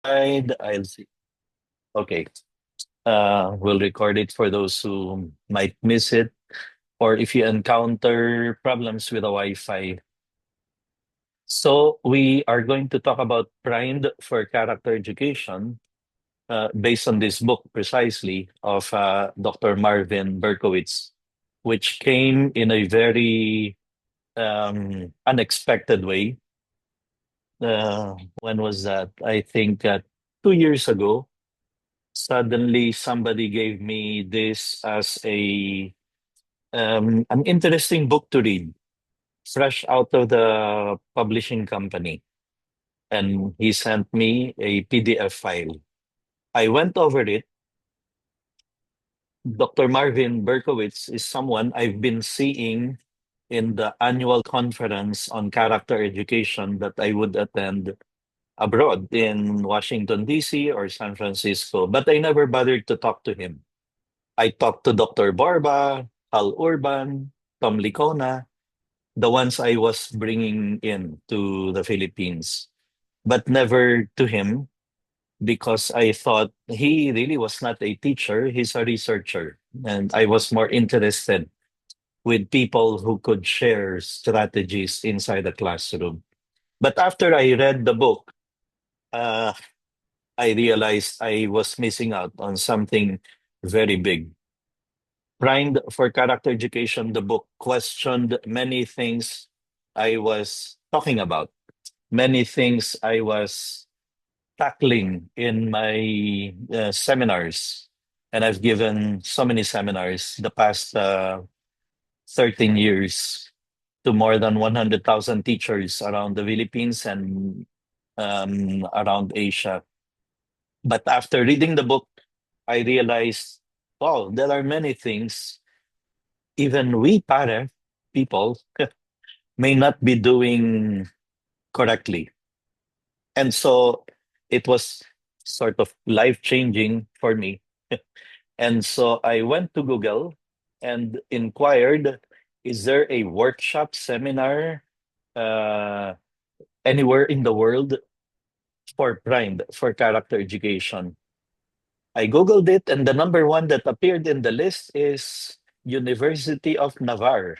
I'll see. Okay. We'll record it for those who might miss it, or if you encounter problems with the Wi-Fi. So we are going to talk about primed for character education, based on this book precisely of Dr. Marvin Berkowitz, which came in a very unexpected way. When was that? I think 2 years ago. Suddenly somebody gave me this as a an interesting book to read, fresh out of the publishing company. And he sent me a PDF file. I went over it. Dr. Marvin Berkowitz is someone I've been seeing in the annual conference on character education that I would attend abroad in Washington, D.C. or San Francisco, but I never bothered to talk to him. I talked to Dr. Barba, Hal Urban, Tom Licona, the ones I was bringing in to the Philippines, but never to him because I thought he really was not a teacher, he's a researcher. And I was more interested with people who could share strategies inside the classroom. But after I read the book, uh, I realized I was missing out on something very big. Primed for Character Education, the book questioned many things I was talking about, many things I was tackling in my seminars. And I've given so many seminars the past 13 years to more than 100,000 teachers around the Philippines and around Asia. But after reading the book, I realized, wow, there are many things even we parent people may not be doing correctly. And so it was sort of life changing for me. And so I went to Google and inquired, is there a workshop seminar uh, anywhere in the world for primed for character education? I Googled it, and the number one that appeared in the list is University of Navarre,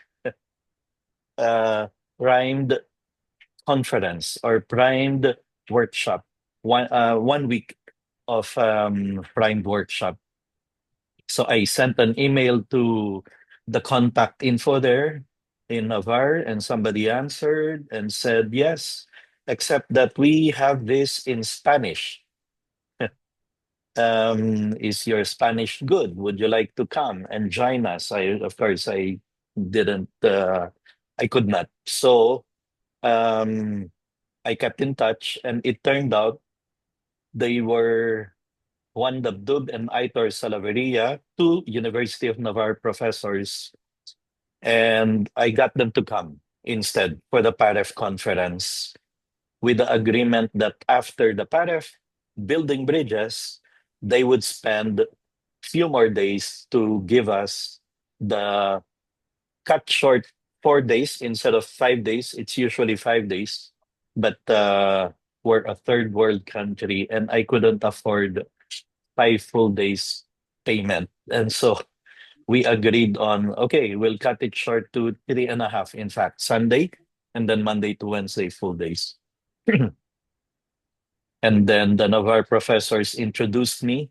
uh, primed conference or primed workshop, 1 week of primed workshop. So I sent an email to the contact info there in Navarre, and somebody answered and said yes, except that we have this in Spanish. Is your Spanish good? Would you like to come and join us? Of course, I didn't. I could not. So um, I kept in touch, and it turned out they were Juan Dabdub and Aitor Salaveria, two University of Navarre professors, and I got them to come instead for the PAREF conference with the agreement that after the PAREF building bridges, they would spend few more days to give us the cut short 4 days instead of 5 days. It's usually 5 days, but we're a third world country, and I couldn't afford 5 full days payment. And so we agreed on, okay, we'll cut it short to 3.5, in fact, Sunday, and then Monday to Wednesday, full days. And then the Navarre professors introduced me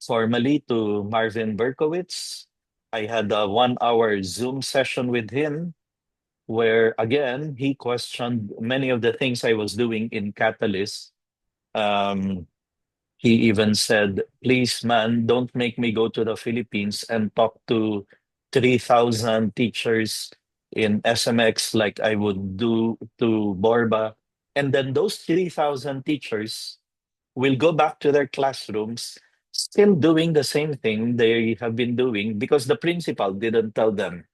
formally to Marvin Berkowitz. I had a 1 hour Zoom session with him where, again, he questioned many of the things I was doing in Catalyst. Um, he even said, please, man, don't make me go to the Philippines and talk to 3,000 teachers in SMX like I would do to Borba. And then those 3,000 teachers will go back to their classrooms still doing the same thing they have been doing because the principal didn't tell them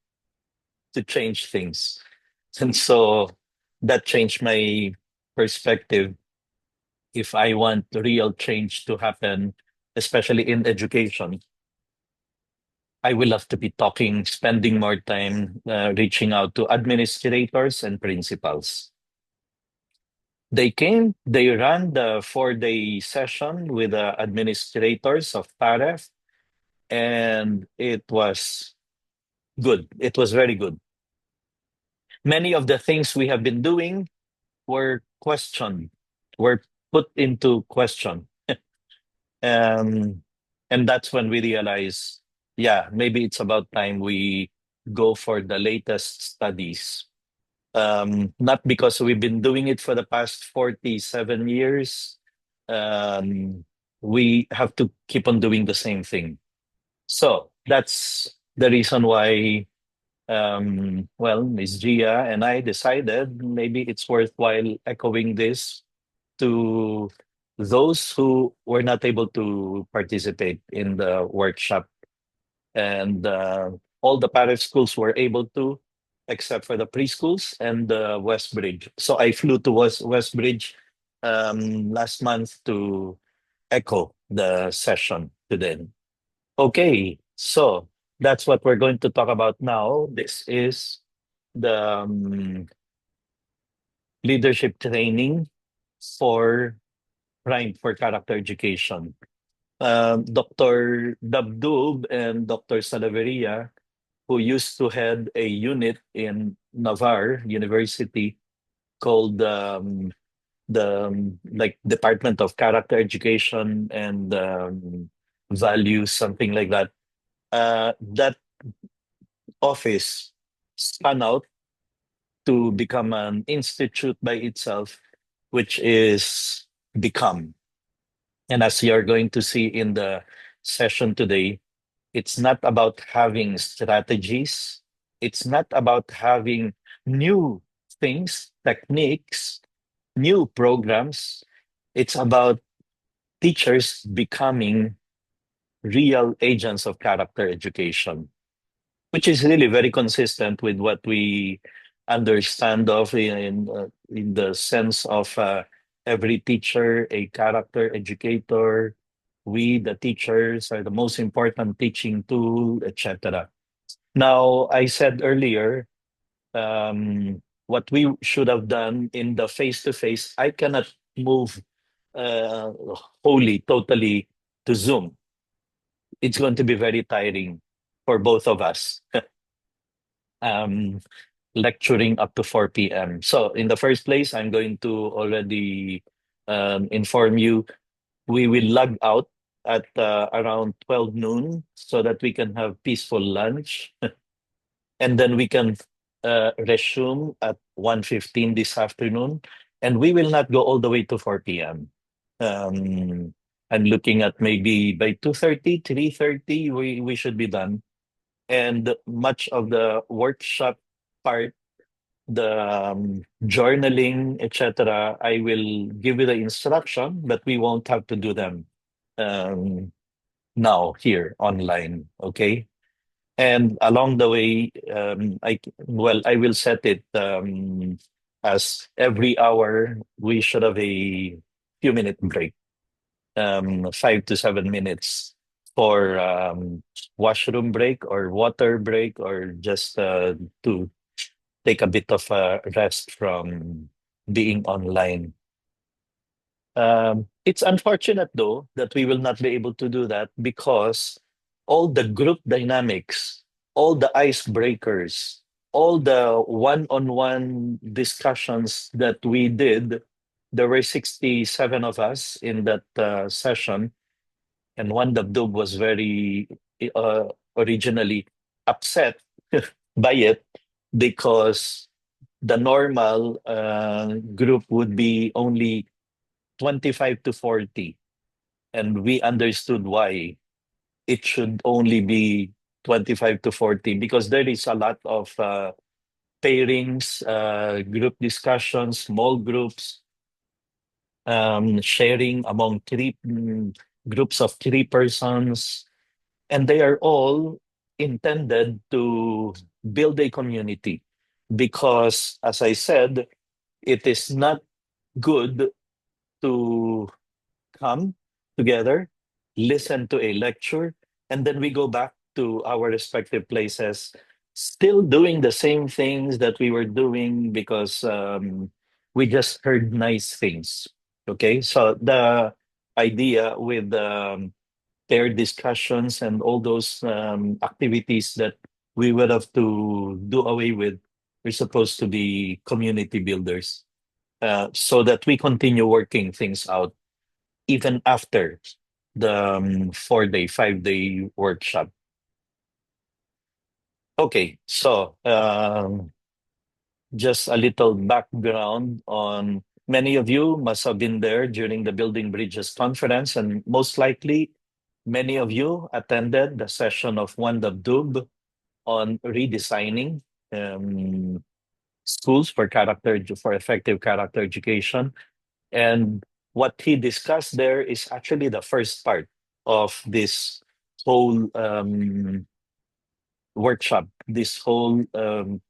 to change things. And so that changed my perspective. If I want real change to happen, especially in education, I will have to be talking, spending more time reaching out to administrators and principals. They came, they ran the 4-day session with the administrators of PAREF, and it was good. It was very good. Many of the things we have been doing were questioned, were put into question. Um, and that's when we realized, yeah, maybe it's about time we go for the latest studies. Not because we've been doing it for the past 47 years. Um, we have to keep on doing the same thing. So that's the reason why, well, Ms. Gia and I decided maybe it's worthwhile echoing this to those who were not able to participate in the workshop. And all the parish schools were able to, except for the preschools and the West Bridge. So I flew to West Bridge last month to echo the session to them. Okay, so that's what we're going to talk about now. This is the leadership training for prime for character education. Dr. Dabdub and Dr. Salaveria, who used to head a unit in Navarre University called the like Department of Character Education and Values, something like that. That office spun out to become an institute by itself, which is Become. And as you're going to see in the session today, it's not about having strategies. It's not about having new things, techniques, new programs. It's about teachers becoming real agents of character education, which is really very consistent with what we understand of in the sense of every teacher, a character educator. We, the teachers, are the most important teaching tool, etc. Now, I said earlier, what we should have done in the face-to-face, I cannot move uh, wholly, totally to Zoom. It's going to be very tiring for both of us. um, Lecturing up to 4 p.m. So, in the first place, I'm going to already inform you we will log out at around 12 noon so that we can have peaceful lunch. And then we can resume at 1:15 this afternoon. And we will not go all the way to 4 p.m. Um, I'm looking at maybe by 2:30, 3:30, we should be done. And much of the workshop part, the journaling, etc., I will give you the instruction, but we won't have to do them um, now here online. Okay. And along the way, I will set it as every hour we should have a few minute break, 5 to 7 minutes for washroom break or water break or just to take a bit of a rest from being online. It's unfortunate, though, that we will not be able to do that because all the group dynamics, all the icebreakers, all the one-on-one discussions that we did, there were 67 of us in that session, and one Dabdub was very uh, originally upset by it because the normal group would be only 25 to 40. And we understood why it should only be 25 to 40 because there is a lot of pairings, group discussions, small groups, sharing among groups of 3 persons. And they are all intended to build a community because, as I said, it is not good to come together, listen to a lecture, and then we go back to our respective places, still doing the same things that we were doing because We just heard nice things. Okay, so the idea with pair discussions and all those activities that we would have to do away with, we're supposed to be community builders, so that we continue working things out even after the 4-day, 5-day workshop. Okay, so just a little background on many of you must have been there during the Building Bridges conference, and most likely many of you attended the session of Wanda Dub on redesigning um, schools for effective character education. And what he discussed there is actually the first part of this whole workshop, this whole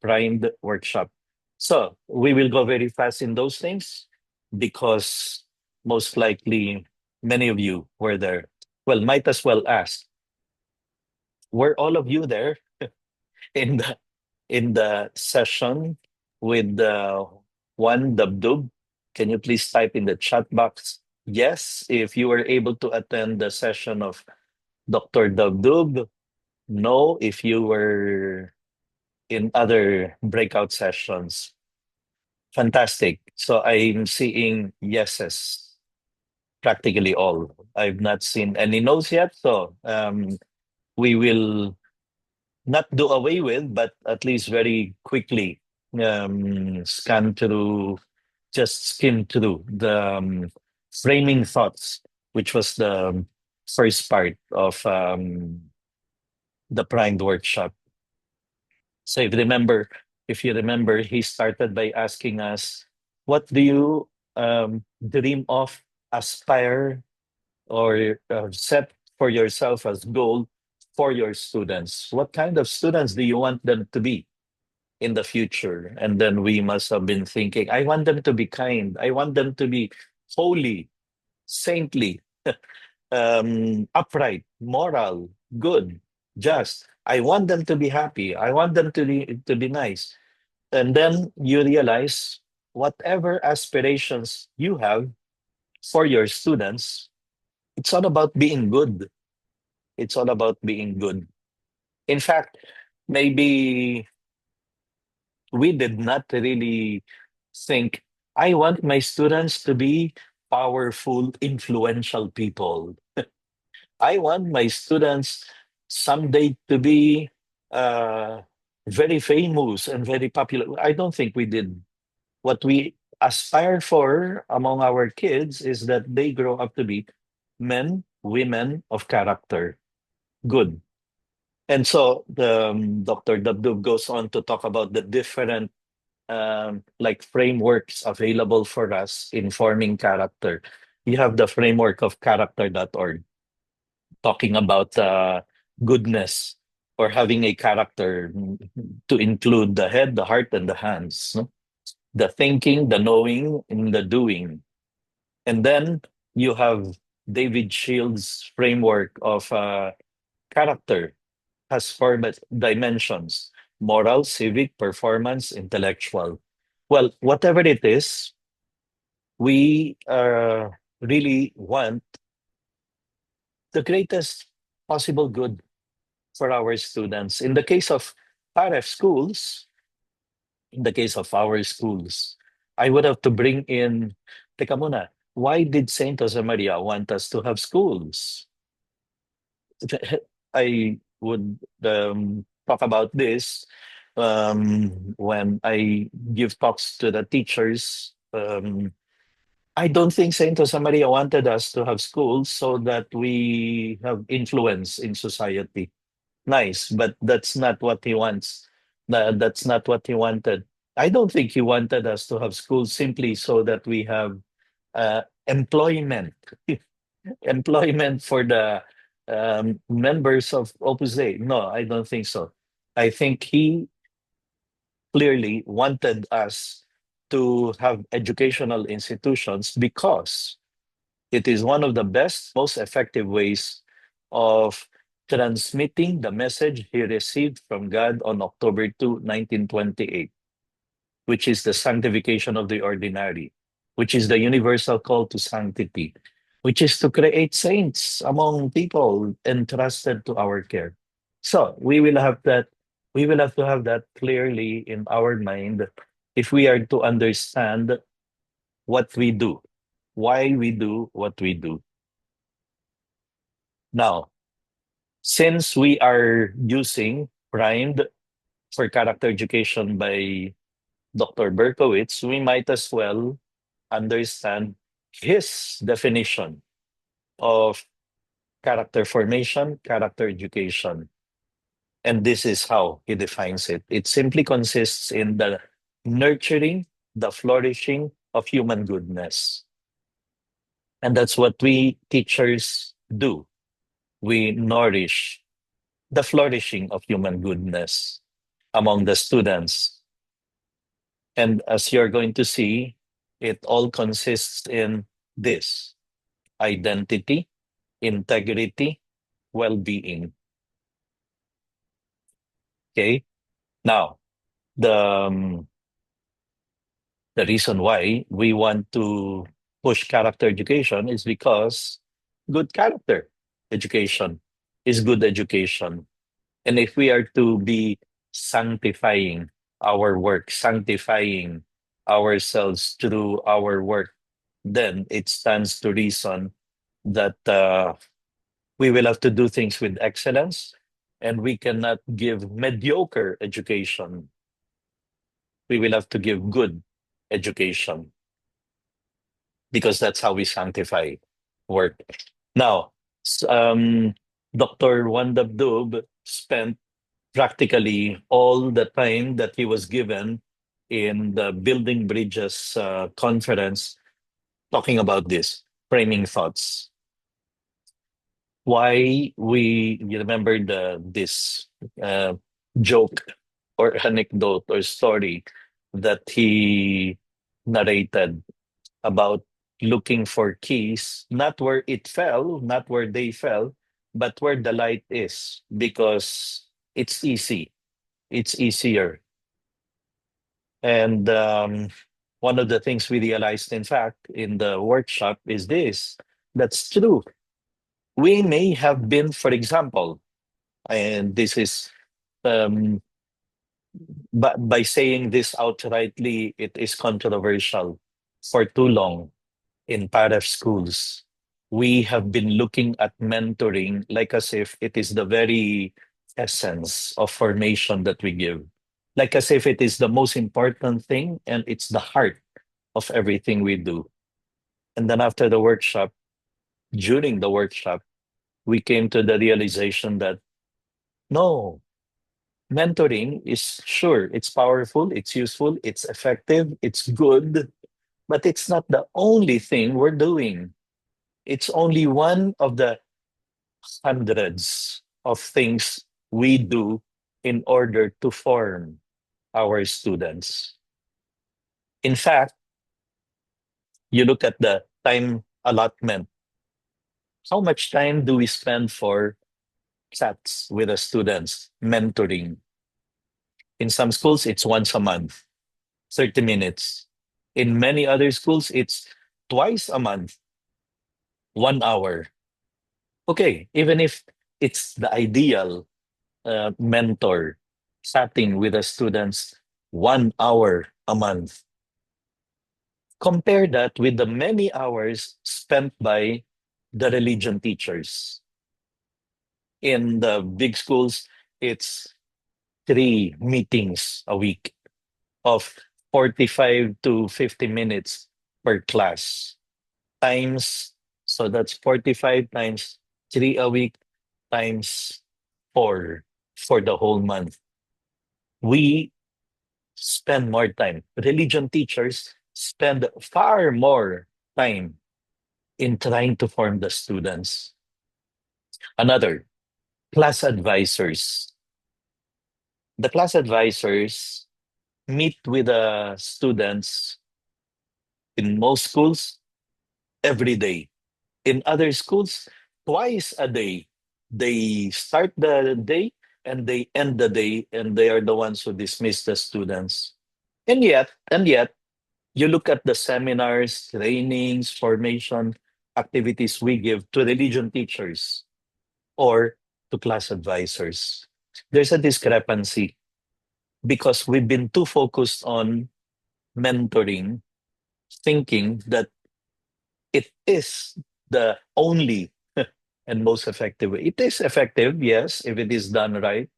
primed workshop. So we will go very fast in those things because most likely many of you were there. Well, might as well ask, were all of you there in the session with the one Dubdub? Can you please type in the chat box? Yes, if you were able to attend the session of Dr. Dubdub. No, if you were in other breakout sessions. Fantastic. So I'm seeing yeses, practically all. I've not seen any no's yet, so we will not do away with, but at least very quickly scan through, just skim through the framing thoughts, which was the first part of the primed workshop. So if you remember, he started by asking us, what do you dream of, aspire, or set for yourself as goal for your students? What kind of students do you want them to be in the future? And then we must have been thinking, I want them to be kind. I want them to be holy, saintly, upright, moral, good, just. I want them to be happy. I want them to be nice. And then you realize whatever aspirations you have for your students, it's all about being good. It's all about being good. In fact, maybe we did not really think, I want my students to be powerful, influential people. I want my students someday to be uh, very famous and very popular. I don't think we did. What we aspire for among our kids is that they grow up to be men, women of character, good. And so the Dr. Dabdub goes on to talk about the different like frameworks available for us in forming character. You have the framework of character.org talking about goodness or having a character to include the head, the heart, and the hands. No? The thinking, the knowing, and the doing. And then you have David Shield's framework of character has four dimensions: moral, civic, performance, intellectual. Well, whatever it is, we really want the greatest possible good for our students. In the case of PAREF schools, in the case of our schools, I would have to bring in, teka muna, why did Saint Josemaria want us to have schools? I would talk about this when I give talks to the teachers. I don't think Saint Josemaria wanted us to have schools so that we have influence in society. Nice, but that's not what he wants. That's not what he wanted. I don't think he wanted us to have schools simply so that we have employment, employment for the members of Opus Dei. No, I don't think so. I think he clearly wanted us to have educational institutions because it is one of the best, most effective ways of transmitting the message he received from God on October 2, 1928. which is the sanctification of the ordinary, which is the universal call to sanctity, which is to create saints among people entrusted to our care. So we will have to have that clearly in our mind if we are to understand what we do, why we do what we do. Now, since we are using primed for character education by Dr. Berkowitz, we might as well understand his definition of character formation, character education. And this is how he defines it. It simply consists in the nurturing, the flourishing of human goodness. And that's what we teachers do. We nourish the flourishing of human goodness among the students. And as you're going to see, it all consists in this: identity, integrity, well-being. Okay. Now, the um, the reason why we want to push character education is because good character education is good education. And if we are to be sanctifying our work, sanctifying ourselves through our work, then it stands to reason that we will have to do things with excellence, and we cannot give mediocre education. We will have to give good education because that's how we sanctify work. Now, Dr. Wandabdub spent practically all the time that he was given in the Building Bridges conference talking about this, framing thoughts. Why we you remember this uh, joke or anecdote or story that he narrated about looking for keys, not where it fell, not where they fell, but where the light is, because it's easy, it's easier. And one of the things we realized, in fact, in the workshop is this: that's true. We may have been, for example, and this is, um, but by saying this outrightly, it is controversial. For too long in PAREF schools, we have been looking at mentoring like as if it is the very essence of formation that we give, like as if it is the most important thing and it's the heart of everything we do. And then after the workshop, during the workshop, we came to the realization that no, mentoring is, sure, it's powerful, it's useful, it's effective, it's good, but it's not the only thing we're doing. It's only one of the hundreds of things we do in order to form our students. In fact, you look at the time allotment. How much time do we spend for chats with the students, mentoring? In some schools, it's once a month, 30 minutes. In many other schools, it's twice a month, 1 hour. Okay, even if it's the ideal mentor, chatting with the students 1 hour a month, compare that with the many hours spent by the religion teachers. In the big schools, it's 3 meetings a week of 45 to 50 minutes per class times, so that's 45 times 3 a week times 4 for the whole month. We spend more time. Religion teachers spend far more time in trying to form the students. Another, class advisors. The class advisors meet with the students in most schools every day. In other schools, twice a day. They start the day and they end the day, and they are the ones who dismiss the students. And yet, you look at the seminars, trainings, formation activities we give to religion teachers or to class advisors. There's a discrepancy because we've been too focused on mentoring, thinking that it is the only and most effective way. It is effective, yes, if it is done right.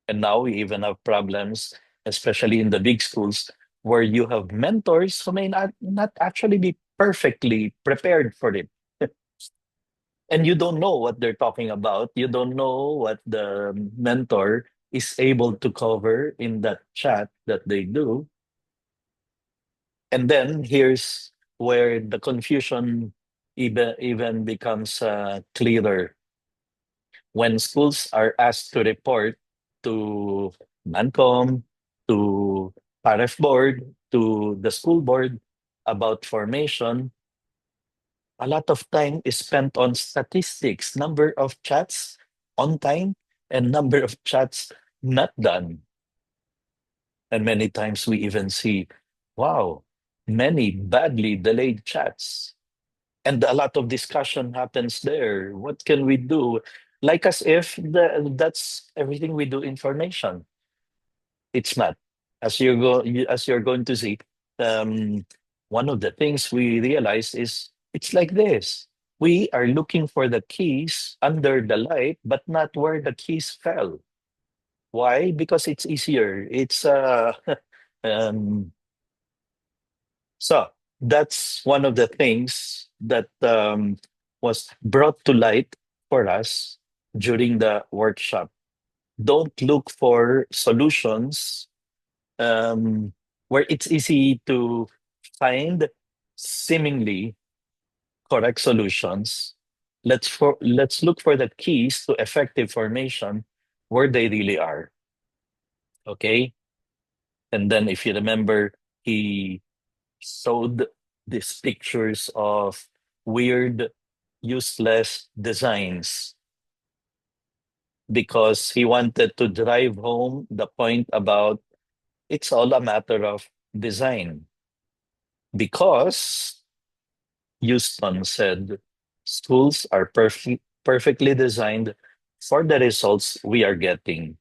And now we even have problems, especially in the big schools, where you have mentors who may not actually be perfectly prepared for it. And you don't know what they're talking about. You don't know what the mentor is able to cover in that chat that they do. And then here's where the confusion even becomes clearer. When schools are asked to report to Mancom, to PAREF board, to the school board about formation, a lot of time is spent on statistics, number of chats on time and number of chats not done. And many times we even see, wow, many badly delayed chats. And a lot of discussion happens there. What can we do? Like as if that's everything we do information. It's not. As you're going to see, um, one of the things we realize is it's like this. We are looking for the keys under the light, but not where the keys fell. Why? Because it's easier. It's um, so that's one of the things that was brought to light for us during the workshop. Don't look for solutions um, where it's easy to find seemingly correct solutions. Let's look for the keys to effective formation where they really are. Okay, and then if you remember, he showed these pictures of weird, useless designs because he wanted to drive home the point about it's all a matter of design. Because Houston said schools are perfectly designed for the results we are getting.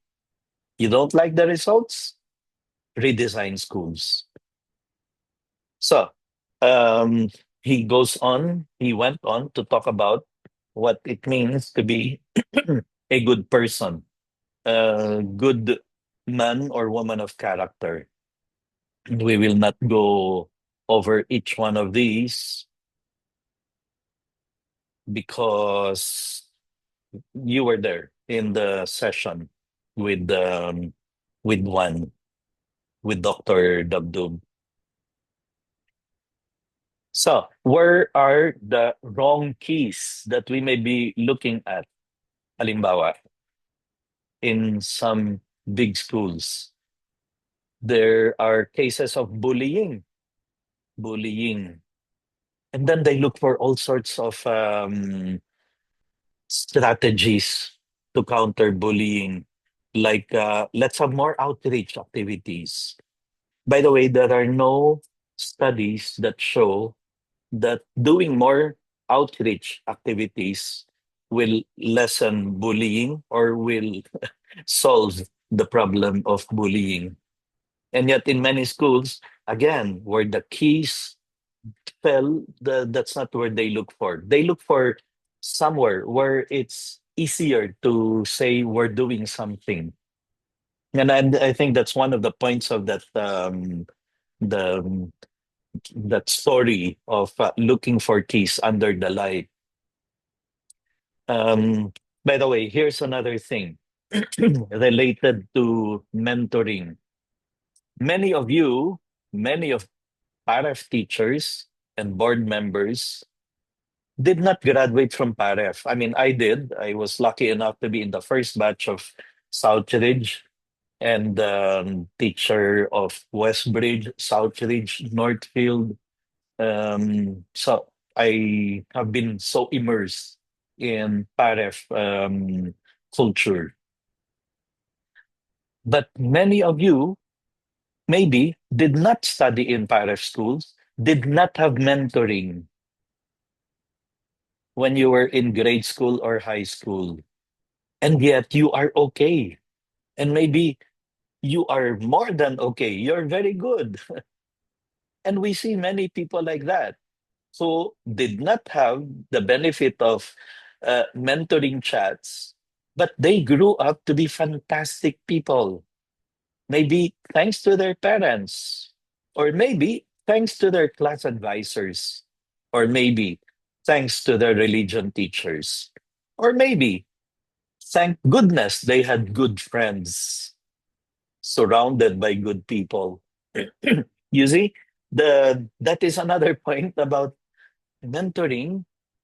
You don't like the results? Redesign schools. So, um, he went on to talk about what it means to be a good person, a good man or woman of character. We will not go over each one of these because you were there in the session with with one with Dr. Dubdub. So, where are the wrong keys that we may be looking at? Halimbawa, in some big schools, there are cases of bullying. And then they look for all sorts of strategies to counter bullying, like let's have more outreach activities. By the way, there are no studies that show that doing more outreach activities will lessen bullying or will solve the problem of bullying. And yet, in many schools, again, where the keys fell, that's not where they look for. They look for somewhere where it's easier to say we're doing something. And I think that's one of the points of the that story of looking for keys under the light. Um, by the way, here's another thing related to mentoring. Many of you, many of PAREF teachers and board members did not graduate from PAREF. I mean, I did. I was lucky enough to be in the first batch of Southridge and teacher of Westbridge, Southridge, Northfield. So I have been so immersed in PAREF culture. But many of you maybe did not study in PAREF schools, did not have mentoring when you were in grade school or high school, and yet you are okay. And maybe you are more than okay. You're very good. And we see many people like that who did not have the benefit of mentoring chats, but they grew up to be fantastic people. Maybe thanks to their parents, or maybe thanks to their class advisors, or maybe thanks to their religion teachers, or maybe thank goodness they had good friends surrounded by good people. You see, that is another point about mentoring.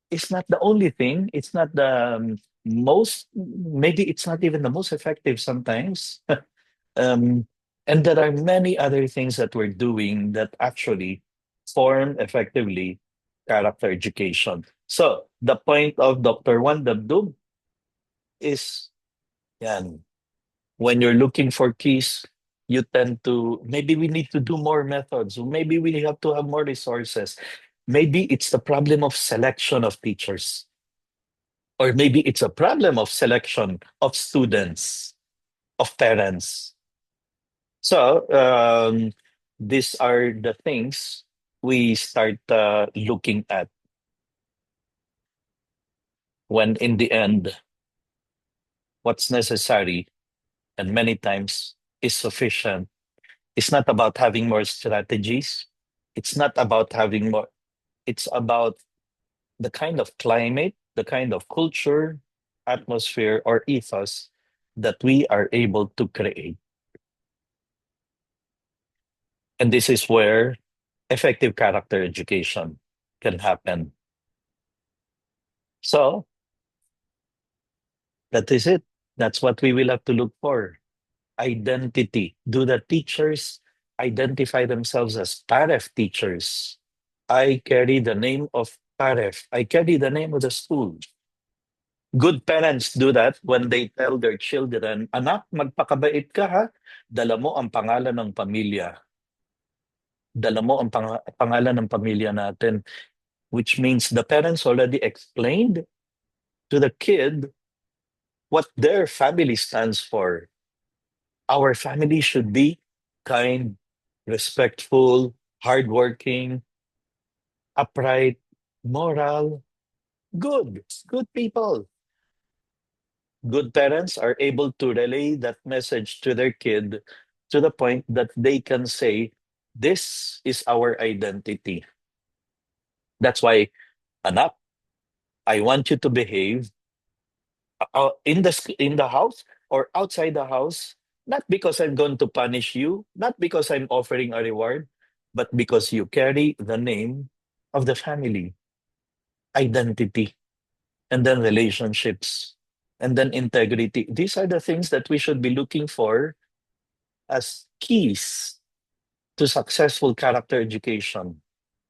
Is not the only thing. It's not the most, maybe it's not even the most effective sometimes. Um, and there are many other things that we're doing that actually form effectively character education. So the point of Dr. Juan Dabdub is yan, when you're looking for keys, you tend to, maybe we need to do more methods, or maybe we have to have more resources. Maybe it's the problem of selection of teachers, or maybe it's a problem of selection of students, of parents. So these are the things we start looking at when, in the end, what's necessary and many times is sufficient. It's not about having more strategies. It's not about having more, it's about the kind of climate, the kind of culture, atmosphere, or ethos that we are able to create. And this is where effective character education can happen. So that is it. That's what we will have to look for. Identity. Do the teachers identify themselves as PAREF teachers? I carry the name of PAREF. I carry the name of the school. Good parents do that when they tell their children, anak, magpakabait ka ha, dala mo ang pangalan ng pamilya. Dala mo ang pangalan ng pamilya natin, which means the parents already explained to the kid what their family stands for. Our family should be kind, respectful, hardworking, upright, moral, good people. Good parents are able to relay that message to their kid to the point that they can say, this is our identity. That's why, anak, I want you to behave in the house or outside the house, not because I'm going to punish you, not because I'm offering a reward, but because you carry the name of the family, identity, and then relationships, and then integrity. These are the things that we should be looking for as keys to successful character education: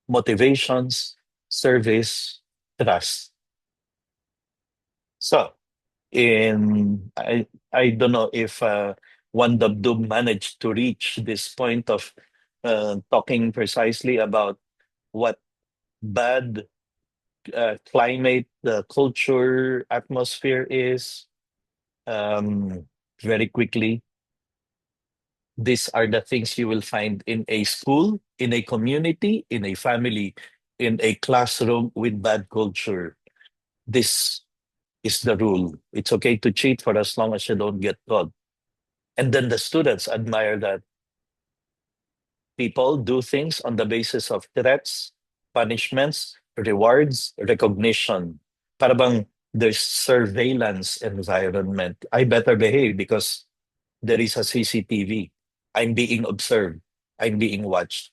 motivations, service, trust. So, in I don't know if Juan Dabdub managed to reach this point of talking precisely about what bad climate, the culture, atmosphere is. Um, Very quickly, these are the things you will find in a school, in a community, in a family, in a classroom with bad culture. This is the rule. It's okay to cheat for as long as you don't get caught. And then the students admire that people do things on the basis of threats, punishments, rewards, recognition. Para bang there's surveillance environment. I better behave because there is a CCTV. I'm being observed. I'm being watched.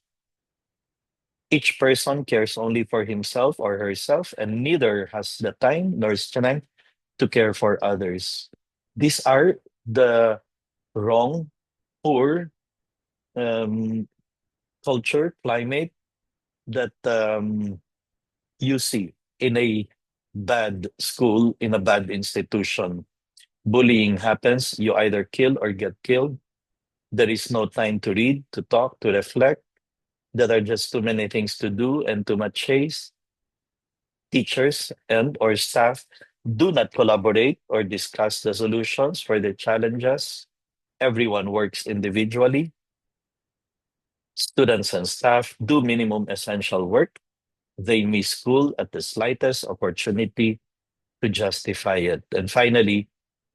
Each person cares only for himself or herself, and neither has the time nor strength to care for others. These are the wrong, poor um, culture, climate that you see in a bad school, in a bad institution. Bullying happens, you either kill or get killed. There is no time to read, to talk, to reflect. There are just too many things to do and too much chase. Teachers and or staff do not collaborate or discuss the solutions for the challenges. Everyone works individually. Students and staff do minimum essential work. They miss school at the slightest opportunity to justify it. And finally,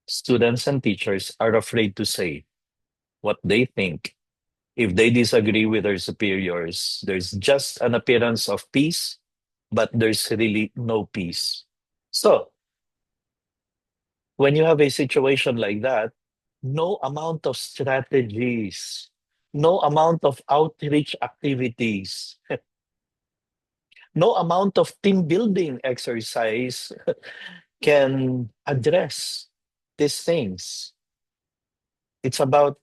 students and teachers are afraid to say what they think. If they disagree with their superiors, there's just an appearance of peace, but there's really no peace. So, when you have a situation like that, no amount of strategies, no amount of outreach activities, no amount of team building exercise can address these things. It's about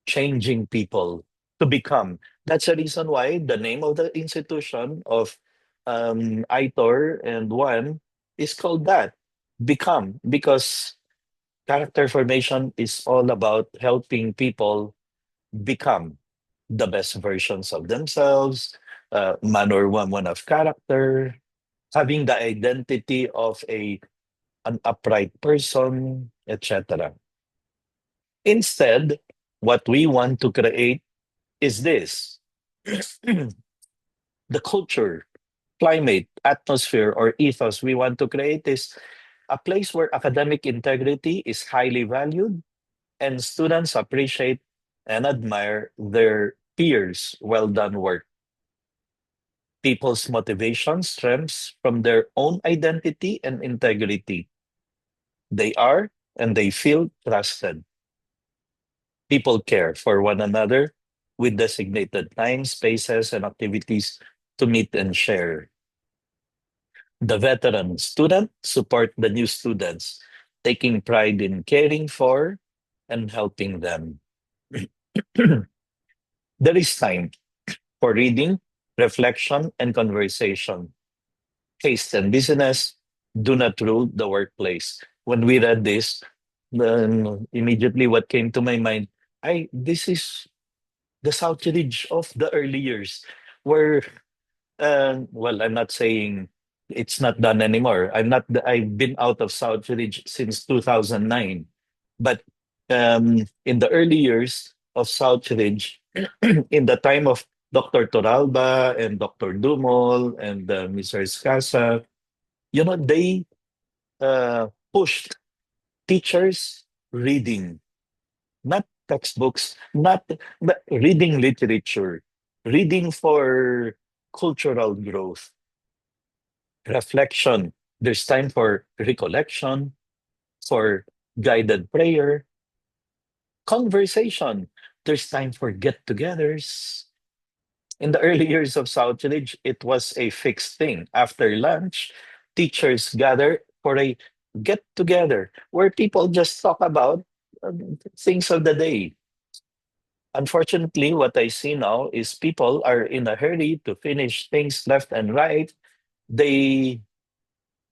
changing people to become. That's the reason why the name of the institution of Aitor and One is called that, Become, because character formation is all about helping people become the best versions of themselves, man or woman of character, having the identity of an upright person, etc. Instead, what we want to create is this: the culture, climate, atmosphere, or ethos we want to create is a place where academic integrity is highly valued and students appreciate and admire their peers' well done work. People's motivation stems from their own identity and integrity. They are and they feel trusted. People care for one another with designated time, spaces, and activities to meet and share. The veteran student support the new students, taking pride in caring for and helping them. There is time for reading, reflection, and conversation. Taste and business do not rule the workplace. When we read this, then immediately what came to my mind, this is the Southridge of the early years, where well, I'm not saying it's not done anymore. I've been out of Southridge since 2009, but in the early years of Southridge, in the time of Dr. Toralba and Dr. Dumol and Mr. Escasa, they pushed teachers reading, not textbooks, not but reading literature, reading for cultural growth, reflection. There's time for recollection, for guided prayer, conversation. There's time for get togethers. In the early years of South Village, it was a fixed thing. After lunch, teachers gather for a get together where people just talk about things of the day. Unfortunately, what I see now is people are in a hurry to finish things left and right. They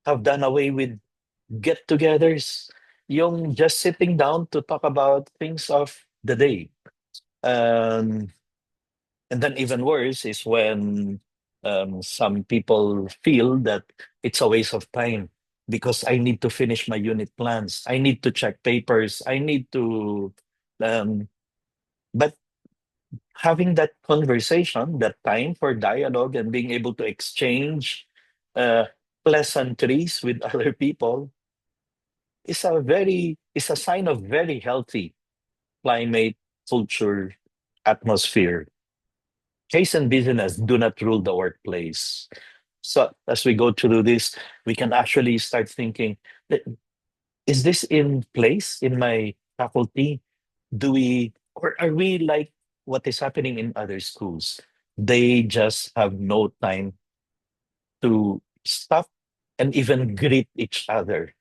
have done away with get togethers, yung just sitting down to talk about things of the day. Um, and then even worse is when some people feel that it's a waste of time because I need to finish my unit plans. I need to check papers. I need to, um, but having that conversation, that time for dialogue and being able to exchange uh, pleasantries with other people is a sign of very healthy climate, culture, atmosphere. Case and business do not rule the workplace. So as we go through this, we can actually start thinking, is this in place in my faculty? Or are we like what is happening in other schools? They just have no time to stop and even greet each other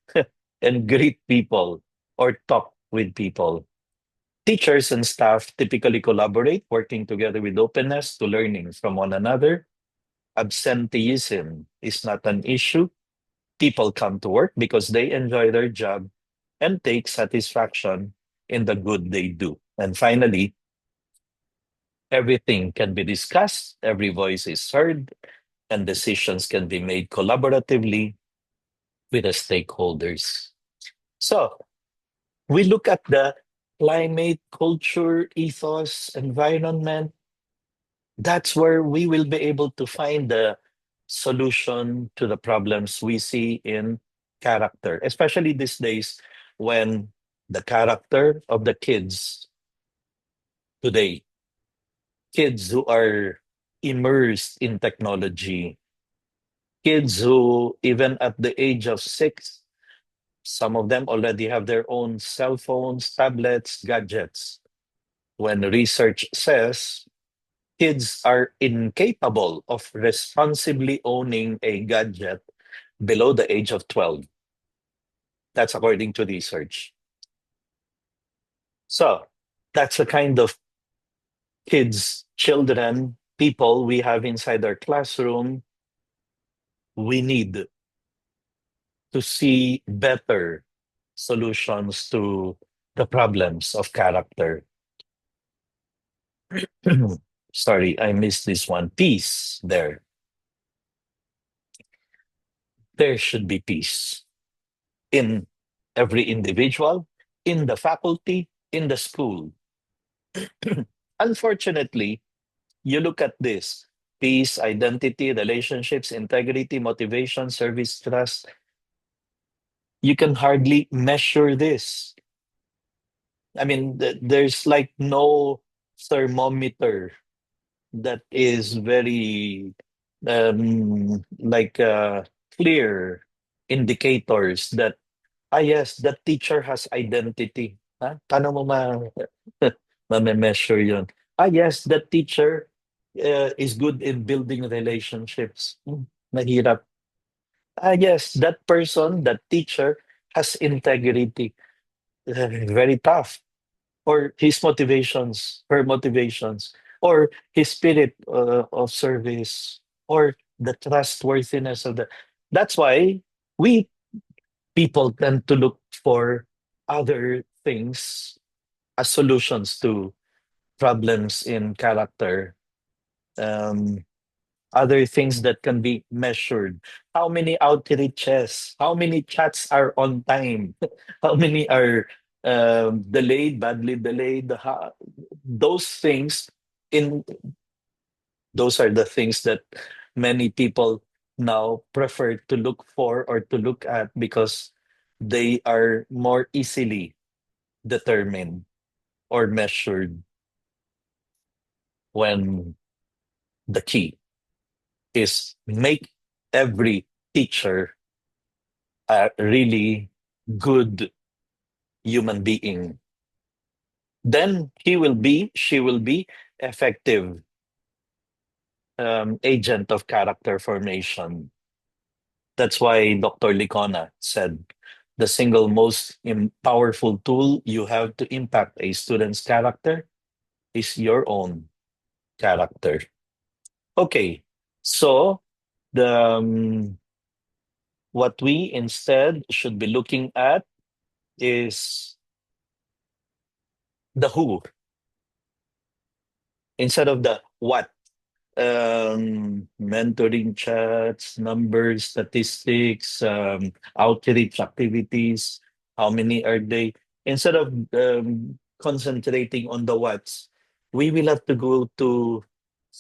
and greet people or talk with people. Teachers and staff typically collaborate, working together with openness to learning from one another. Absenteeism is not an issue. People come to work because they enjoy their job and take satisfaction in the good they do. And finally, everything can be discussed, every voice is heard, and decisions can be made collaboratively with the stakeholders. So we look at the climate, culture, ethos, environment. That's where we will be able to find the solution to the problems we see in character, especially these days when the character of the kids today, kids who are immersed in technology, kids who, even at the age of 6, some of them already have their own cell phones, tablets, gadgets. When research says kids are incapable of responsibly owning a gadget below the age of 12. That's according to research. So that's the kind of kids, children, people we have inside our classroom. We need to see better solutions to the problems of character. Sorry, I missed this one. Peace there. There should be peace in every individual, in the faculty, in the school. Unfortunately, you look at this peace, identity, relationships, integrity, motivation, service, trust. You can hardly measure this. I mean, there's like no thermometer that is very like clear indicators that yes, that teacher has identity. Ha? Paano mo ma-measure yun? Yes, that teacher is good in building relationships. Mahirap. Yes, that person, that teacher has integrity. Very tough. Or his motivations, her motivations, or his spirit of service, or the trustworthiness of the. That's why we people tend to look for other things as solutions to problems in character. Um, Other things that can be measured. How many outreaches? How many chats are on time? How many are delayed, badly delayed? Those things in those are the things that many people now prefer to look for or to look at because they are more easily determined or measured when the key is make every teacher a really good human being. Then she will be effective agent of character formation. That's why Dr. Licona said the single most powerful tool you have to impact a student's character is your own character. Okay, so the what we instead should be looking at is the who instead of the what. Mentoring chats, numbers, statistics, outreach activities, how many are they? Instead of concentrating on the what's, we will have to go to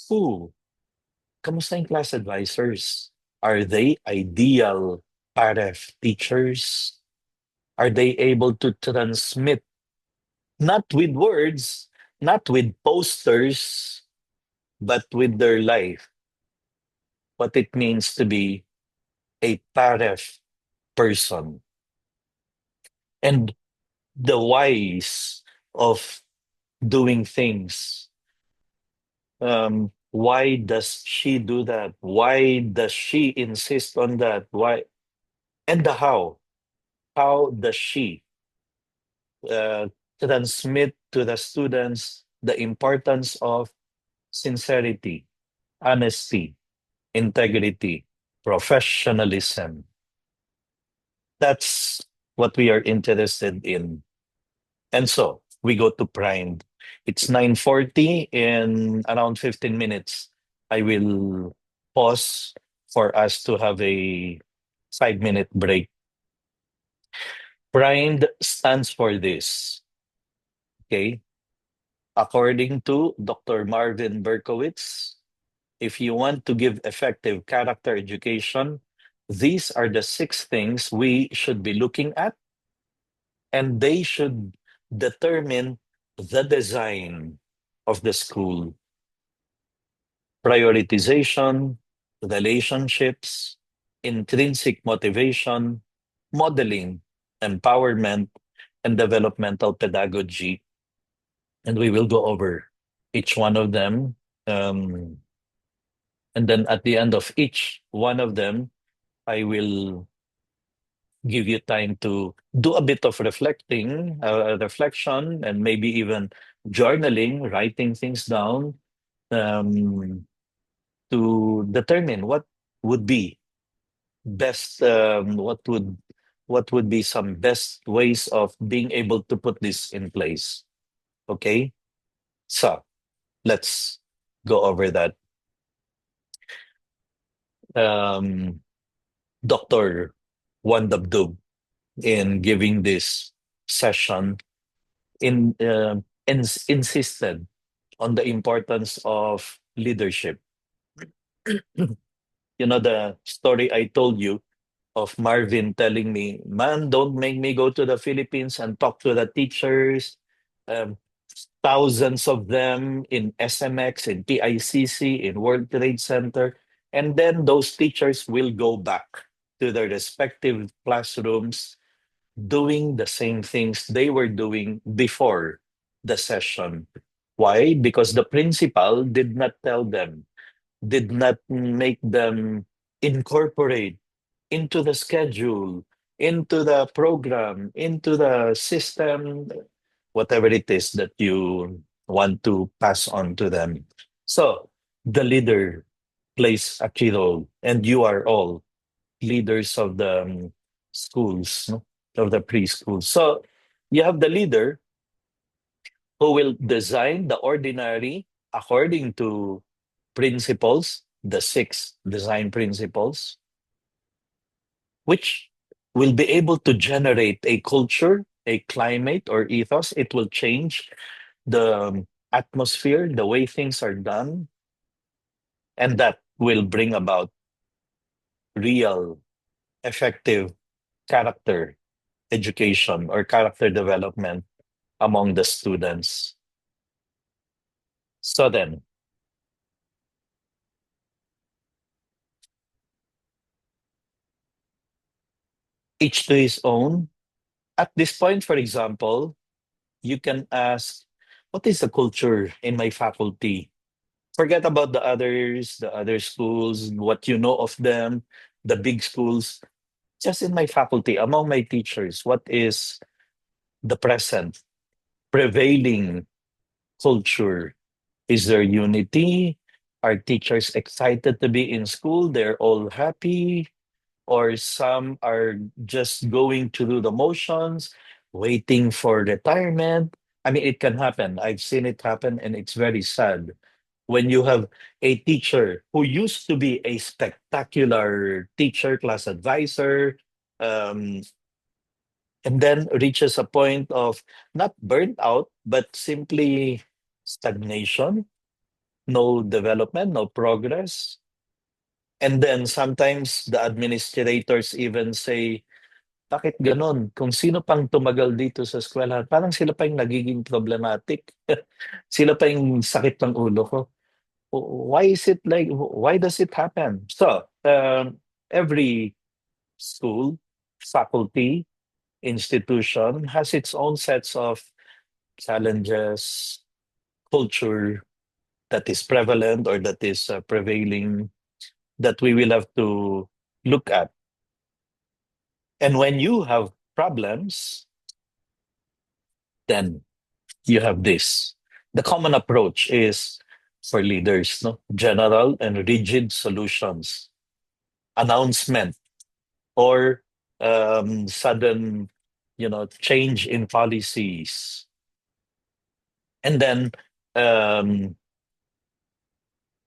who. Kamusta yung class advisors? Are they ideal PAREF teachers? Are they able to transmit, not with words, not with posters, but with their life, what it means to be a PAREF person and the whys of doing things. Why does she do that? Why does she insist on that? Why? And the how. How does she uh, transmit to the students the importance of sincerity, honesty, integrity, professionalism? That's what we are interested in. And so we go to primed. It's 9:40. In around 15 minutes, I will pause for us to have a 5-minute break. Primed stands for this, okay? According to Dr. Marvin Berkowitz, if you want to give effective character education, these are the 6 things we should be looking at, and they should determine the design of the school. Prioritization, relationships, intrinsic motivation, modeling, empowerment, and developmental pedagogy. And we will go over each one of them. And then at the end of each one of them, I will give you time to do a bit of reflection, and maybe even journaling, writing things down, um, to determine what would be best, what would be some best ways of being able to put this in place. Okay, so let's go over that. Um, Dr. Wandabdub, in giving this session, insisted on the importance of leadership. You know the story I told you of Marvin telling me, "Man, don't make me go to the Philippines and talk to the teachers." Um, Thousands of them in SMX, in PICC, in World Trade Center. And then those teachers will go back to their respective classrooms doing the same things they were doing before the session. Why? Because the principal did not tell them, did not make them incorporate into the schedule, into the program, into the system, whatever it is that you want to pass on to them. So the leader plays a key role, and you are all leaders of the schools, no? Of the preschool. So you have the leader who will design the ordinary according to principles, the 6 design principles, which will be able to generate a culture, a climate, or ethos. It will change the atmosphere, the way things are done, and that will bring about real, effective character education or character development among the students. So then, each to his own. At this point, for example, you can ask, what is the culture in my faculty? Forget about the other schools, what you know of them, the big schools. Just in my faculty, among my teachers, what is the present prevailing culture? Is there unity? Are teachers excited to be in school? They're all happy? Or some are just going through the motions, waiting for retirement? I mean, it can happen. I've seen it happen, and it's very sad when you have a teacher who used to be a spectacular teacher, class advisor, um, and then reaches a point of not burnt out, but simply stagnation, no development, no progress. And then sometimes the administrators even say, bakit ganon? Kung sino pang tumagal dito sa eskwelahan, parang sila pa yung nagiging problematic. Sila pa yung sakit ng ulo ko. Why is it like, why does it happen? So, every school, faculty, institution has its own sets of challenges, culture that is prevalent or that is prevailing, that we will have to look at. And when you have problems, then you have this. The common approach is for leaders, no? General and rigid solutions, announcement, or sudden, change in policies. And then um,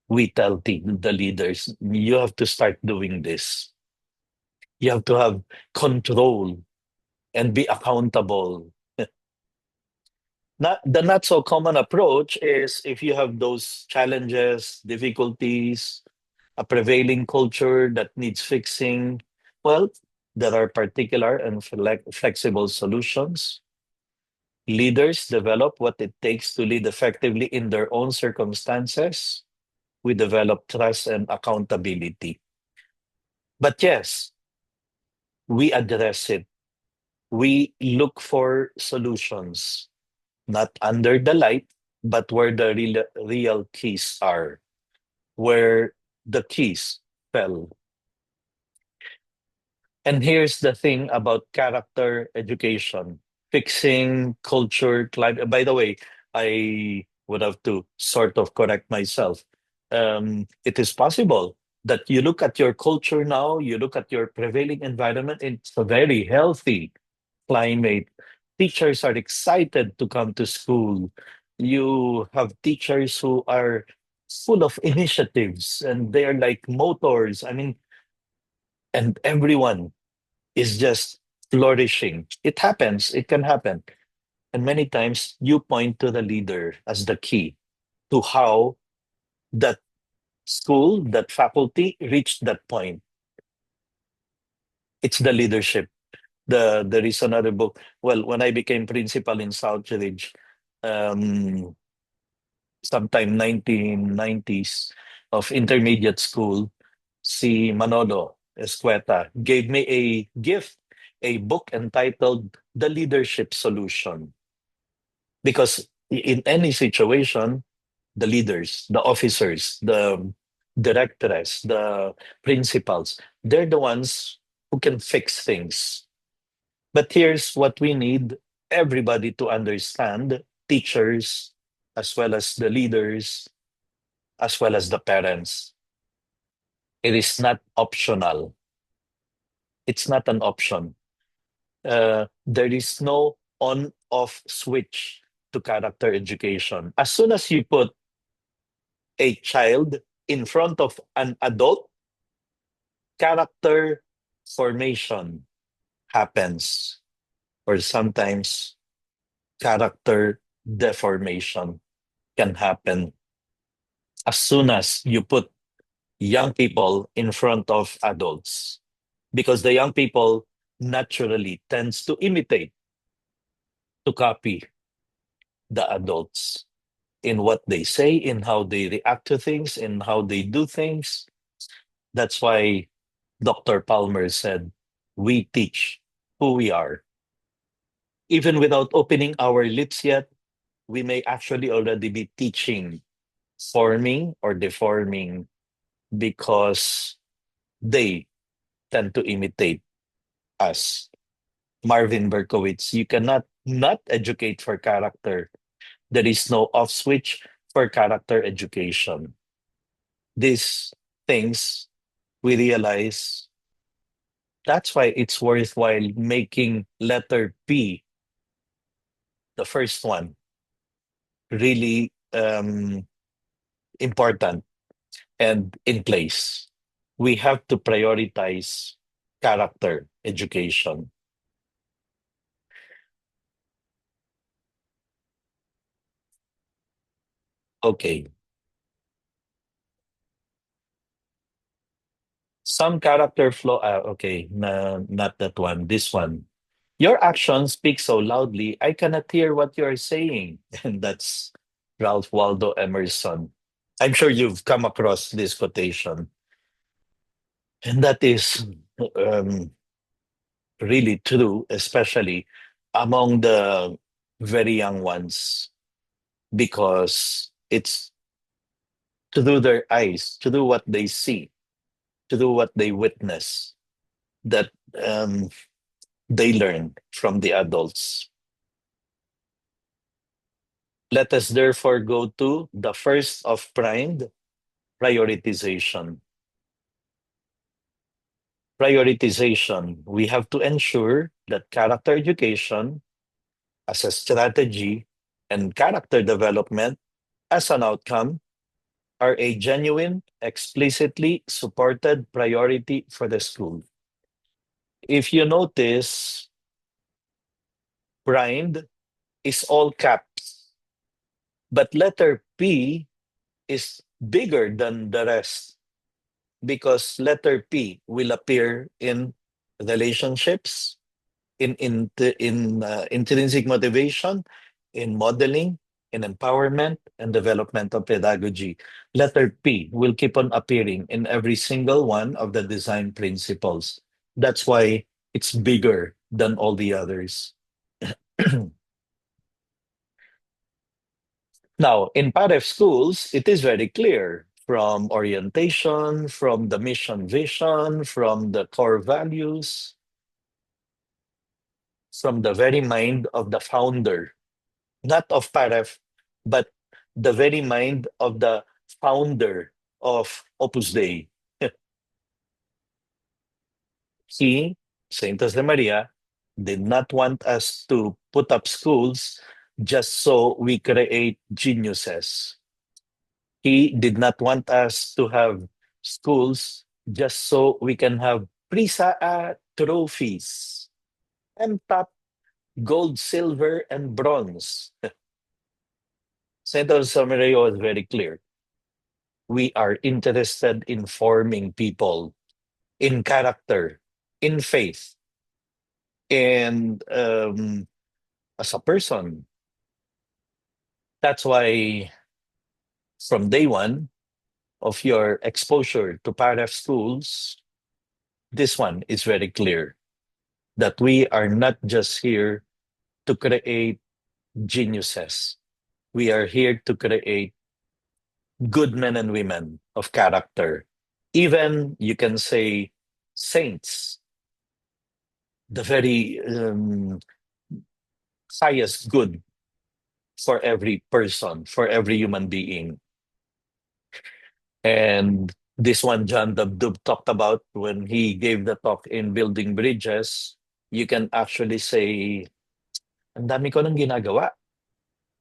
we tell the leaders, you have to start doing this. You have to have control and be accountable. Not so common approach is if you have those challenges, difficulties, a prevailing culture that needs fixing. Well, there are particular and flexible solutions. Leaders develop what it takes to lead effectively in their own circumstances. We develop trust and accountability. But yes, we address it. We look for solutions, not under the light, but where the real keys are, where the keys fell. And here's the thing about character education, fixing culture, climate. By the way, I would have to sort of correct myself. It is possible that you look at your culture now, you look at your prevailing environment, it's a very healthy climate. Teachers are excited to come to school. You have teachers who are full of initiatives and they're like motors. I mean, and everyone is just flourishing. It happens, it can happen. And many times you point to the leader as the key to how that school, that faculty reached that point. It's the leadership. There is another book. Well, when I became principal in Southridge, um, sometime 1990s of intermediate school, si Manolo Escueta gave me a gift, a book entitled The Leadership Solution. Because in any situation, the leaders, the officers, the directors, the principals, they're the ones who can fix things. But here's what we need everybody to understand, teachers, as well as the leaders, as well as the parents. It is not optional. It's not an option. There is no on off switch to character education. As soon as you put a child in front of an adult, character formation happens, or sometimes character deformation can happen as soon as you put young people in front of adults, because the young people naturally tends to imitate, to copy the adults in what they say, in how they react to things, in how they do things. That's why Dr. Palmer said, we teach who we are. Even without opening our lips yet, we may actually already be teaching, forming or deforming, because they tend to imitate us. Marvin Berkowitz, you cannot not educate for character. There is no off switch for character education. These things we realize that's why it's worthwhile making letter P, the first one, really important and in place. We have to prioritize character education. Okay. Some character flaw. Okay, not that one. This one. Your actions speak so loudly, I cannot hear what you're saying. And that's Ralph Waldo Emerson. I'm sure you've come across this quotation. And that is um, really true, especially among the very young ones, because it's through their eyes, through what they see, through what they witness, that um, they learn from the adults. Let us therefore go to the first of pride, prioritization. Prioritization. We have to ensure that character education as a strategy and character development as an outcome are a genuine, explicitly supported priority for the school. If you notice, primed is all caps, but letter P is bigger than the rest because letter P will appear in relationships, in intrinsic motivation, in modeling, in empowerment and developmental pedagogy. Letter P will keep on appearing in every single one of the design principles. That's why it's bigger than all the others. Now, in PAREF schools, it is very clear from orientation, from the mission vision, from the core values, from the very mind of the founder, not of PAREF, but the very mind of the founder of Opus Dei. He, Saint Josemaria, did not want us to put up schools just so we create geniuses. He did not want us to have schools just so we can have PRISA trophies and top gold, silver, and bronze. Saint Josemaria was very clear. We are interested in forming people in character, in faith, and as a person. That's why from day one of your exposure to PAREF schools, this one is very clear that we are not just here to create geniuses. We are here to create good men and women of character. Even you can say saints, the very highest good for every person, for every human being. And this one, John Dabdub talked about when he gave the talk in Building Bridges, you can actually say, ang dami ko nang ginagawa.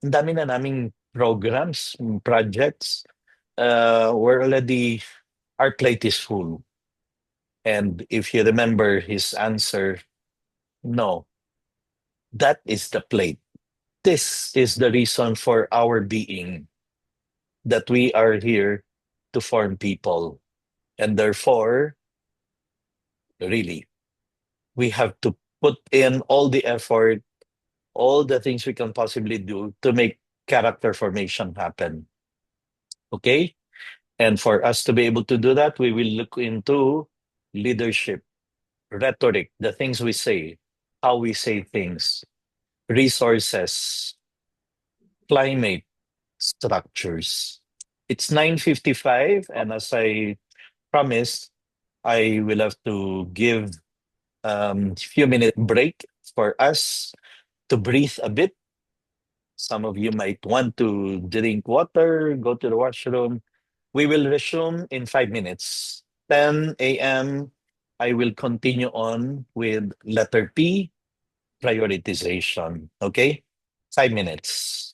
Ang dami na naming programs, projects. We're already, our plate is full. And if you remember his answer, no, that is the plate. This is the reason for our being, that we are here to form people. And therefore, really, we have to put in all the effort, all the things we can possibly do to make character formation happen. Okay? And for us to be able to do that, we will look into leadership, rhetoric, the things we say, how we say things, resources, climate, structures. It's 9:55, and as I promised, I will have to give few minute break for us to breathe a bit. Some of you might want to drink water, go to the washroom. We will resume in 5 minutes. 10 a.m. I will continue on with letter P, prioritization. Okay? 5 minutes.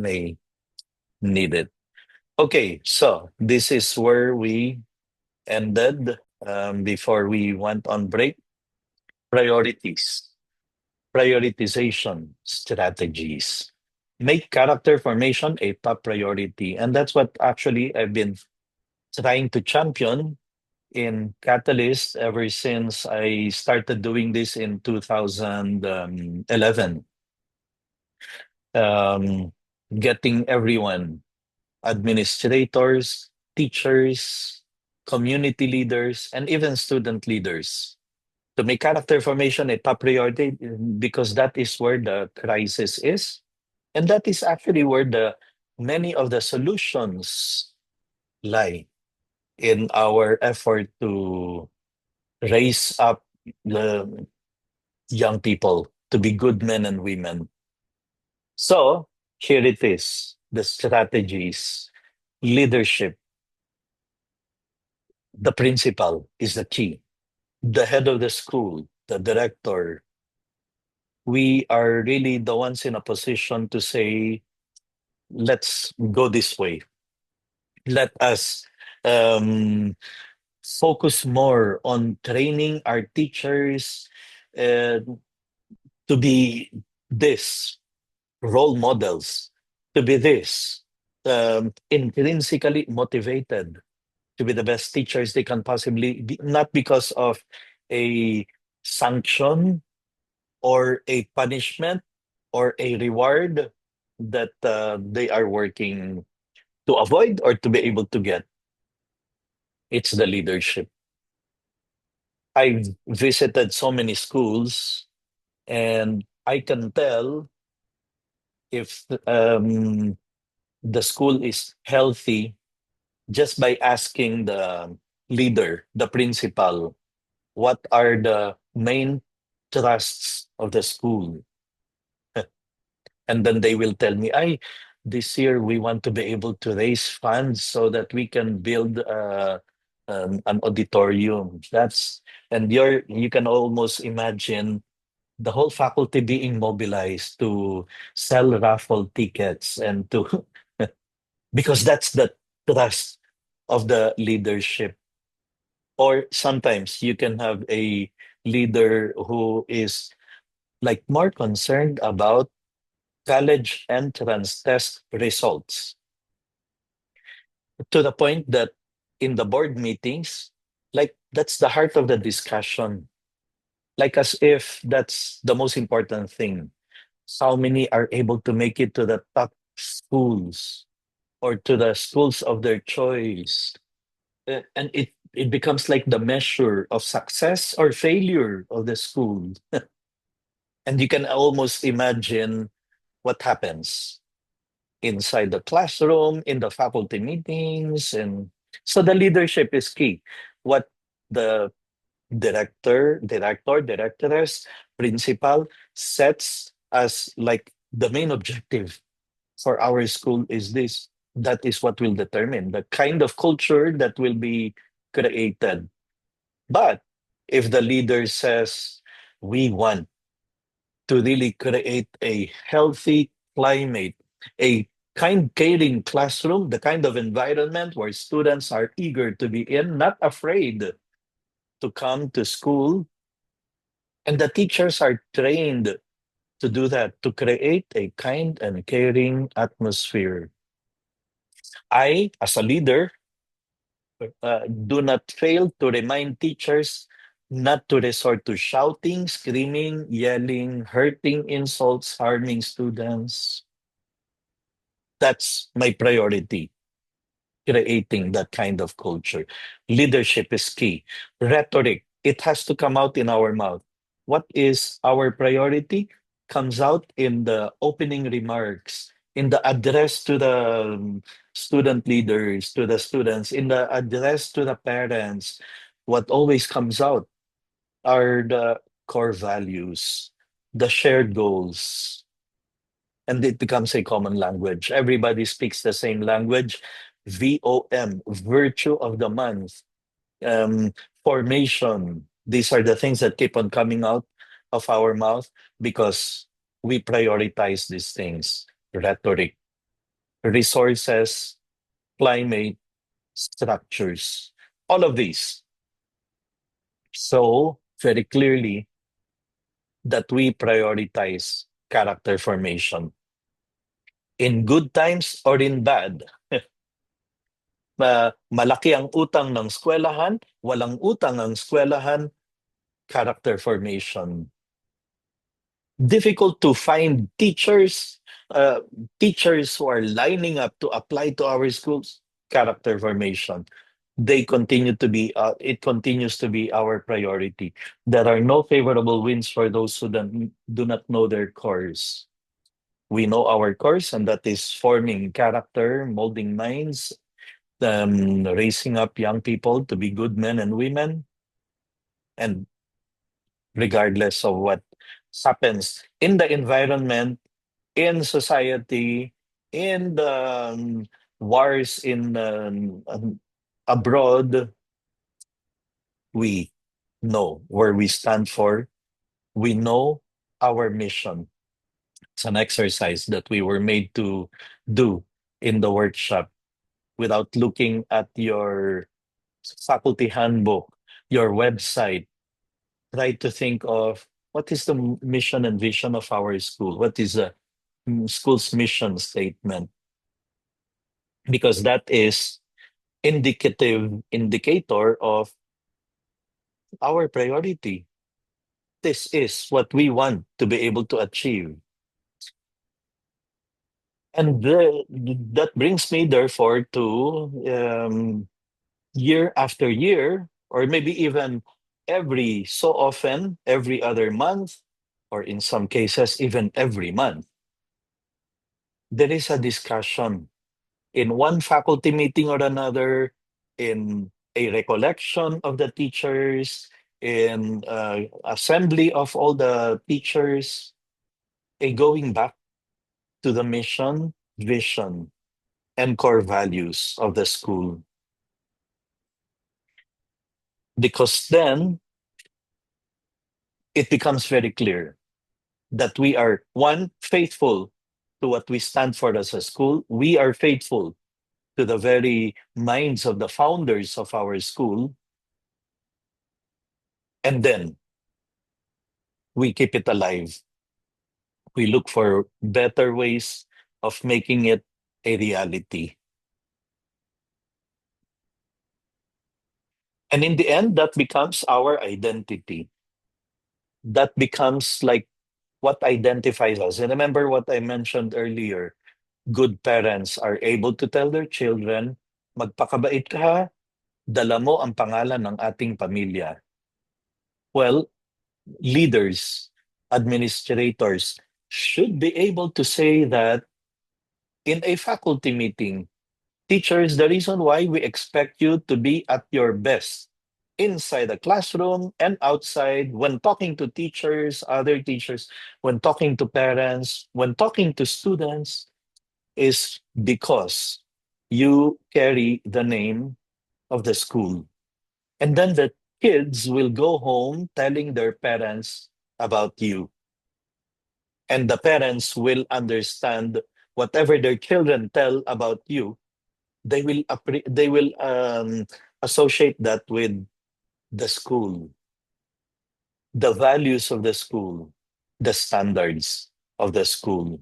may need it. Okay, so this is where we ended before we went on break. Priorities, prioritization strategies. Make character formation a top priority. And that's what actually I've been trying to champion in Catalyst ever since I started doing this in 2011. Um, Getting everyone, administrators, teachers, community leaders, and even student leaders to make character formation a top priority because that is where the crisis is. And that is actually where the many of the solutions lie in our effort to raise up the young people to be good men and women. So here it is, the strategies, leadership, the principal is the key. The head of the school, the director, we are really the ones in a position to say, let's go this way. Let us um, focus more on training our teachers uh, to be this role models, to be this intrinsically motivated to be the best teachers they can possibly be, not because of a sanction or a punishment or a reward that they are working to avoid or to be able to get. It's the leadership. I've visited so many schools and I can tell if the school is healthy just by asking the leader, the principal, what are the main trusts of the school? And then they will tell me, I this year we want to be able to raise funds so that we can build an auditorium. That's and you can almost imagine the whole faculty being mobilized to sell raffle tickets and to because that's the trust of the leadership. Or sometimes you can have a leader who is like more concerned about college entrance test results to the point that in the board meetings, like that's the heart of the discussion, like as if that's the most important thing. How many are able to make it to the top schools or to the schools of their choice? And it becomes like the measure of success or failure of the school. And you can almost imagine what happens inside the classroom, in the faculty meetings. And so the leadership is key. What the directress, principal sets as like the main objective for our school is this. That is what will determine the kind of culture that will be created. But if the leader says, we want to really create a healthy climate, a kind, caring classroom, the kind of environment where students are eager to be in, not afraid to come to school, and the teachers are trained to do that, to create a kind and caring atmosphere. I, as a leader, do not fail to remind teachers not to resort to shouting, screaming, yelling, hurting, insults, harming students. That's my priority, creating that kind of culture. Leadership is key. Rhetoric, it has to come out in our mouth. What is our priority? Comes out in the opening remarks, in the address to the student leaders, to the students, in the address to the parents. What always comes out are the core values, the shared goals, and it becomes a common language. Everybody speaks the same language. VOM, virtue of the month, um, formation. These are the things that keep on coming out of our mouth because we prioritize these things. Rhetoric. resources, climate, structures, all of these. So, very clearly that we prioritize character formation in good times or in bad. Malaki ang utang ng eskwelahan, walang utang ang eskwelahan, character formation. Difficult to find teachers who are lining up to apply to our schools, character formation. It continues to be our priority. There are no favorable wins for those who do not know their course. We know our course, and that is forming character, molding minds, raising up young people to be good men and women, and regardless of what happens in the environment, in society, in the wars in abroad, we know where we stand for. We know our mission. It's an exercise that we were made to do in the workshop without looking at your faculty handbook, your website. Try to think of what is the mission and vision of our school? What is the school's mission statement? Because that is indicator of our priority. This is what we want to be able to achieve. And that brings me, therefore, to year after year, or maybe even every so often, every other month, or in some cases, even every month, there is a discussion in one faculty meeting or another, in a recollection of the teachers, in assembly of all the teachers, a going back to the mission, vision, and core values of the school. Because then it becomes very clear that we are, one, faithful to what we stand for as a school. We are faithful to the very minds of the founders of our school. And then we keep it alive. We look for better ways of making it a reality. And in the end, that becomes our identity. That becomes like what identifies us. And remember what I mentioned earlier. Good parents are able to tell their children, magpakabait ka, dala mo ang pangalan ng ating pamilya. Well, leaders, administrators should be able to say that in a faculty meeting. Teachers, the reason why we expect you to be at your best inside the classroom and outside, when talking to teachers, other teachers, when talking to parents, when talking to students, is because you carry the name of the school. And then the kids will go home telling their parents about you. And the parents will understand whatever their children tell about you, they will associate that with the school, the values of the school, the standards of the school.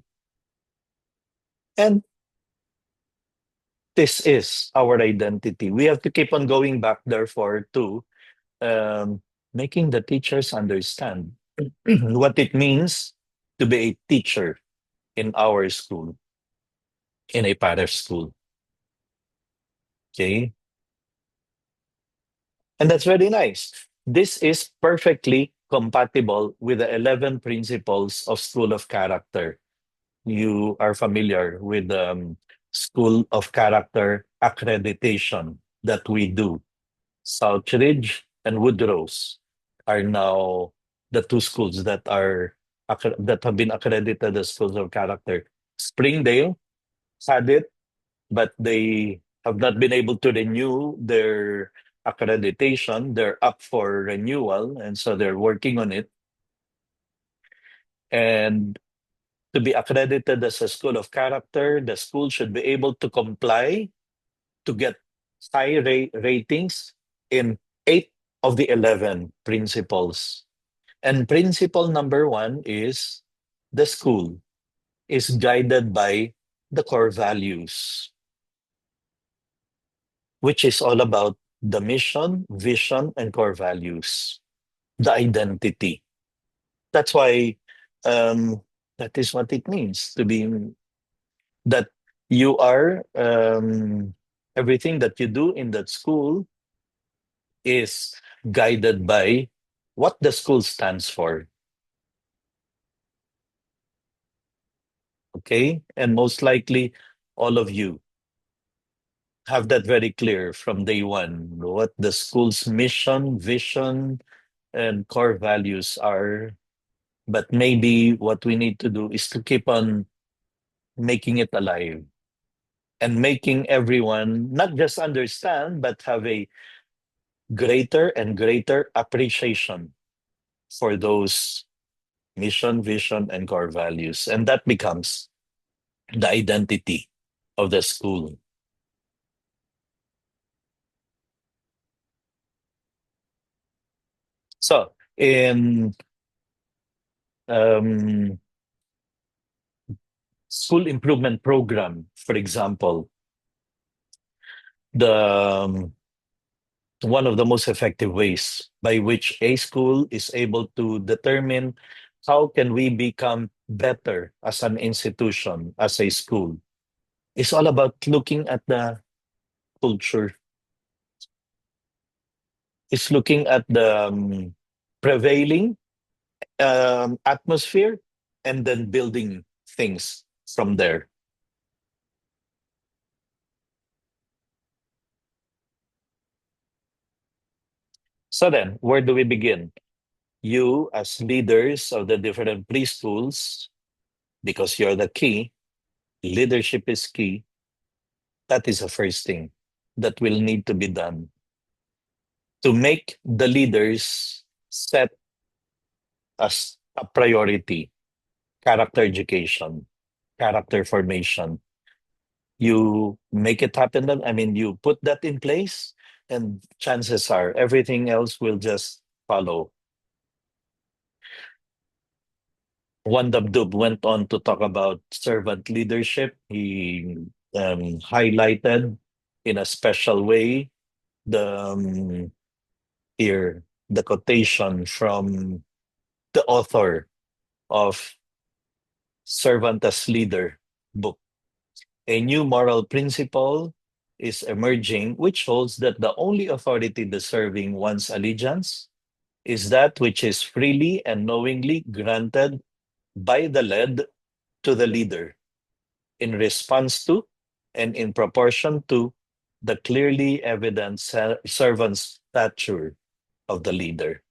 And this is our identity. We have to keep on going back, therefore, to making the teachers understand what it means to be a teacher in our school, in a PAREF school. Okay? And that's very nice. This is perfectly compatible with the 11 principles of School of Character. You are familiar with the School of Character accreditation that we do. Southridge and Woodrose are now the two schools that have been accredited as schools of character. Springdale had it, but they have not been able to renew their accreditation. They're up for renewal, and so they're working on it. And To be accredited as a school of character, the school should be able to comply to get high ratings in 8 of the 11 principles. And principle number one is the school is guided by the core values, which is all about the mission, vision, and core values, the identity. That's why um, that is what it means to be that you are everything that you do in that school is guided by what the school stands for. Okay. And most likely, all of you have that very clear from day one what the school's mission, vision, and core values are. But maybe what we need to do is to keep on making it alive and making everyone not just understand, but have a greater and greater appreciation for those mission, vision, and core values. And that becomes the identity of the school. So, in um, school improvement program, for example, the one of the most effective ways by which a school is able to determine how can we become better as an institution, as a school, is all about looking at the culture. It's looking at the prevailing atmosphere and then building things from there. So then, where do we begin? You, as leaders of the different preschools, because you're the key, leadership is key. That is the first thing that will need to be done to make the leaders set as a priority character education, character formation. You make it happen. I mean, you put that in place, and chances are everything else will just follow. Wandabdub went on to talk about servant leadership. He highlighted in a special way the here the quotation from the author of Servant as Leader book. A new moral principle is emerging, which holds that the only authority deserving one's allegiance is that which is freely and knowingly granted by the led to the leader in response to and in proportion to the clearly evident servant stature of the leader.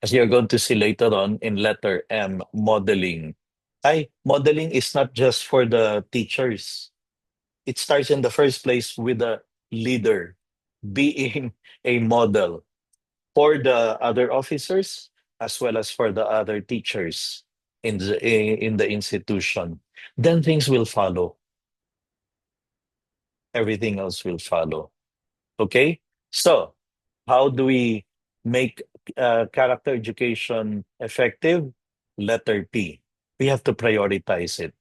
As you're going to see later on in letter M, modeling. Modeling is not just for the teachers. It starts in the first place with the leader being a model for the other officers as well as for the other teachers in the institution. Then things will follow. Everything else will follow. Okay? So, how do we make character education effective? Letter P. We have to prioritize it.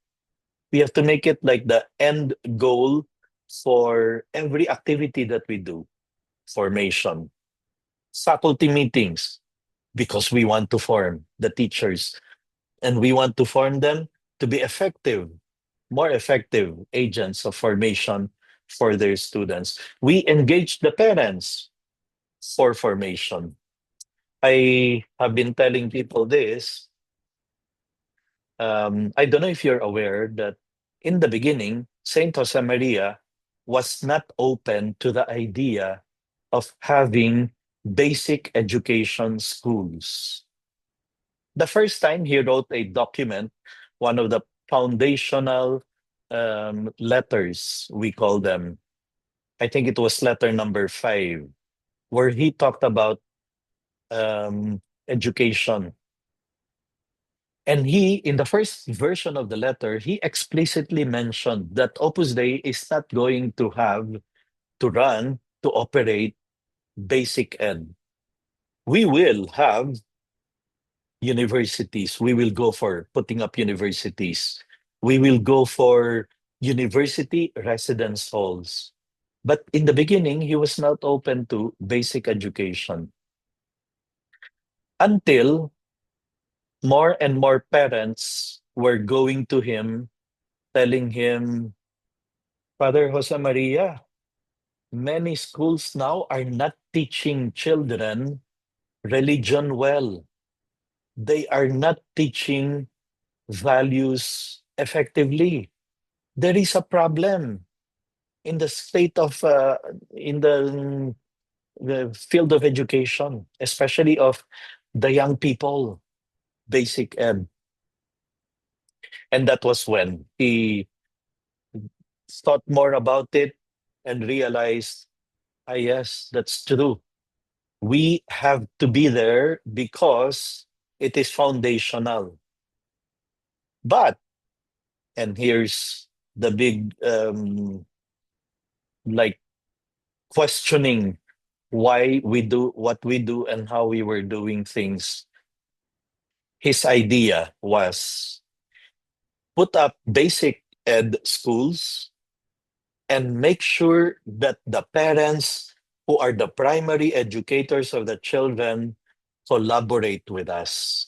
We have to make it like the end goal for every activity that we do. Formation, faculty meetings, because we want to form the teachers and we want to form them to be effective, more effective agents of formation for their students. We engage the parents for formation. I have been telling people this. I don't know if you're aware that in the beginning, Saint Josemaria was not open to the idea of having basic education schools. The first time he wrote a document, one of the foundational letters, we call them, I think it was letter number 5, where he talked about education. And he, in the first version of the letter, he explicitly mentioned that Opus Dei is not going to have to run to operate basic ed. We will have universities. We will go for putting up universities. We will go for university residence halls. But in the beginning, he was not open to basic education until more and more parents were going to him, telling him, Father Jose Maria, many schools now are not teaching children religion well. They are not teaching values effectively. There is a problem in the state of, in the field of education, especially of the young people, basic ed. And that was when he thought more about it and realized, ah, yes, that's true. We have to be there because it is foundational. But, and here's the big, like, questioning why we do what we do and how we were doing things. His idea was put up basic ed schools and make sure that the parents who are the primary educators of the children collaborate with us.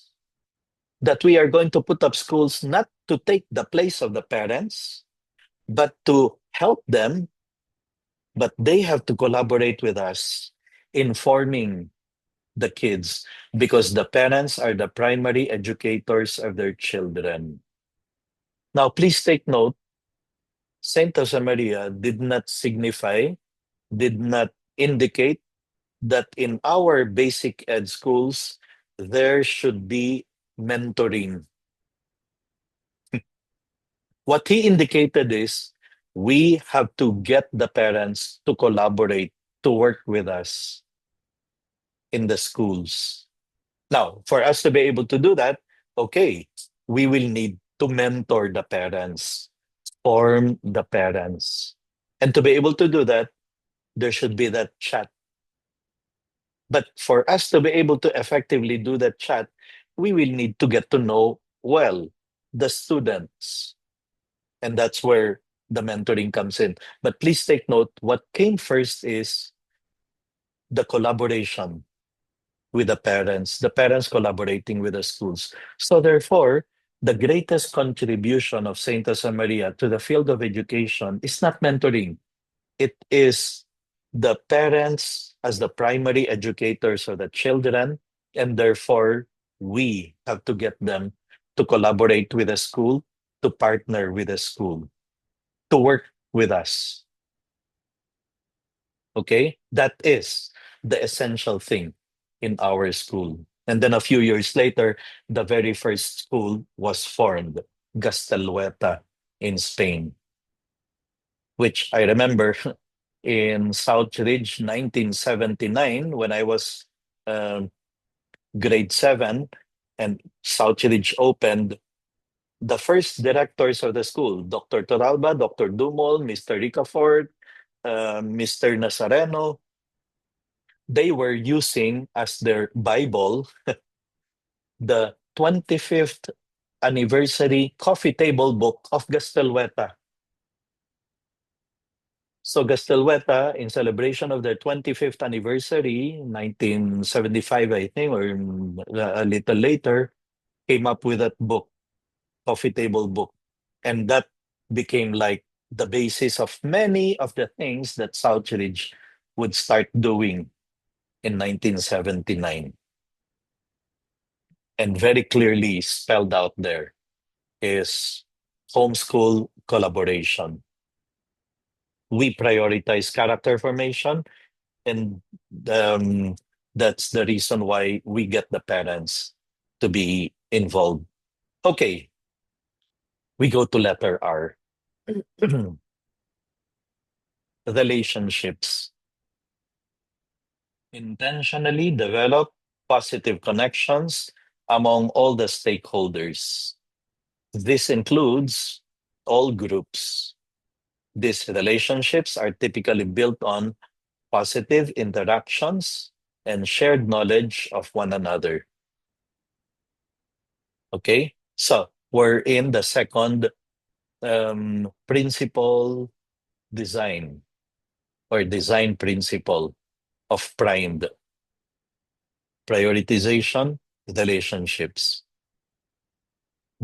That we are going to put up schools not to take the place of the parents, but to help them, but they have to collaborate with us in forming the kids because the parents are the primary educators of their children. Now, please take note, Saint Josemaria did not signify, did not indicate that in our basic ed schools, there should be mentoring. What he indicated is we have to get the parents to collaborate, to work with us in the schools. Now, for us to be able to do that, okay, we will need to mentor the parents, form the parents. And to be able to do that, there should be that chat. But for us to be able to effectively do that chat, we will need to get to know well the students. And that's where the mentoring comes in. But please take note, what came first is the collaboration with the parents collaborating with the schools. So therefore, the greatest contribution of Saint Josemaria to the field of education is not mentoring. It is the parents as the primary educators of the children, and therefore we have to get them to collaborate with the school, to partner with the school, to work with us. Okay? That is the essential thing in our school. And then a few years later, the very first school was formed, Gastelhueta in Spain, which I remember in South Ridge, 1979, when I was um, grade 7 and South Ridge opened. The first directors of the school, Dr. Toralba, Dr. Dumol, Mr. Ricafort, Mr. Nazareno, they were using as their Bible the 25th anniversary coffee table book of Gastelhueta. So Gastelhueta, in celebration of their 25th anniversary, 1975, I think, or a little later, came up with that book, coffee table book. And that became like the basis of many of the things that Southridge would start doing in 1979. And very clearly spelled out there is homeschool collaboration. We prioritize character formation, and that's the reason why we get the parents to be involved. Okay, we go to letter R. Relationships. Intentionally develop positive connections among all the stakeholders. This includes all groups. These relationships are typically built on positive interactions and shared knowledge of one another. Okay, so we're in the second principle design or design principle of primed prioritization, relationships,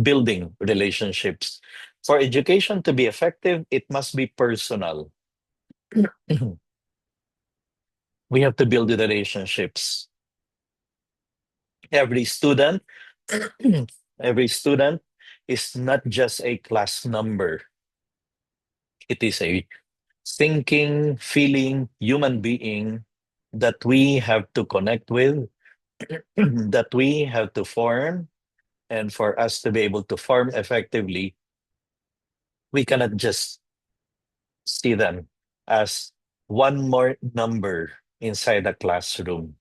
building relationships. For education to be effective, it must be personal. We have to build the relationships. Every student, every student is not just a class number. It is a thinking, feeling human being that we have to connect with, that we have to form. And for us to be able to form effectively, we cannot just see them as one more number inside a classroom.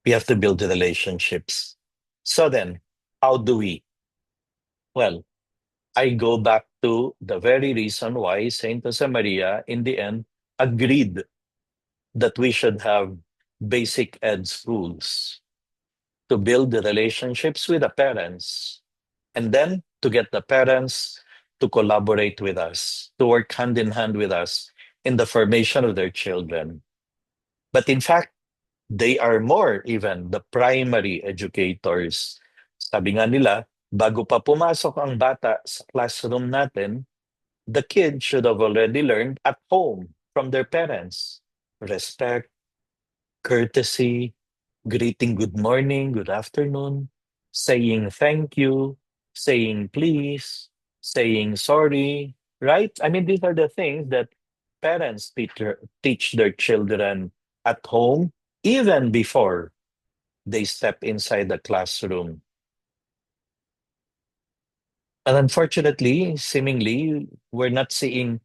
We have to build the relationships. So then, how do we? Well, I go back to the very reason why Saint Josemaria, in the end, agreed that we should have basic ed schools to build the relationships with the parents, and then to get the parents to collaborate with us, to work hand in hand with us in the formation of their children. But in fact, they are more even the primary educators. Sabi nga nila, bago pa pumasok ang bata sa classroom natin, the kid should have already learned at home from their parents. Respect, courtesy, greeting good morning, good afternoon, saying thank you, saying please, saying sorry, right? I mean, these are the things that parents teach their children at home, even before they step inside the classroom. And unfortunately, seemingly, we're not seeing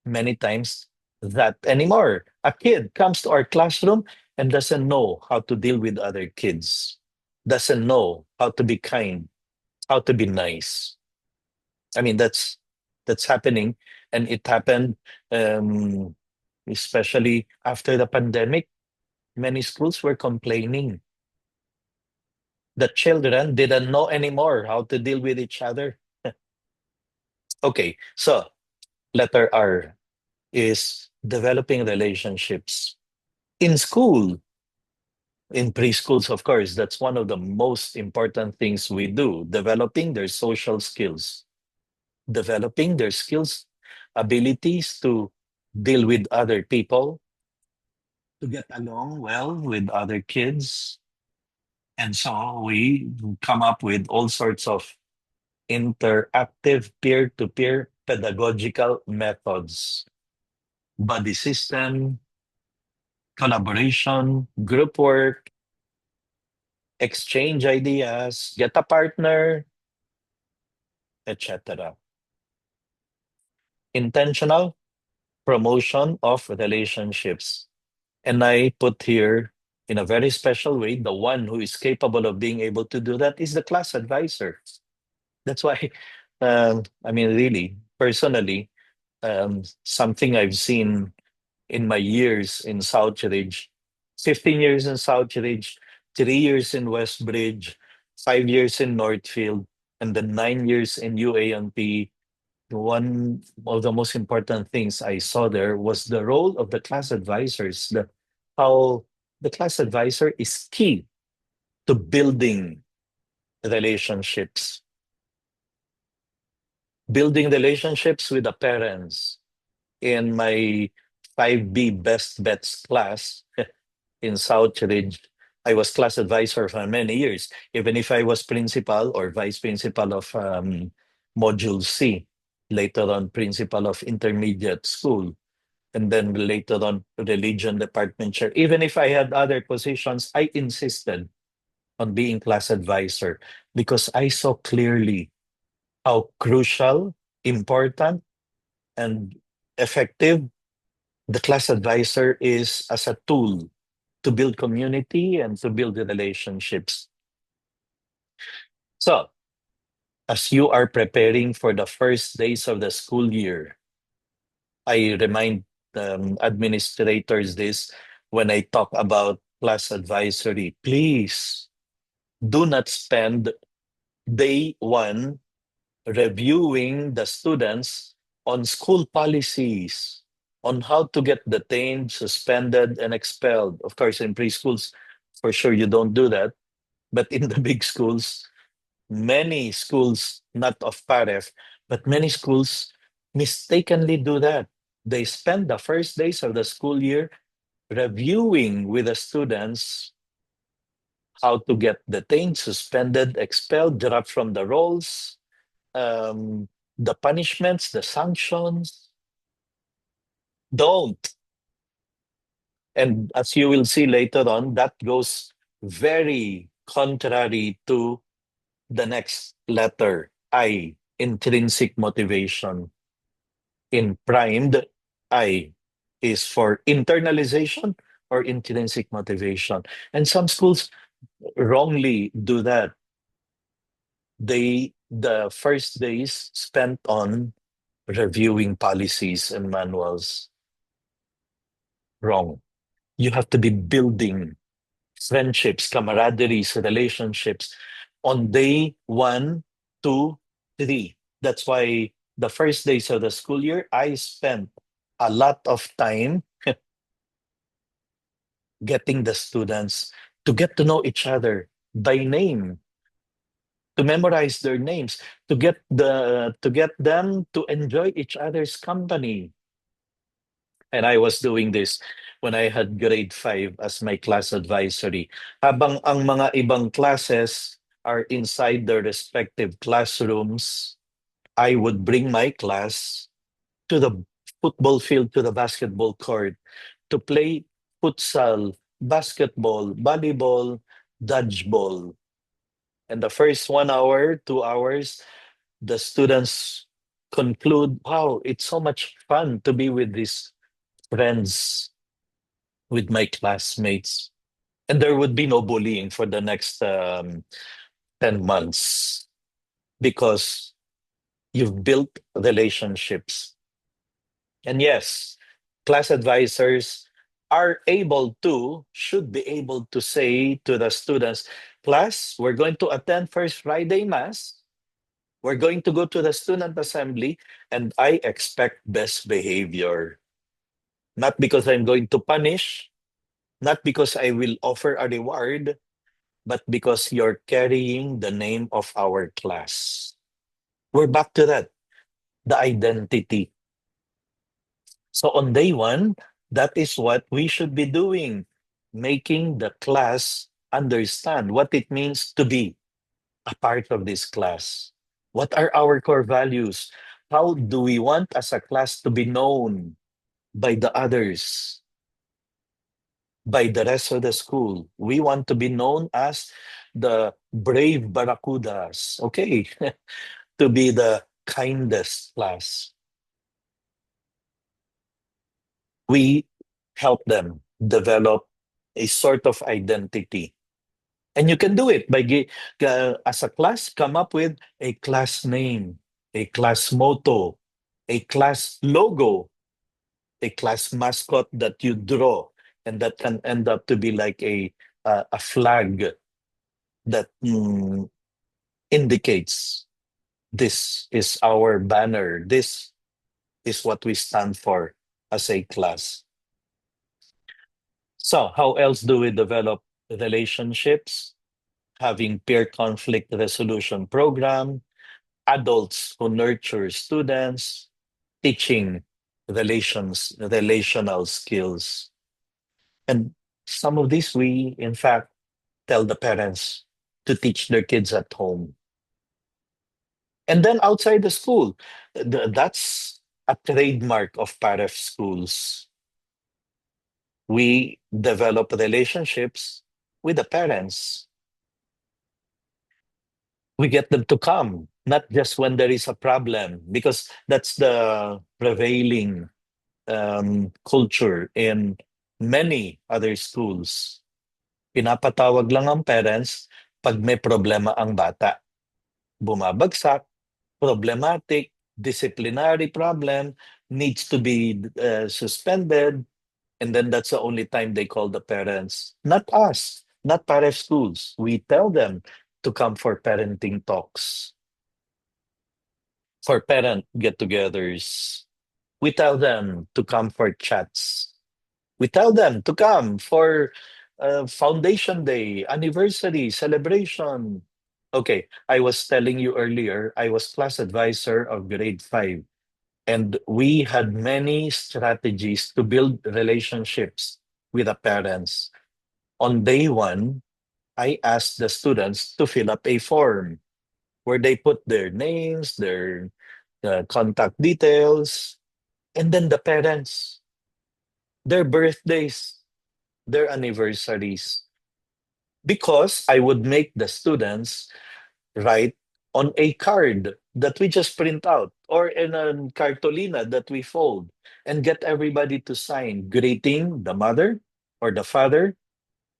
many times that anymore. A kid comes to our classroom and doesn't know how to deal with other kids, doesn't know how to be kind, how to be nice. I mean, that's happening, and it happened um, especially after the pandemic. Many schools were complaining that children didn't know anymore how to deal with each other. Okay, so letter R is developing relationships in school. In preschools, of course, that's one of the most important things we do, developing their social skills, developing their skills, abilities to deal with other people, to get along well with other kids. And so we come up with all sorts of interactive peer-to-peer pedagogical methods, buddy system, collaboration, group work, exchange ideas, get a partner, etc. Intentional promotion of relationships. And I put here in a very special way, the one who is capable of being able to do that is the class advisor. That's why, I mean, really, personally, something I've seen in my years in Southridge, 15 years in Southridge, 3 years in Westbridge, 5 years in Northfield, and then 9 years in UANP. One of the most important things I saw there was the role of the class advisors, how the class advisor is key to building relationships, building relationships with the parents. In my 5B Best Bets class in Southridge, I was class advisor for many years, even if I was principal or vice principal of Module C, later on principal of intermediate school, and then later on religion department chair. Even if I had other positions, I insisted on being class advisor because I saw clearly how crucial, important, and effective the class advisor is as a tool to build community and to build the relationships. So, as you are preparing for the first days of the school year, I remind administrators this when I talk about class advisory. Please do not spend day one reviewing the students on school policies, on how to get detained, suspended, and expelled. Of course, in preschools, for sure you don't do that. But in the big schools, many schools, not of PAREF, but many schools mistakenly do that. They spend the first days of the school year reviewing with the students how to get detained, suspended, expelled, dropped from the rolls, um, the punishments, the sanctions. Don't. And as you will see later on, that goes very contrary to the next letter, I, intrinsic motivation. In primed, I is for internalization or intrinsic motivation. And some schools wrongly do that. The first days spent on reviewing policies and manuals. Wrong. You have to be building friendships, camaraderies, relationships on day one, two, three. That's why the first days of the school year, I spent a lot of time getting the students to get to know each other by name, to memorize their names, to get them to enjoy each other's company. And I was doing this when I had grade 5 as my class advisory. Habang ang mga ibang classes are inside their respective classrooms, I would bring my class to the football field, to the basketball court, to play futsal, basketball, volleyball, dodgeball. And the first 1 hour, 2 hours, the students conclude, wow, it's so much fun to be with these friends, with my classmates. And there would be no bullying for the next 10 months because you've built relationships. And yes, class advisors should be able to say to the students, class, we're going to attend First Friday Mass. We're going to go to the student assembly, and I expect best behavior. Not because I'm going to punish, not because I will offer a reward, but because you're carrying the name of our class. We're back to that, the identity. So on day one, that is what we should be doing, making the class understand what it means to be a part of this class. What are our core values? How do we want as a class to be known by the others, by the rest of the school? We want to be known as the brave barracudas, okay, to be the kindest class. We help them develop a sort of identity. And you can do it by, as a class, come up with a class name, a class motto, a class logo, a class mascot that you draw, and that can end up to be like a flag that indicates this is our banner. This is what we stand for as a class. So, how else do we develop relationships? Having peer conflict resolution program, adults who nurture students, teaching relational skills. And some of these we, in fact, tell the parents to teach their kids at home. And then outside the school, that's a trademark of PAREF schools. We develop relationships with the parents. We get them to come, not just when there is a problem, because that's the prevailing culture in many other schools. Pinapatawag lang ang parents pag may problema ang bata. bumabagsak, problematic, disciplinary problem, needs to be suspended, and then that's the only time they call the parents. Not us, not PAREF schools. We tell them to come for parenting talks, for parent get-togethers. We tell them to come for chats. We tell them to come for Foundation Day, anniversary, celebration. Okay, I was telling you earlier, I was class advisor of grade 5, and we had many strategies to build relationships with the parents. On day one, I asked the students to fill up a form where they put their names, their contact details, and then the parents, their birthdays, their anniversaries. Because I would make the students write on a card that we just print out or in a cartolina that we fold and get everybody to sign greeting the mother or the father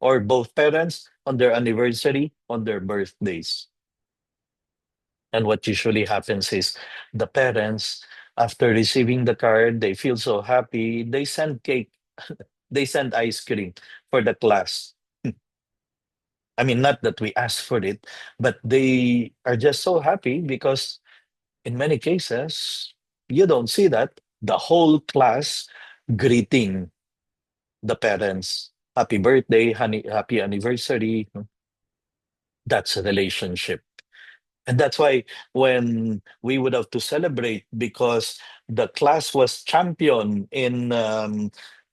or both parents on their anniversary, on their birthdays. And what usually happens is the parents, after receiving the card, they feel so happy, they send cake, they send ice cream for the class. I mean, not that we ask for it, but they are just so happy because in many cases, you don't see that the whole class greeting the parents. Happy birthday, honey, happy anniversary. That's a relationship. And that's why when we would have to celebrate because the class was champion in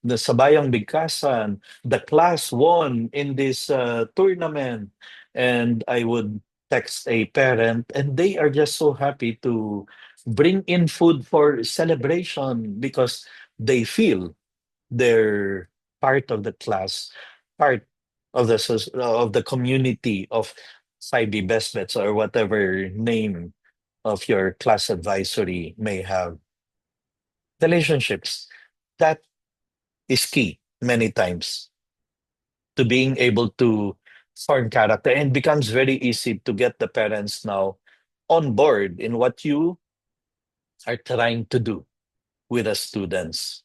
the Sabayang Bigkasan, the class won in this tournament, and I would text a parent, and they are just so happy to bring in food for celebration because they feel they're part of the class, part of of the community of 5B Best Bets or whatever name of your class advisory may have. Relationships. That is key many times to being able to form character and becomes very easy to get the parents now on board in what you are trying to do with the students.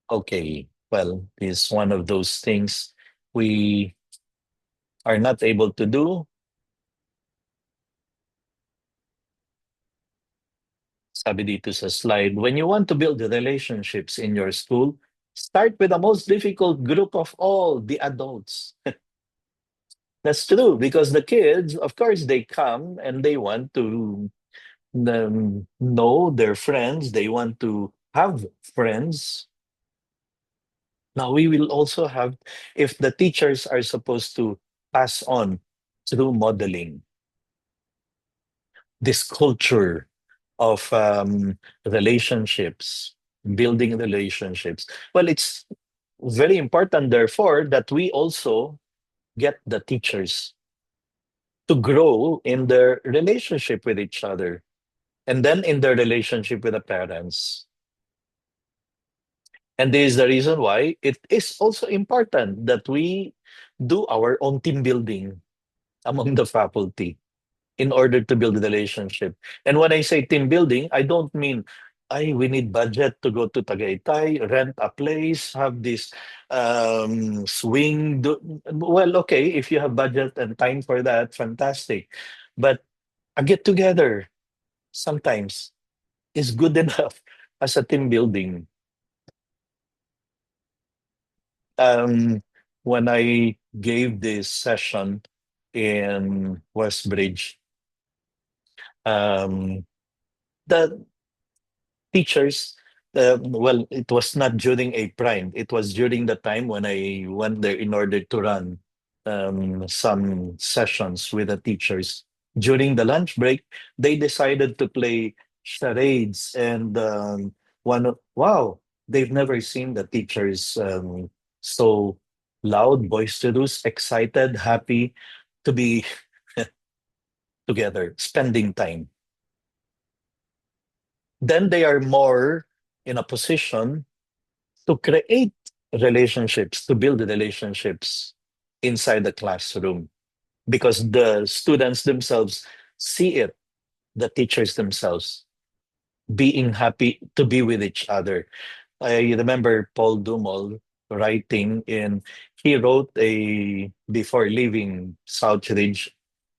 Okay, well, it's one of those things we are not able to do. Sabi dito sa slide, when you want to build relationships in your school, start with the most difficult group of all, the adults. That's true because the kids, of course, they come and they want to know their friends. They want to have friends. Now, we will also have, if the teachers are supposed to pass on through modeling, this culture of relationships, building relationships. Well, it's very important, therefore, that we also get the teachers to grow in their relationship with each other and then in their relationship with the parents. And this is the reason why it is also important that we do our own team building among the faculty in order to build a relationship. And when I say team building, I don't mean we need budget to go to Tagaytay, rent a place, have this swing. Well, okay, if you have budget and time for that, fantastic. But a get together sometimes is good enough as a team building. Um, when I gave this session in Westbridge, um, the teachers, well, it was not during a prime. It was during the time when I went there in order to run some sessions with the teachers. During the lunch break, they decided to play charades, and wow, they've never seen the teachers so loud, boisterous, excited, happy to be together, spending time. Then they are more in a position to create relationships, to build relationships inside the classroom. because the students themselves see it, the teachers themselves being happy to be with each other. I remember Paul Dumol writing in, he wrote a, before leaving Southridge,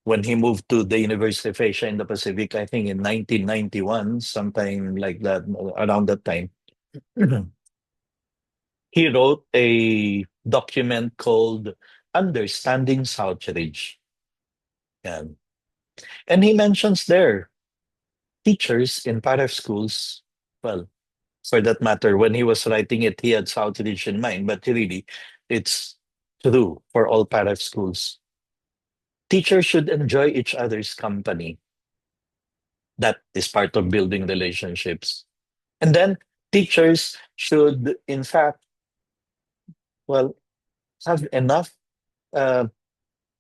when he moved to the University of Asia in the Pacific, I think in 1991, sometime like that, around that time, he wrote a document called Understanding Southridge. And, and he mentions there teachers in PAREF schools, well, for that matter, when he was writing it, he had Southridge in mind, but really, it's true for all PAREF schools. Teachers should enjoy each other's company. That is part of building relationships. And then teachers should, in fact, well, have enough uh,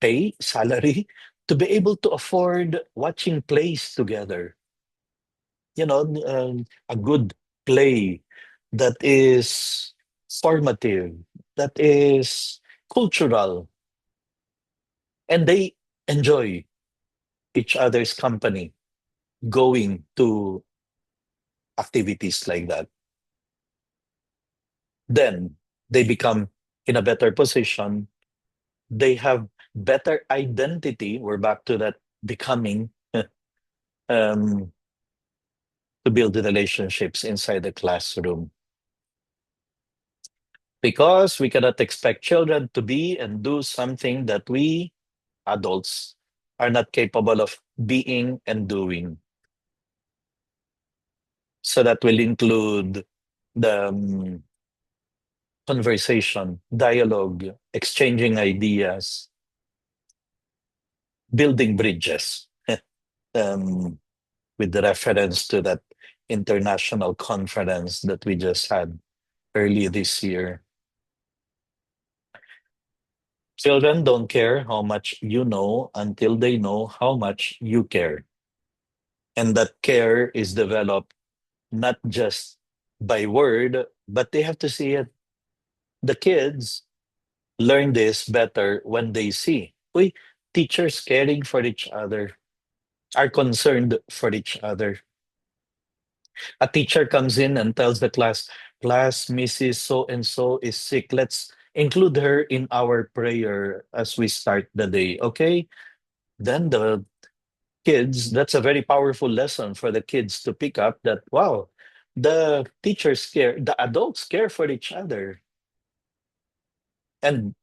pay, salary, to be able to afford watching plays together. A good play that is formative, that is cultural, and they enjoy each other's company going to activities like that. Then they become in a better position. They have better identity. We're back to that becoming um, to build the relationships inside the classroom. Because we cannot expect children to be and do something that we adults are not capable of being and doing. So that will include the conversation, dialogue, exchanging ideas, building bridges, um, with the reference to that international conference that we just had early this year. Children don't care how much you know until they know how much you care. And that care is developed not just by word, but they have to see it. The kids learn this better when they see. Uy, teachers caring for each other, are concerned for each other. A teacher comes in and tells the class, Mrs. So and so is sick. Let's include her in our prayer as we start the day. Okay? Then the kids, that's a very powerful lesson for the kids to pick up that, wow, the teachers care, the adults care for each other. And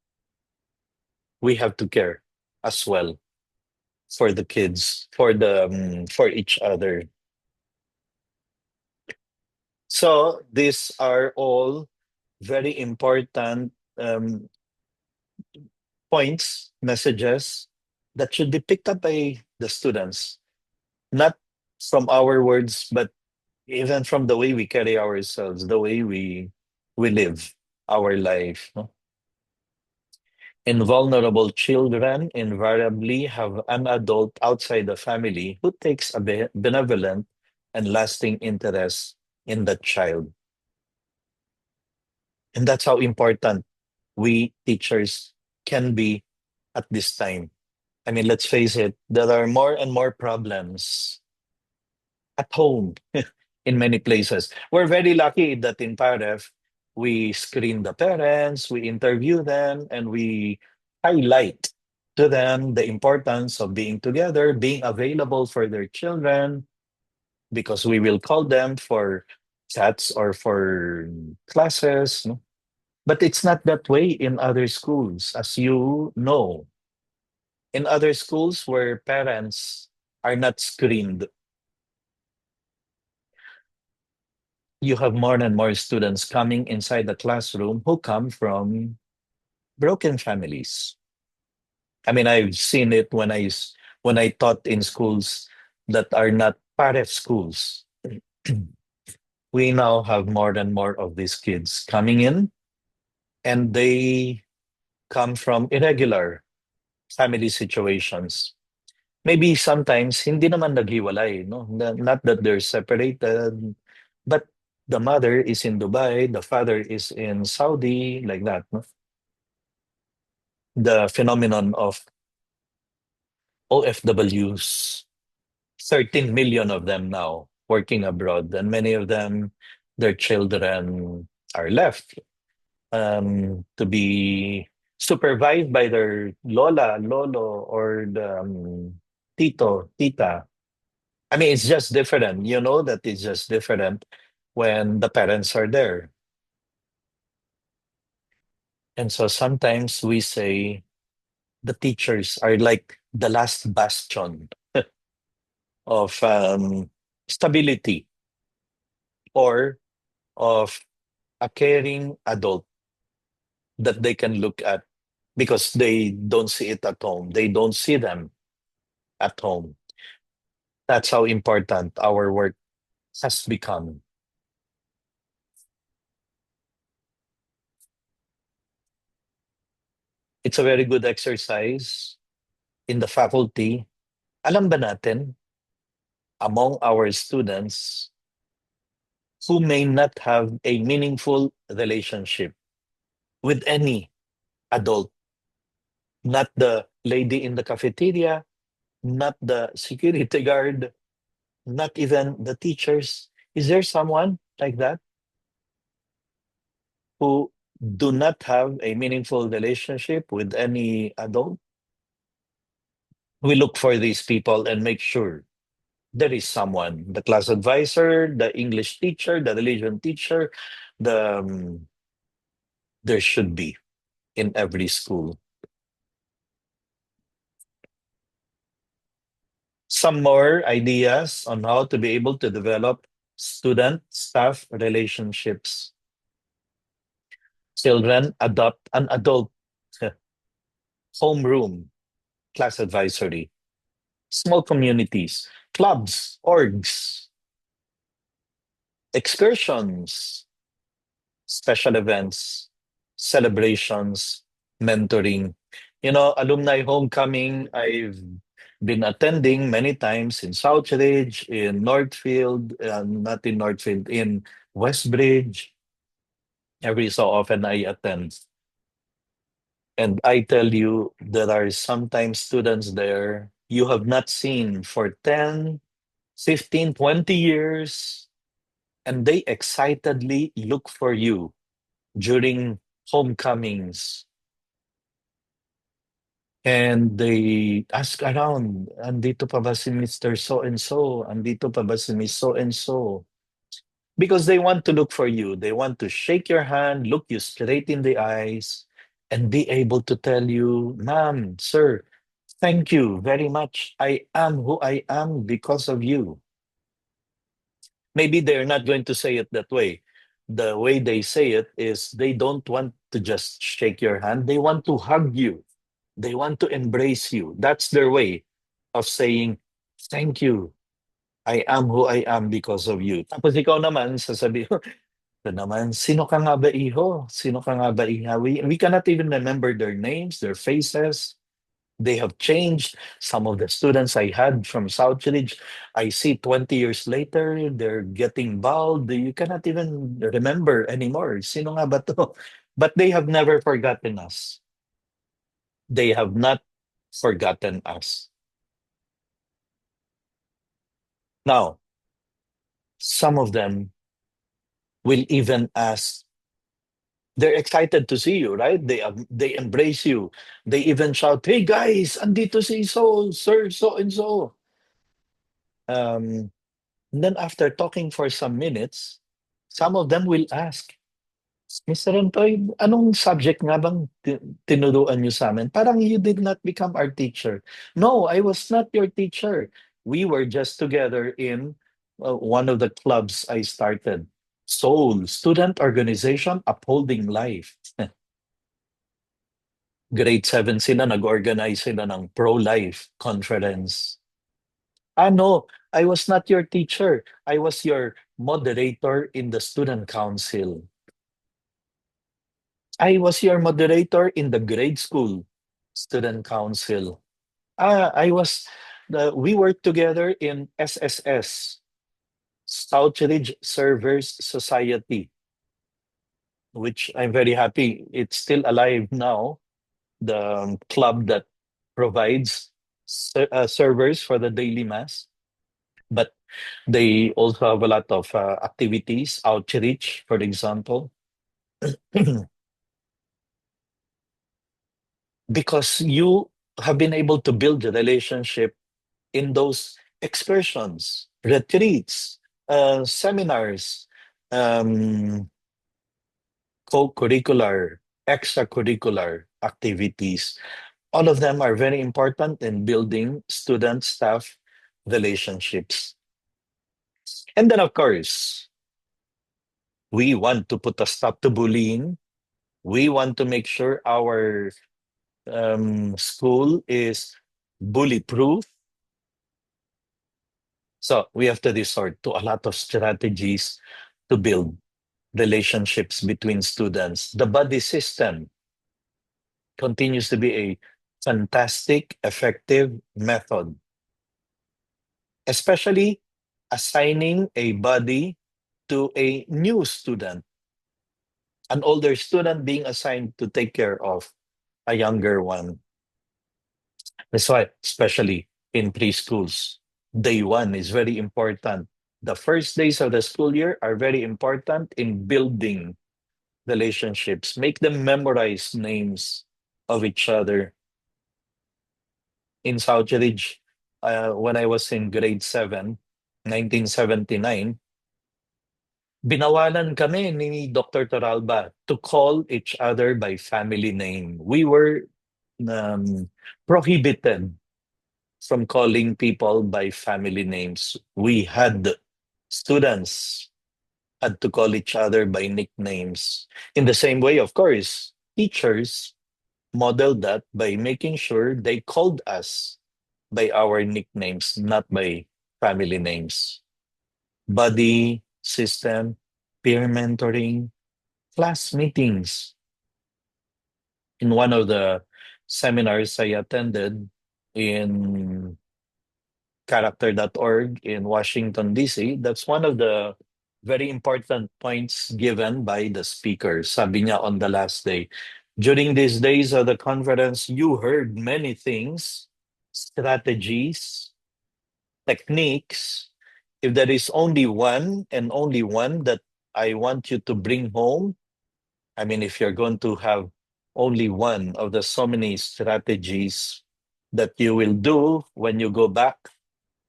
we have to care as well for the kids, for each other. So these are all very important um, points, messages that should be picked up by the students, not from our words, but even from the way we carry ourselves, the way we live our life. No? And vulnerable children invariably have an adult outside the family who takes a benevolent and lasting interest in the child. And that's how important we teachers can be at this time. I mean, let's face it, there are more and more problems at home in many places. We're very lucky that in PAREF, we screen the parents, we interview them, and we highlight to them the importance of being together, being available for their children, because we will call them for chats or for classes. No? But it's not that way in other schools, as you know. In other schools where parents are not screened, you have more and more students coming inside the classroom who come from broken families. I mean, I've seen it when I taught in schools that are not PAREF schools. We now have more and more of these kids coming in, and they come from irregular family situations. Maybe sometimes hindi naman naghiwalay, no? Not that they're separated, but the mother is in Dubai, the father is in Saudi, like that, no? The phenomenon of OFWs, 13 million of them now working abroad, and many of them, their children are left to be supervised by their lola, lolo, or the tito, tita. I mean, it's just different. You know that it's just different when the parents are there. And so sometimes we say the teachers are like the last bastion of stability or of a caring adult that they can look at because they don't see it at home. They don't see them at home. That's how important our work has become. It's a very good exercise in the faculty. Alam ba natin, among our students who may not have a meaningful relationship with any adult, not the lady in the cafeteria, not the security guard, not even the teachers. Is there someone like that who do not have a meaningful relationship with any adult? We look for these people and make sure there is someone, the class advisor, the English teacher, the religion teacher, there should be in every school. Some more ideas on how to be able to develop student-staff relationships. Children adopt an adult homeroom, class advisory, small communities, clubs, orgs, excursions, special events, celebrations, mentoring. You know, alumni homecoming, I've been attending many times in Southridge, in Northfield, not in Northfield, in Westbridge. Every so often I attend. And I tell you, there are sometimes students there you have not seen for 10, 15, 20 years, and they excitedly look for you during homecomings. And they ask around, andito pa ba si Mr. So-and-so? Andito pa ba si Miss So-and-so? Because they want to look for you. They want to shake your hand, look you straight in the eyes, and be able to tell you, ma'am, sir, thank you very much. I am who I am because of you. Maybe they're not going to say it that way. The way they say it is they don't want to just shake your hand, they want to hug you. They want to embrace you. That's their way of saying, thank you. I am who I am because of you. Tapos ikaw naman, sasabi mo, ito naman, sino ka nga ba iho? Sino ka nga ba iha? We cannot even remember their names, their faces. They have changed. Some of the students I had from Southridge, I see 20 years later, they're getting bald. You cannot even remember anymore. Sino nga ba to? But they have never forgotten us. They have not forgotten us. Now, some of them will even ask, they're excited to see you, right? They embrace you. They even shout, "Hey guys, andito si so, sir, so and so." Um, and then after talking for some minutes, some of them will ask, Mr. Antoy, anong subject nga bang tinuruan niyo sa amin? Parang you did not become our teacher. No, I was not your teacher. We were just together in one of the clubs I started. Soul, Student Organization Upholding Life. Grade 7 sila, nag-organize sila ng pro-life conference. No, I was not your teacher. I was your moderator in the student council. I was your moderator in the grade school student council. We worked together in SSS, Southridge Servers Society, which I'm very happy it's still alive now, the club that provides servers for the daily mass, but they also have a lot of activities, outreach, for example, because you have been able to build a relationship in those excursions, retreats, seminars, um, co-curricular, extracurricular activities. All of them are very important in building student-staff relationships. And then, of course, we want to put a stop to bullying. We want to make sure our school is bully-proof. So we have to resort to a lot of strategies to build relationships between students. The buddy system continues to be a fantastic, effective method, especially assigning a buddy to a new student, an older student being assigned to take care of a younger one. That's why, especially in preschools, day one is very important. The first days of the school year are very important in building relationships. Make them memorize names of each other. In Southridge, when I was in grade 7, 1979, binawalan kami ni Dr. Toralba to call each other by family name. We were prohibited from calling people by family names. We had students had to call each other by nicknames. In the same way, of course, teachers modeled that by making sure they called us by our nicknames, not by family names. Buddy system, peer mentoring, class meetings. In one of the seminars I attended in character.org in Washington, D.C., that's one of the very important points given by the speaker. Sabi niya on the last day, during these days of the conference, you heard many things, strategies, techniques. If there is only one and only one that I want you to bring home, I mean, if you're going to have only one of the so many strategies that you will do when you go back,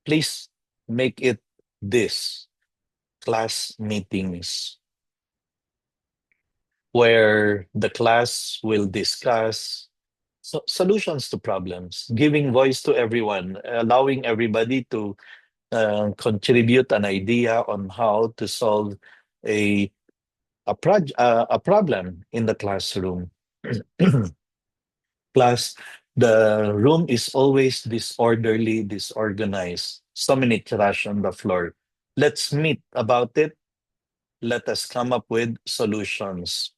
please make it this class meetings where the class will discuss solutions to problems, giving voice to everyone, allowing everybody to contribute an idea on how to solve a a problem in the classroom. Plus, the room is always disorderly, disorganized. So many trash on the floor. Let's meet about it. Let us come up with solutions.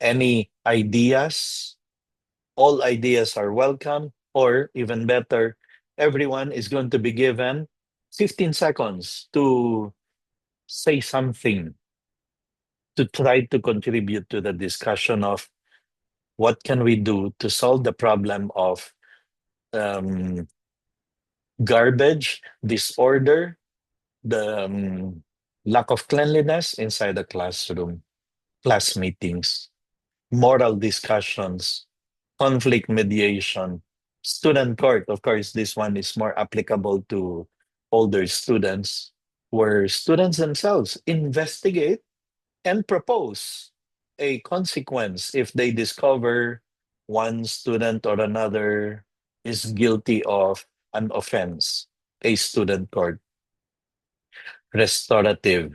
Any ideas? All ideas are welcome, or even better, everyone is going to be given 15 seconds to say something to try to contribute to the discussion of what can we do to solve the problem of um, garbage, disorder, the lack of cleanliness inside the classroom, class meetings, moral discussions, conflict mediation, student court. Of course, this one is more applicable to older students, where students themselves investigate and propose a consequence if they discover one student or another is guilty of an offense. A student court, restorative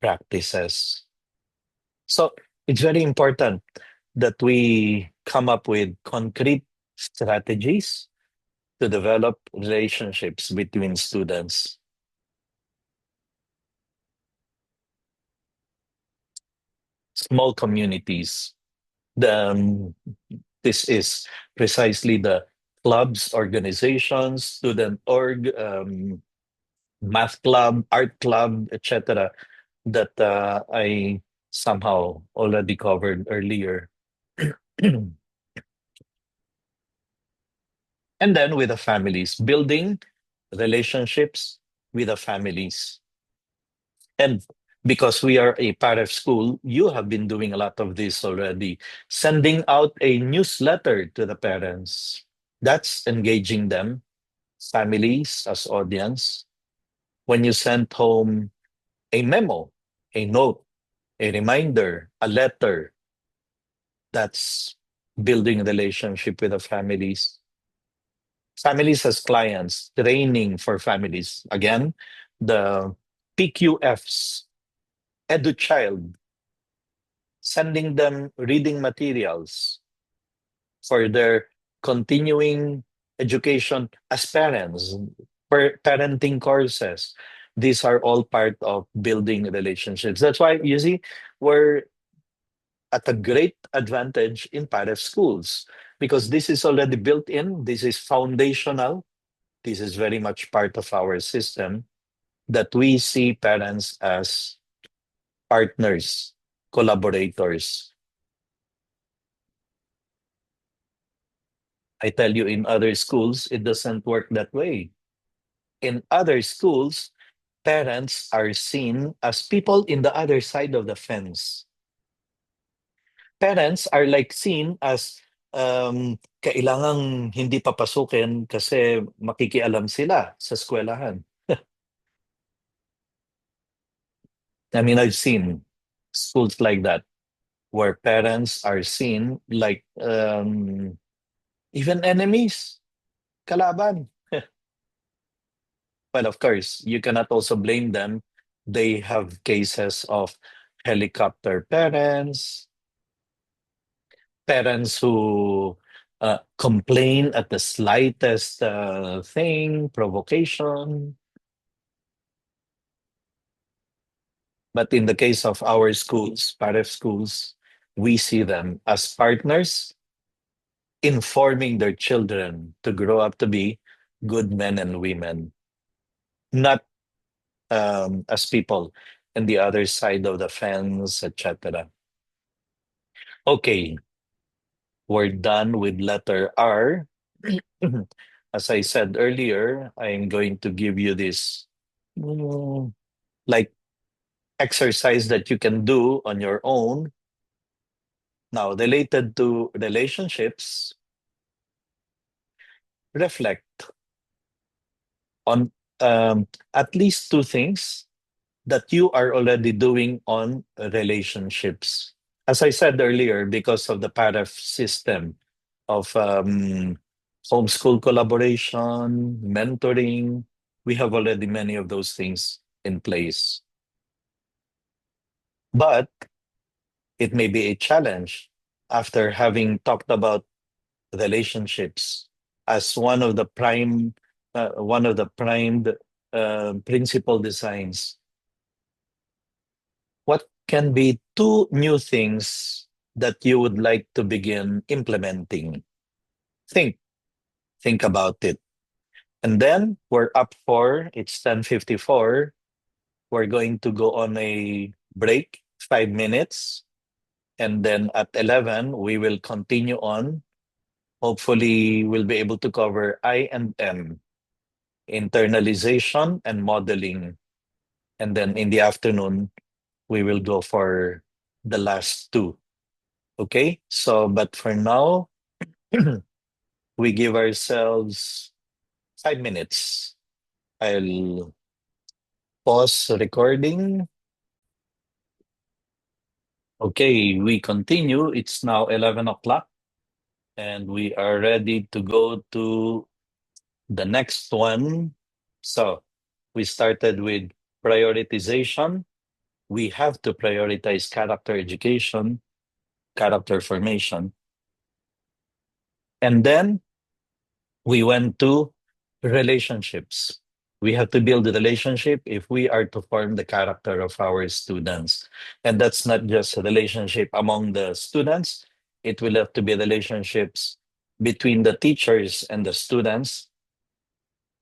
practices. So it's very important that we come up with concrete strategies to develop relationships between students. Small communities. The, this is precisely the clubs, organizations, student org, math club, art club, etc., that I somehow already covered earlier. And then with the families, building relationships with the families. And because we are a PAREF school, you have been doing a lot of this already, sending out a newsletter to the parents. That's engaging them, families as audience. When you send home a memo, a note, a reminder, a letter, that's building a relationship with the families. Families as clients, training for families. Again, the PQFs, EduChild, sending them reading materials for their continuing education as parents, parenting courses. These are all part of building relationships. That's why you see we're at a great advantage in PAREF schools because this is already built in, this is foundational, this is very much part of our system that we see parents as partners, collaborators. I tell you, in other schools, it doesn't work that way. In other schools, parents are seen as people in the other side of the fence. Parents are like seen as kailangang hindi papasukin kasi makikialam sila sa eskwelahan. I mean, I've seen schools like that where parents are seen like even enemies, kalaban. Well, of course, you cannot also blame them. They have cases of helicopter parents, parents who complain at the slightest thing, provocation. But in the case of our schools, PAREF schools, we see them as partners informing their children to grow up to be good men and women, not as people on the other side of the fence, etc. Okay, we're done with letter R. As I said earlier, I'm going to give you this like exercise that you can do on your own. Now, related to relationships, reflect on at least two things that you are already doing on relationships. As I said earlier, because of the PAREF system of homeschool collaboration, mentoring, we have already many of those things in place. But it may be a challenge after having talked about relationships as one of the primed principal designs. What can be two new things that you would like to begin implementing? Think, think about it. And then we're up for, it's 10:54. We're going to go on a break, 5 minutes. And then at 11, we will continue on. Hopefully, we'll be able to cover I and M, internalization and modeling. And then in the afternoon, we will go for the last two. Okay? So, but for now, we give ourselves 5 minutes. I'll pause recording. Okay, we continue. It's now 11 o'clock and we are ready to go to the next one. So we started with prioritization. We have to prioritize character education, character formation. And then we went to relationships. We have to build a relationship if we are to form the character of our students. And that's not just a relationship among the students, it will have to be relationships between the teachers and the students,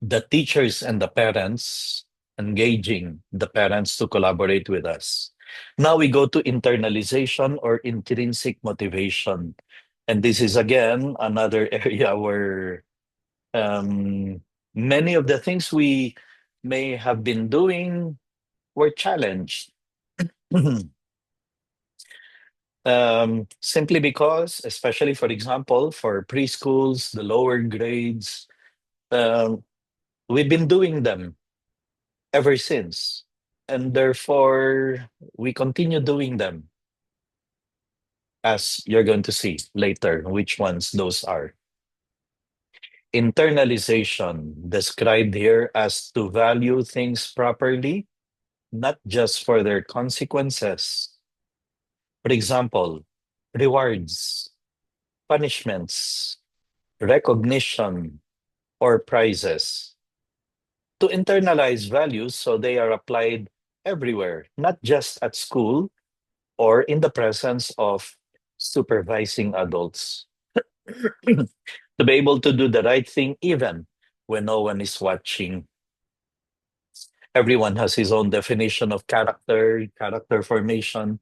the teachers and the parents, engaging the parents to collaborate with us. Now we go to internalization or intrinsic motivation. And this is again another area where Um, Many of the things we may have been doing were challenged. Simply because, especially for example, for preschools, the lower grades, um, we've been doing them ever since. And therefore, we continue doing them, as you're going to see later which ones those are. Internalization, described here as to value things properly, not just for their consequences. For example, rewards, punishments, recognition, or prizes. To internalize values so they are applied everywhere, not just at school or in the presence of supervising adults. To be able to do the right thing even when no one is watching. Everyone has his own definition of character, character formation.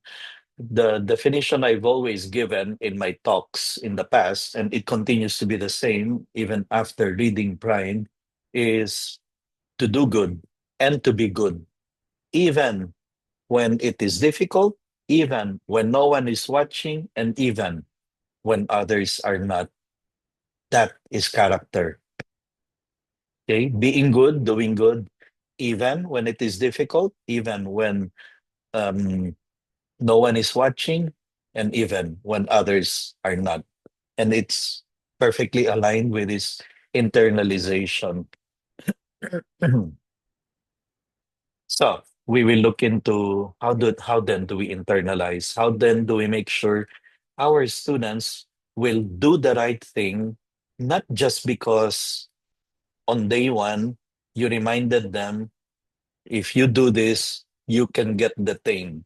The definition I've always given in my talks in the past, and it continues to be the same even after reading Pride, is to do good and to be good, even when it is difficult, even when no one is watching, and even when others are not. That is character. Okay, being good, doing good, even when it is difficult, even when um, no one is watching, and even when others are not. And it's perfectly aligned with this internalization. So we will look into how then do we internalize? How then do we make sure our students will do the right thing, not just because on day one you reminded them, if you do this, you can get detained.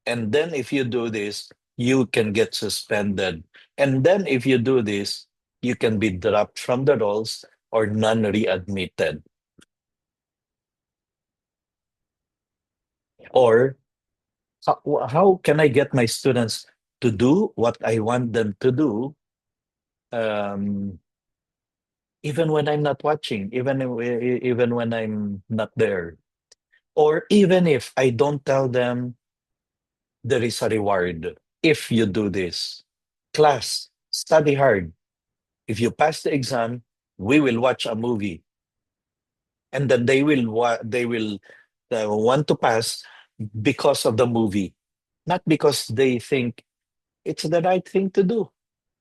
And then if you do this, you can get suspended. And then if you do this, you can be dropped from the rolls or non-readmitted. Or how can I get my students to do what I want them to do, um, even when I'm not watching, even when I'm not there, or even if I don't tell them there is a reward if you do this. Class, study hard. If you pass the exam, we will watch a movie, and then they will want to pass because of the movie, not because they think it's the right thing to do.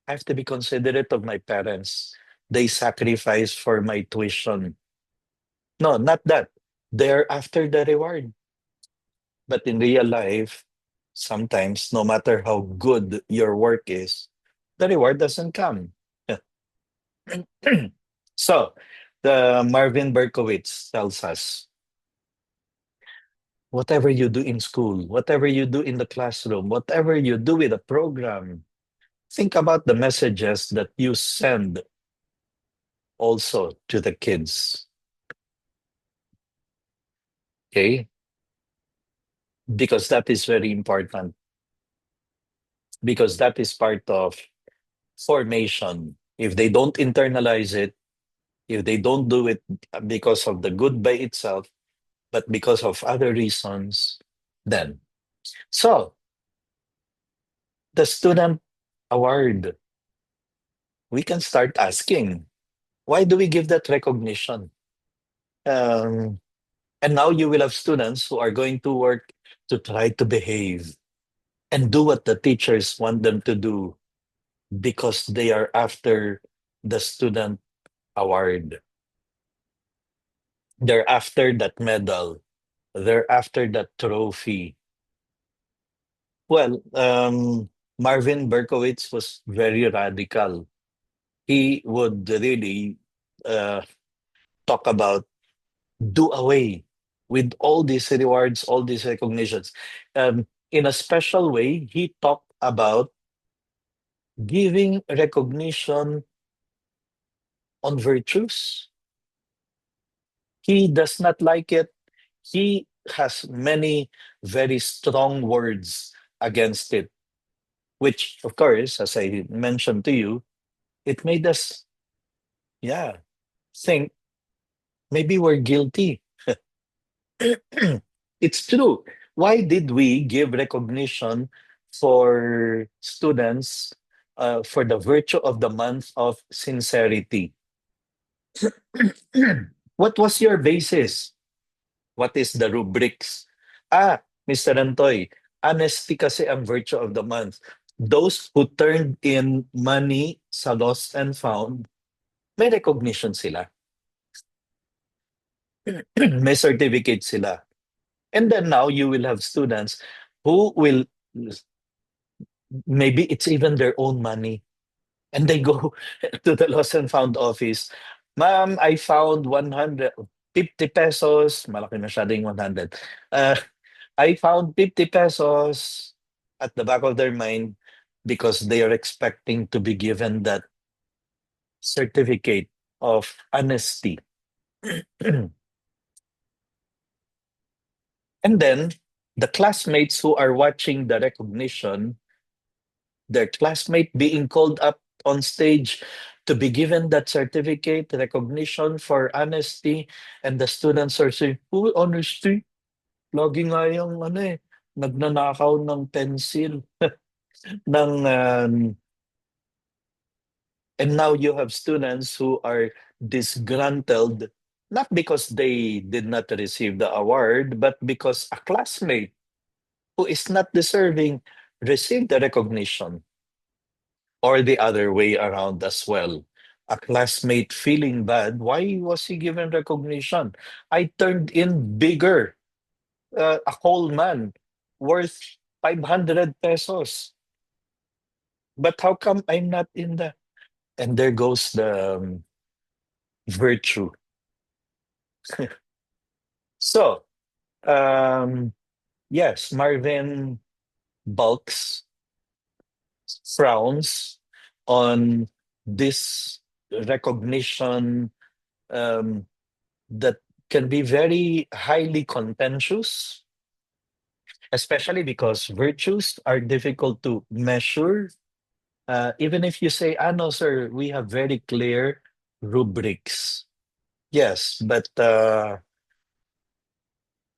I have to be considerate of my parents. They sacrifice for my tuition. No, not that. They're after the reward. But in real life, sometimes, no matter how good your work is, the reward doesn't come. So, the Marvin Berkowitz tells us, whatever you do in school, whatever you do in the classroom, whatever you do with a program, think about the messages that you send also to the kids. Okay? Because that is very important. Because that is part of formation. If they don't internalize it, if they don't do it because of the good by itself, but because of other reasons, then. So, the student award, we can start asking, why do we give that recognition? Um, and now you will have students who are going to work to try to behave and do what the teachers want them to do because they are after the student award. They're after that medal. They're after that trophy. Well, Marvin Berkowitz was very radical. He would really uh, talk about do away with all these rewards, all these recognitions. In a special way, he talked about giving recognition on virtues. He does not like it. He has many very strong words against it, which, of course, as I mentioned to you, it made us, yeah. think maybe we're guilty. It's true. Why did we give recognition for students for the virtue of the month of sincerity? What was your basis? What is the rubrics? Mr. Antoy, honesty kasi ang virtue of the month. Those who turned in money sa lost and found, may recognition sila. May certificate sila. And then now you will have students who will, maybe it's even their own money. And they go to the lost and found office. Ma'am, I found 150 pesos. Malaki masyado yung 100. Uh, I found 50 pesos at the back of their mind because they are expecting to be given that certificate of honesty. And then the classmates who are watching the recognition, their classmate being called up on stage to be given that certificate, recognition for honesty, and the students are saying, "Oh, honesty? Lagi nga yung nagnanakaw ng pencil, ng and now you have students who are disgruntled, not because they did not receive the award, but because a classmate who is not deserving received the recognition, or the other way around as well. A classmate feeling bad, why was he given recognition? I turned in bigger, a whole man worth 500 pesos. But how come I'm not in the... And there goes the virtue. So, yes, Marvin Bulks frowns on this recognition um, that can be very highly contentious, especially because virtues are difficult to measure. Even if you say, no, sir, we have very clear rubrics. Yes, but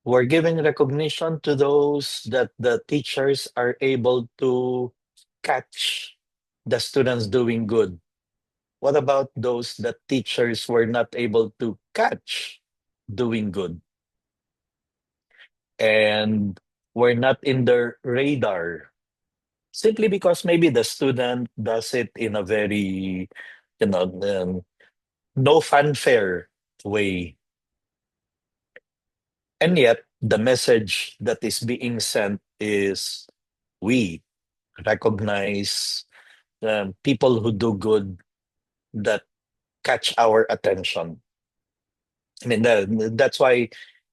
we're giving recognition to those that the teachers are able to catch the students doing good. What about those that teachers were not able to catch doing good and were not in their radar? Simply because maybe the student does it in a very, no fanfare way. And yet, the message that is being sent is we recognize people who do good that catch our attention. I mean, that's why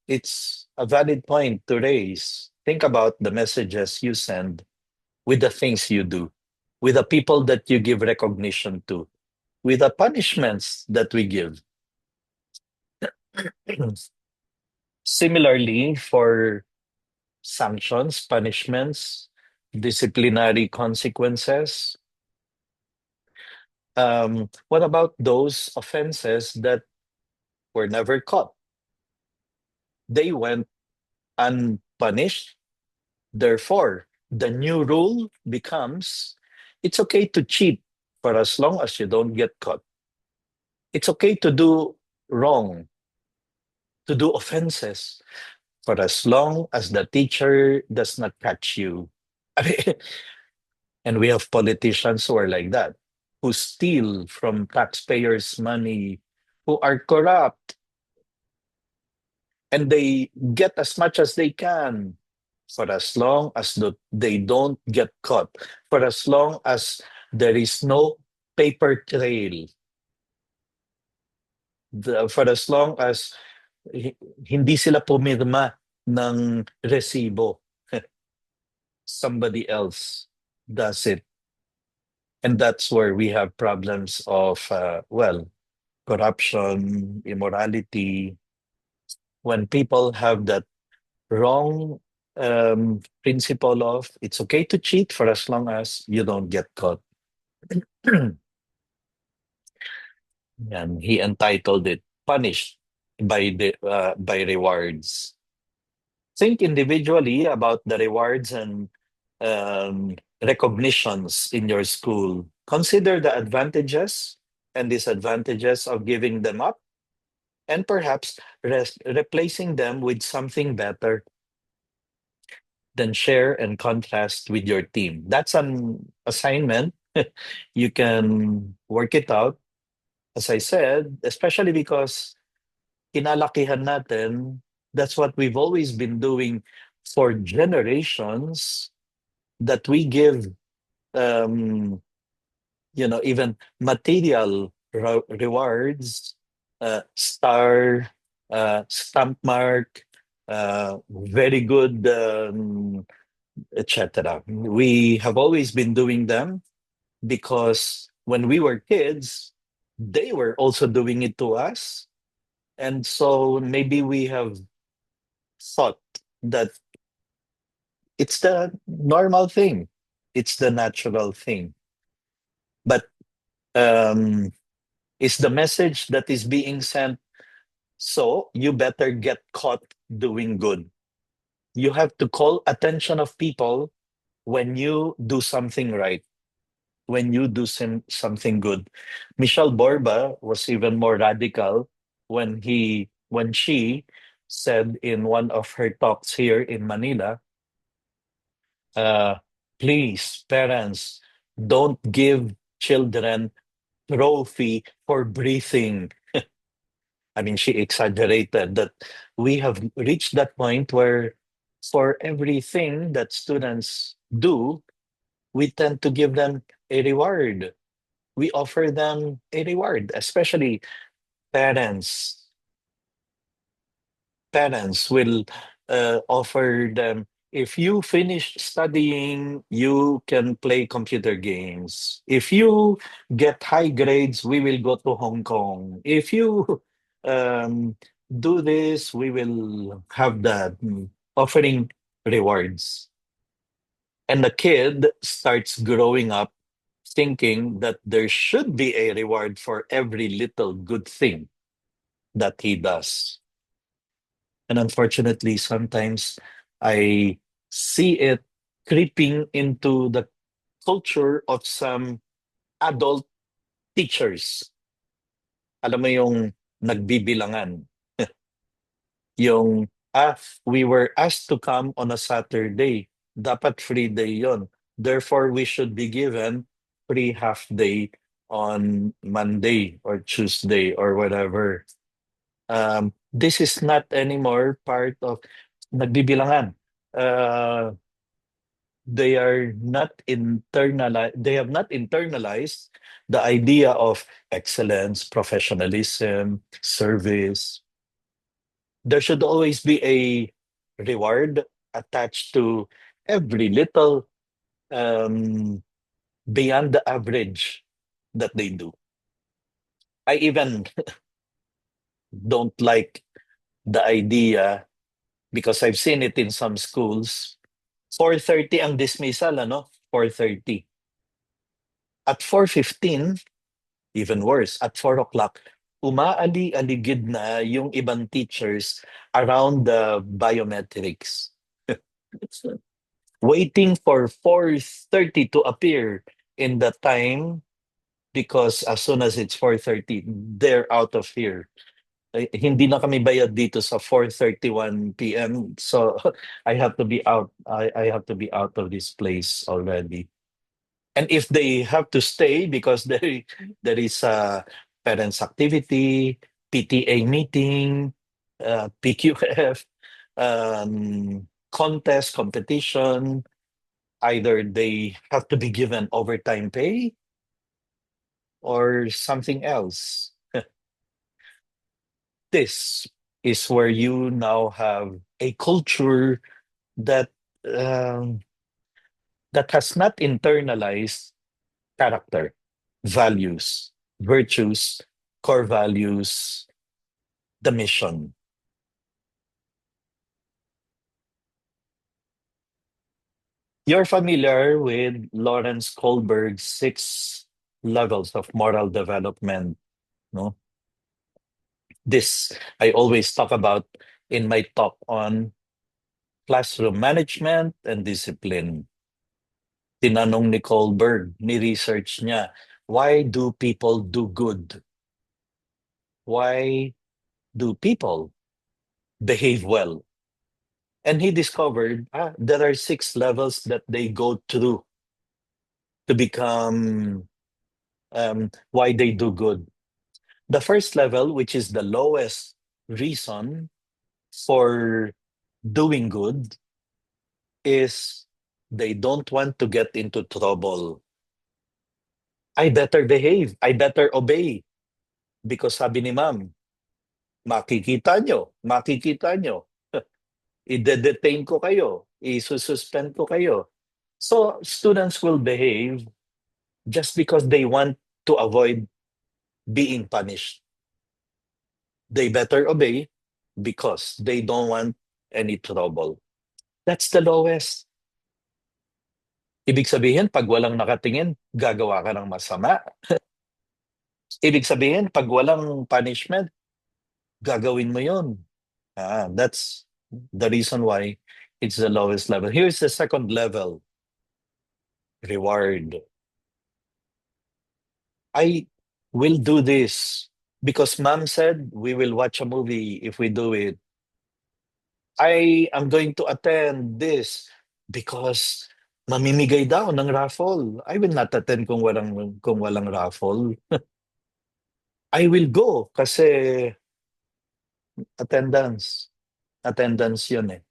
it's a valid point to raise. Think about the messages you send with the things you do, with the people that you give recognition to, with the punishments that we give. Similarly, for sanctions, punishments, disciplinary consequences, what about those offenses that were never caught? They went unpunished. Therefore, the new rule becomes it's okay to cheat for as long as you don't get caught. It's okay to do wrong, to do offenses for as long as the teacher does not catch you. I mean, and we have politicians who are like that, who steal from taxpayers' money, who are corrupt, and they get as much as they can for as long as they don't get caught, for as long as there is no paper trail, for as long as hindi sila pumirma ng resibo. Somebody else does it. And that's where we have problems of, corruption, immorality, when people have that wrong principle of it's okay to cheat for as long as you don't get caught. And he entitled it "Punished by Rewards." Think individually about the rewards and recognitions in your school. Consider the advantages and disadvantages of giving them up, and perhaps replacing them with something better. Then share and contrast with your team. That's an assignment. You can work it out, as I said, especially because kinalakihan natin, that's what we've always been doing for generations, that we give um, even material rewards, star, stamp mark, very good, etc. We have always been doing them because when we were kids, they were also doing it to us. And so maybe we have thought that it's the normal thing, it's the natural thing. But um, is the message that is being sent, so you better get caught doing good. You have to call attention of people when you do something right, when you do something good. Michelle Borba was even more radical when she said in one of her talks here in Manila, uh, please, parents, don't give children trophy for breathing. I mean, she exaggerated that we have reached that point where for everything that students do, we tend to give them a reward. We offer them a reward, especially parents. Parents will offer them, if you finish studying, you can play computer games. If you get high grades, we will go to Hong Kong. If you um, do this, we will have that, offering rewards. And the kid starts growing up thinking that there should be a reward for every little good thing that he does. And unfortunately, sometimes I see it creeping into the culture of some adult teachers. Alam mo yung nagbibilangan. Yung, we were asked to come on a Saturday. Dapat free day yon. Therefore, we should be given free half day on Monday or Tuesday or whatever. This is not anymore part of nagbibilangan. Uh, they have not internalized the idea of excellence, professionalism, service. There should always be a reward attached to every little um, beyond the average that they do. I even don't like the idea, because I've seen it in some schools. 4:30 ang dismissal, ano? 4:30. At 4:15, even worse, at 4 o'clock, umaali-aligid na yung ibang teachers around the biometrics. Waiting for 4:30 to appear in the time, because as soon as it's 4:30, they're out of here. Hindi na kami bayad dito sa 4:31 p.m. So I have to be out. I have to be out of this place already. And if they have to stay because there is a parents activity, PTA meeting, PQF, contest, competition, either they have to be given overtime pay or something else. This is where you now have a culture that um, that has not internalized character, values, virtues, core values, the mission. You're familiar with Lawrence Kohlberg's 6 levels of moral development. No, this I always talk about in my talk on classroom management and discipline. Tinanong ni Kohlberg, ni-research niya, why do people do good? Why do people behave well? And he discovered there are 6 levels that they go through to become why they do good. The first level, which is the lowest reason for doing good, is they don't want to get into trouble. I better behave. I better obey. Because sabi ni ma'am, makikita nyo, ide-detain ko kayo, isususpend ko kayo. So students will behave just because they want to avoid being punished. They better obey because they don't want any trouble. That's the lowest. Ibig sabihin, pag walang nakatingin, gagawa ka ng masama. Ibig sabihin, pag walang punishment, gagawin mo yun. That's the reason why it's the lowest level. Here's the second level, reward. I will do this because mom said we will watch a movie if we do it. I am going to attend this because mamimigay daw ng raffle. I will not attend kung walang raffle. I will go kasi attendance. Attendance yun eh.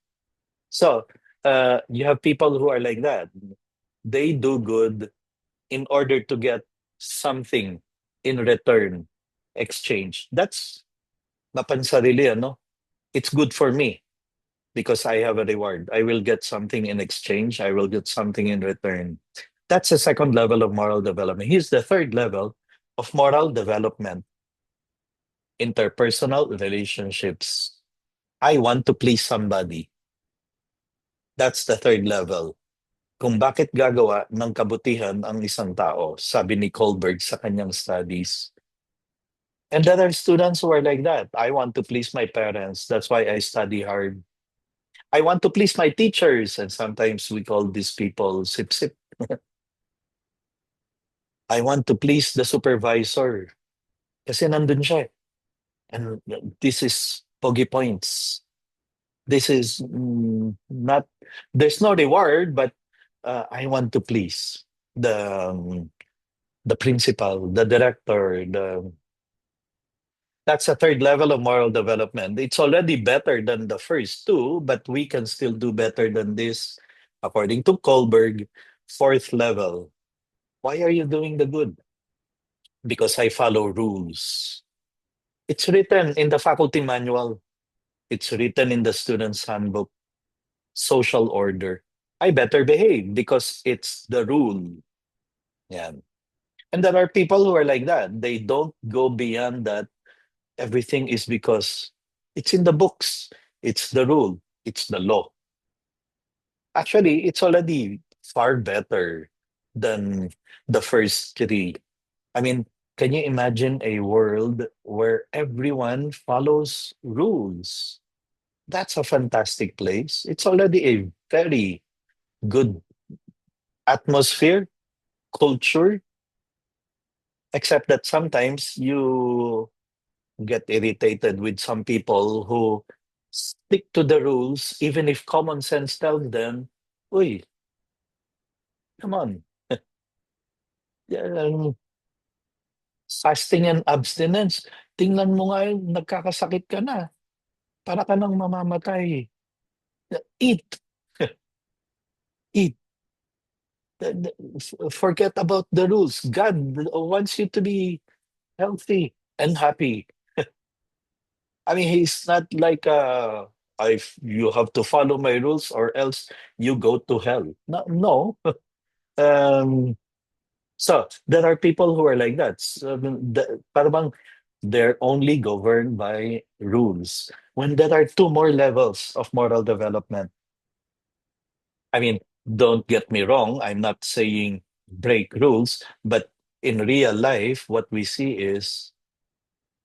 So, you have people who are like that. They do good in order to get something in return, exchange. That's mapansarili, ano? It's good for me because I have a reward. I will get something in exchange. I will get something in return. That's the second level of moral development. Here's the third level of moral development, interpersonal relationships. I want to please somebody. That's the third level. Kung bakit gagawa ng kabutihan ang isang tao, sabi ni Kohlberg sa kanyang studies. And there are students who are like that. I want to please my parents. That's why I study hard. I want to please my teachers. And sometimes we call these people sip-sip. I want to please the supervisor. Kasi nandun siya. And this is pogi points. This is not, there's no reward, but I want to please the principal, the director, that's a third level of moral development. It's already better than the first two, but we can still do better than this. According to Kohlberg, fourth level. Why are you doing the good? Because I follow rules. It's written in the faculty manual. It's written in the student's handbook. Social order. I better behave because it's the rule. Yeah. And there are people who are like that. They don't go beyond that. Everything is because it's in the books. It's the rule. It's the law. Actually, it's already far better than the first three. I mean, can you imagine a world where everyone follows rules? That's a fantastic place. It's already a very good atmosphere, culture, except that sometimes you get irritated with some people who stick to the rules, even if common sense tells them, uy, come on. Um, Fasting and abstinence. Tingnan mo nga yun, nagkakasakit ka na. Para ka nang mamamatay. Eat. Eat. Forget about the rules. God wants you to be healthy and happy. I mean, he's not like if you have to follow my rules or else you go to hell. No, no. Um, so there are people who are like that. So, parang they're only governed by rules. When there are two more levels of moral development. I mean, don't get me wrong. I'm not saying break rules, but in real life, what we see is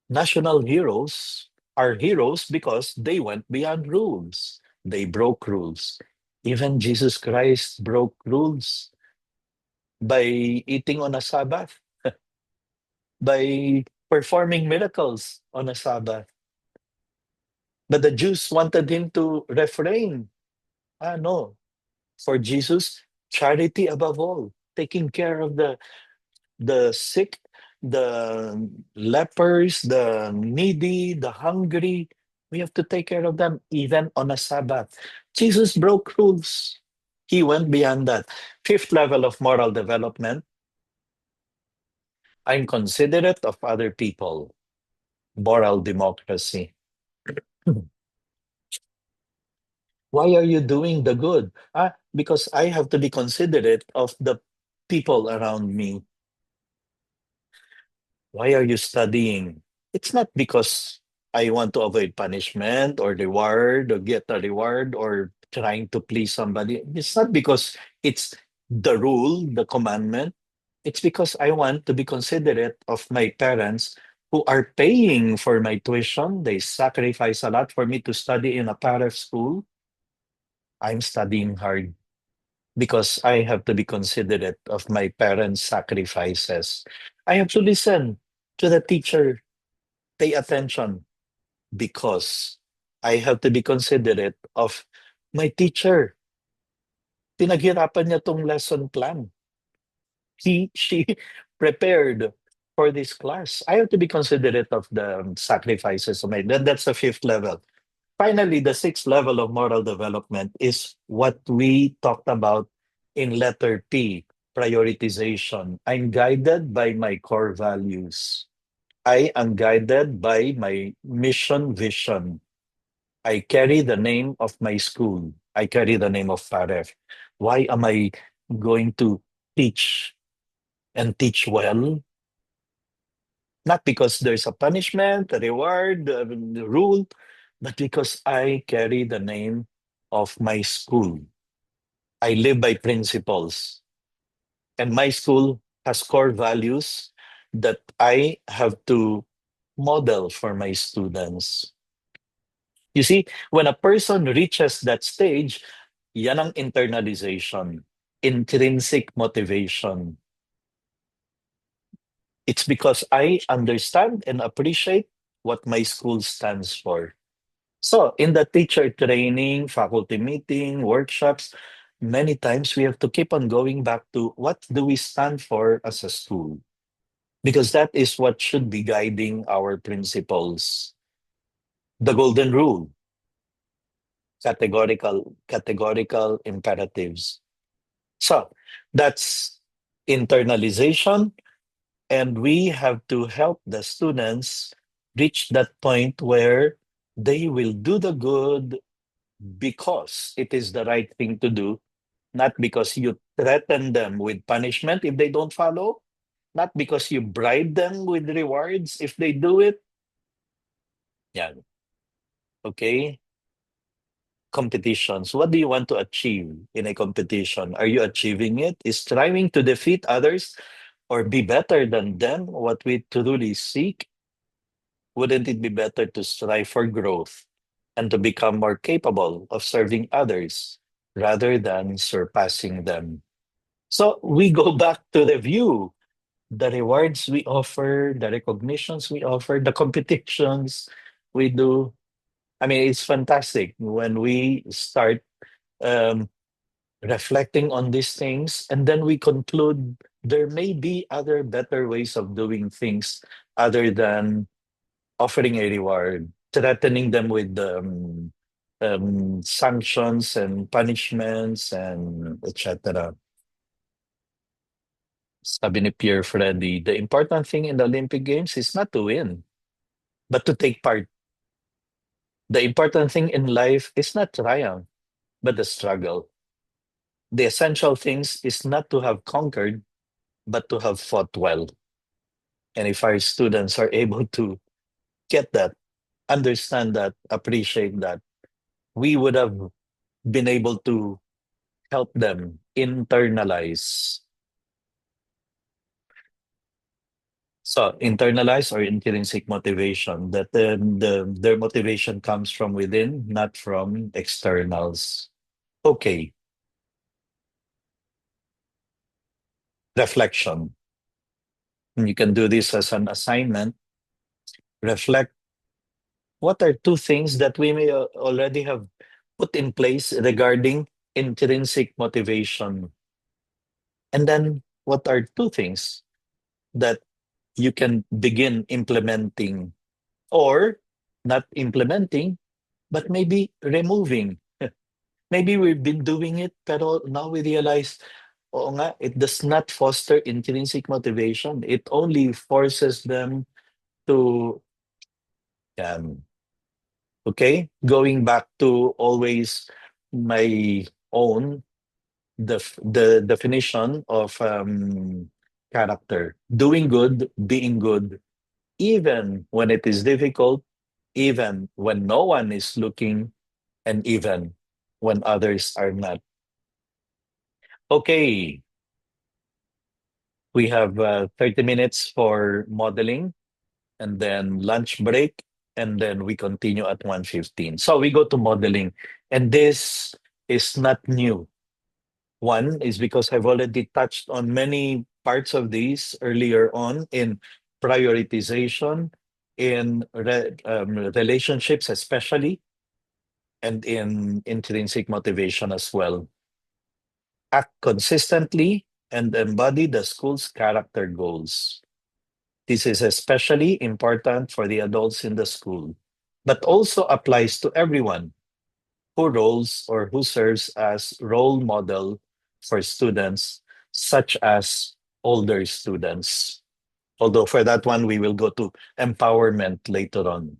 National heroes are heroes because they went beyond rules. They broke rules. Even Jesus Christ broke rules by eating on a Sabbath, by performing miracles on a Sabbath. But the Jews wanted him to refrain. Ah, no. For Jesus, charity above all, taking care of the sick, the lepers, the needy, the hungry. We have to take care of them even on a Sabbath. Jesus broke rules. He went beyond that. Fifth level of moral development, I'm considerate of other people. Moral democracy. Why are you doing the good? Ah, because I have to be considerate of the people around me. Why are you studying? It's not because I want to avoid punishment or reward or get a reward or trying to please somebody. It's not because it's the rule, the commandment. It's because I want to be considerate of my parents who are paying for my tuition. They sacrifice a lot for me to study in a PAREF school. I'm studying hard because I have to be considerate of my parents' sacrifices. I have to listen to the teacher, pay attention because I have to be considerate of my teacher. Pinaghirapan niya tong lesson plan. She prepared for this class. I have to be considerate of the sacrifices of my that's the fifth level. Finally, the sixth level of moral development is what we talked about in letter P, prioritization. I'm guided by my core values. I am guided by my mission vision. I carry the name of my school. I carry the name of PAREF. Why am I going to teach and teach well? Not because there's a punishment, a reward, a rule, but because I carry the name of my school. I live by principles, and my school has core values that I have to model for my students. You see, when a person reaches that stage, yan ang internalization, intrinsic motivation. It's because I understand and appreciate what my school stands for. So, in the teacher training, faculty meeting, workshops, many times we have to keep on going back to what do we stand for as a school? Because that is what should be guiding our principles. The golden rule, categorical imperatives. So, that's internalization, and we have to help the students reach that point where they will do the good because it is the right thing to do, not because you threaten them with punishment if they don't follow, not because you bribe them with rewards if they do it. Yeah, okay. Competitions. What do you want to achieve in a competition? Are you achieving it? Is striving to defeat others or be better than them what we truly seek? Wouldn't it be better to strive for growth and to become more capable of serving others rather than surpassing them? So we go back to review the rewards we offer, the recognitions we offer, the competitions we do. I mean, it's fantastic when we start um, reflecting on these things and then we conclude there may be other better ways of doing things other than offering a reward, threatening them with sanctions and punishments and etc. Sabi ni Pierre Freddy, the important thing in the Olympic Games is not to win, but to take part. The important thing in life is not triumph, but the struggle. The essential things is not to have conquered, but to have fought well. And if our students are able to get that, understand that, appreciate that, we would have been able to help them internalize So internalized or intrinsic motivation, that their motivation comes from within, not from externals. Okay, reflection. You can do this as an assignment. Reflect what are two things that we may already have put in place regarding intrinsic motivation. And then what are two things that you can begin implementing or not implementing, but maybe removing. Maybe we've been doing it, pero now we realize, oo nga, it does not foster intrinsic motivation. It only forces them to, um, okay, going back to always my own, the definition of character. Doing good, being good, even when it is difficult, even when no one is looking, and even when others are not. Okay, we have 30 minutes for modeling and then lunch break, and then we continue at 1:15. So we go to modeling, and this is not new. One is because I've already touched on many parts of these earlier on in prioritization, in relationships, especially, and in intrinsic motivation as well. Act consistently and embody the school's character goals. This is especially important for the adults in the school, but also applies to everyone who roles or who serves as role model for students, such as older students. Although for that one, we will go to empowerment later on.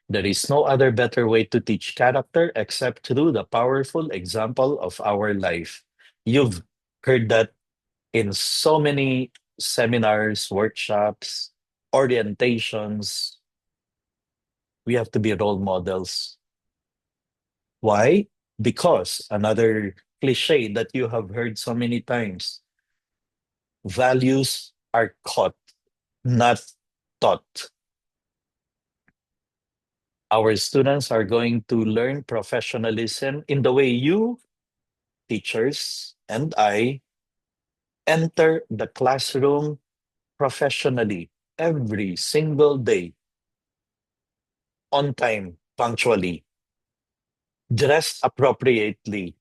There is no other better way to teach character except through the powerful example of our life. You've heard that in so many seminars, workshops, orientations. We have to be role models. Why? Because another cliche that you have heard so many times, values are caught, not taught. Our students are going to learn professionalism in the way you, teachers, and I enter the classroom professionally every single day, on time, punctually, dressed appropriately,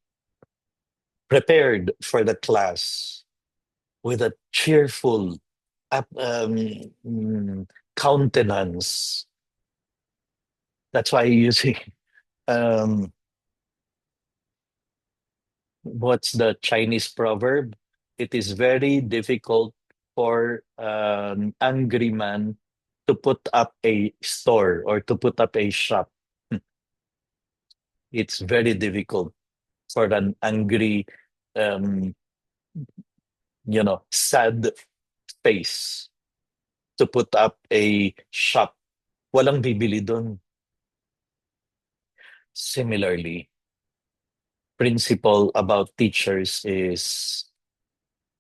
prepared for the class with a cheerful countenance. That's why using um, what's the Chinese proverb? It is very difficult for an angry man to put up a store or to put up a shop. It's very difficult for an angry, um, sad face to put up a shop. Walang bibili dun. Similarly, principle about teachers is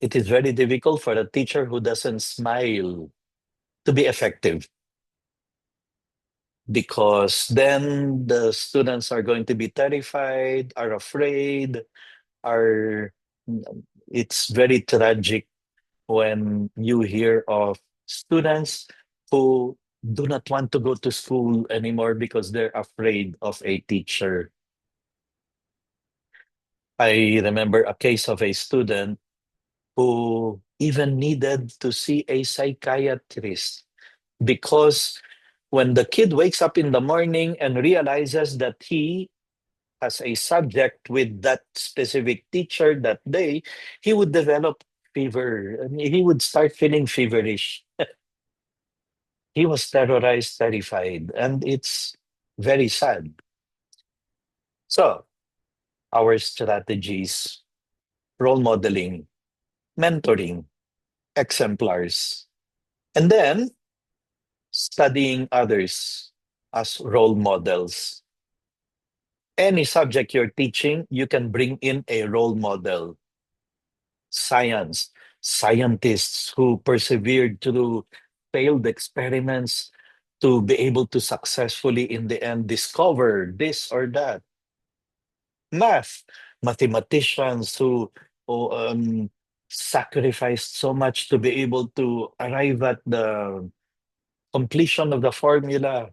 it is very difficult for a teacher who doesn't smile to be effective because then the students are going to be terrified, are afraid, are it's very tragic when you hear of students who do not want to go to school anymore because they're afraid of a teacher. I remember a case of a student who even needed to see a psychiatrist because when the kid wakes up in the morning and realizes that he has a subject with that specific teacher that day, he would develop fever. He would start feeling feverish. He was terrorized, terrified, and it's very sad. So, our strategies, role modeling, mentoring, exemplars, and then studying others as role models. Any subject you're teaching, you can bring in a role model. Science. scientists who persevered through failed experiments to be able to successfully, in the end, discover this or that. Math, mathematicians who sacrificed so much to be able to arrive at the completion of the formula.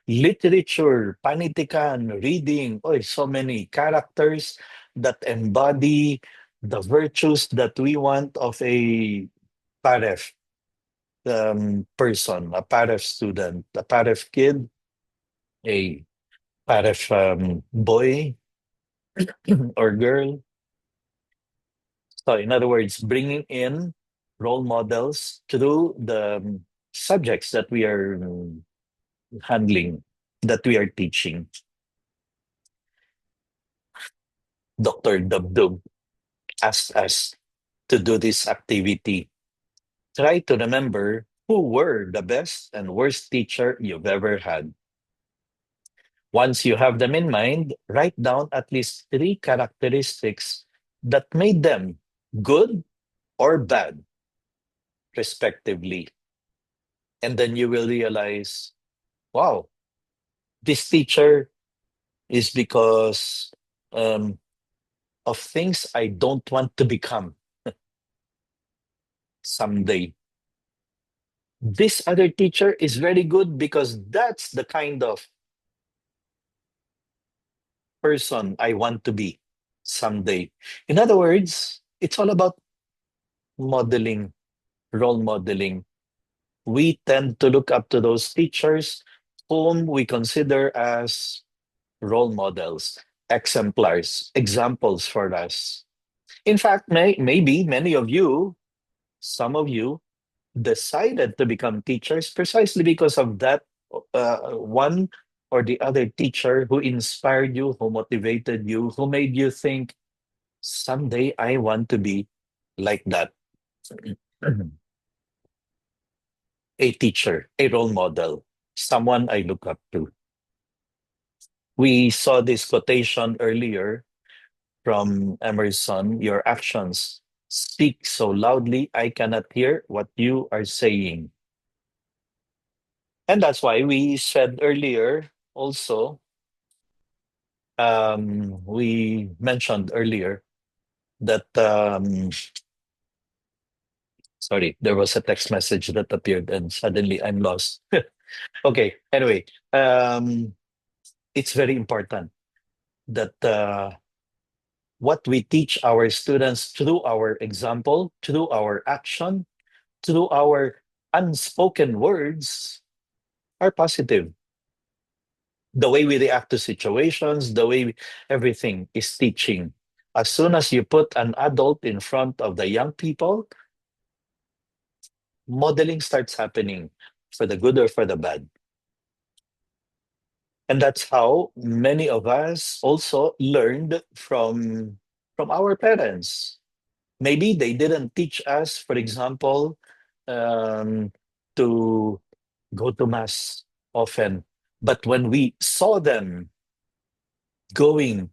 Literature, panitikan, reading, oh, so many characters that embody the virtues that we want of a PAREF person, a PAREF student, a PAREF kid, a PAREF boy or girl. So, in other words, bringing in role models through the subjects that we are handling, that we are teaching. Dr. Dubdub asked us to do this activity. Try to remember who were the best and worst teacher you've ever had. Once you have them in mind, write down at least three characteristics that made them good or bad, respectively. And then you will realize, wow, this teacher is because um, of things I don't want to become someday. This other teacher is very good because that's the kind of person I want to be someday. In other words, it's all about modeling, role modeling. We tend to look up to those teachers whom we consider as role models, exemplars, examples for us. In fact, maybe many of you, some of you, decided to become teachers precisely because of that one or the other teacher who inspired you, who motivated you, who made you think, someday I want to be like that. A teacher, a role model, someone I look up to. We saw this quotation earlier from Emerson: your actions speak so loudly, I cannot hear what you are saying. And that's why we said earlier also, we mentioned earlier that, sorry, there was a text message that appeared and suddenly I'm lost. Okay, anyway, it's very important that what we teach our students through our example, through our action, through our unspoken words are positive. The way we react to situations, everything is teaching. As soon as you put an adult in front of the young people, modeling starts happening for the good or for the bad. And that's how many of us also learned from our parents. Maybe they didn't teach us, for example, um, to go to mass often. But when we saw them going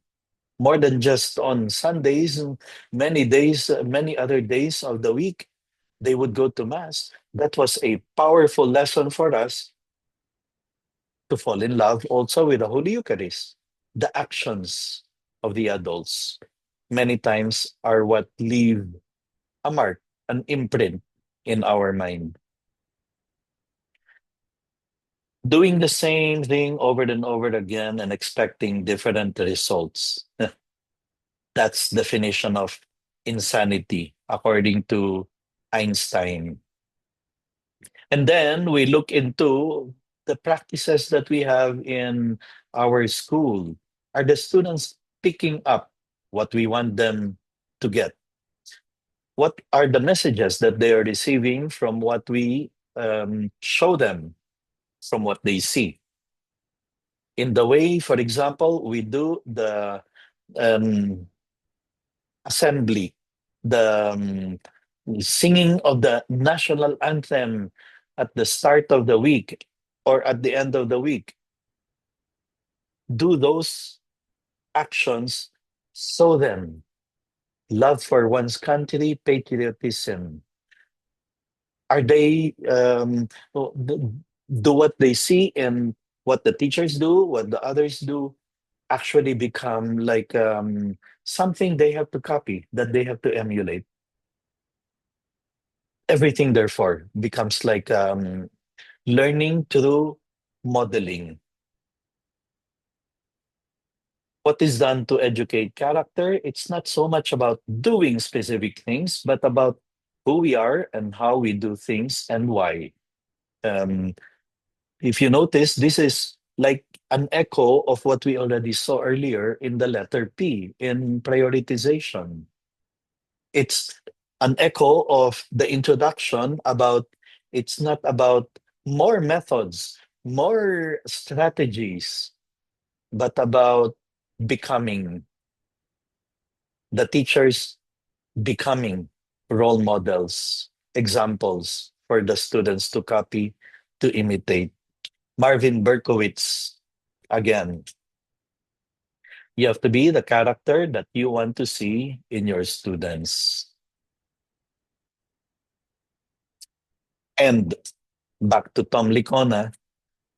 more than just on Sundays, many days, many other days of the week, they would go to mass. That was a powerful lesson for us to fall in love also with the Holy Eucharist. The actions of the adults many times are what leave a mark, an imprint in our mind. Doing the same thing over and over again and expecting different results. That's definition of insanity, according to Einstein. And then we look into the practices that we have in our school. Are the students picking up what we want them to get? What are the messages that they are receiving from what we show them, from what they see? In the way, for example, we do the um, assembly, the singing of the national anthem at the start of the week or at the end of the week. Do those actions show them love for one's country, patriotism. Are they do what they see and what the teachers do, what the others do, actually become like something they have to copy, that they have to emulate? Everything, therefore, becomes like learning through modeling. What is done to educate character? It's not so much about doing specific things, but about who we are and how we do things and why. Um, if you notice, this is like an echo of what we already saw earlier in the letter P in prioritization. It's an echo of the introduction about it's not about more methods, more strategies, but about becoming, the teachers becoming role models, examples for the students to copy, to imitate. Marvin Berkowitz, again, you have to be the character that you want to see in your students. And back to Tom Licona,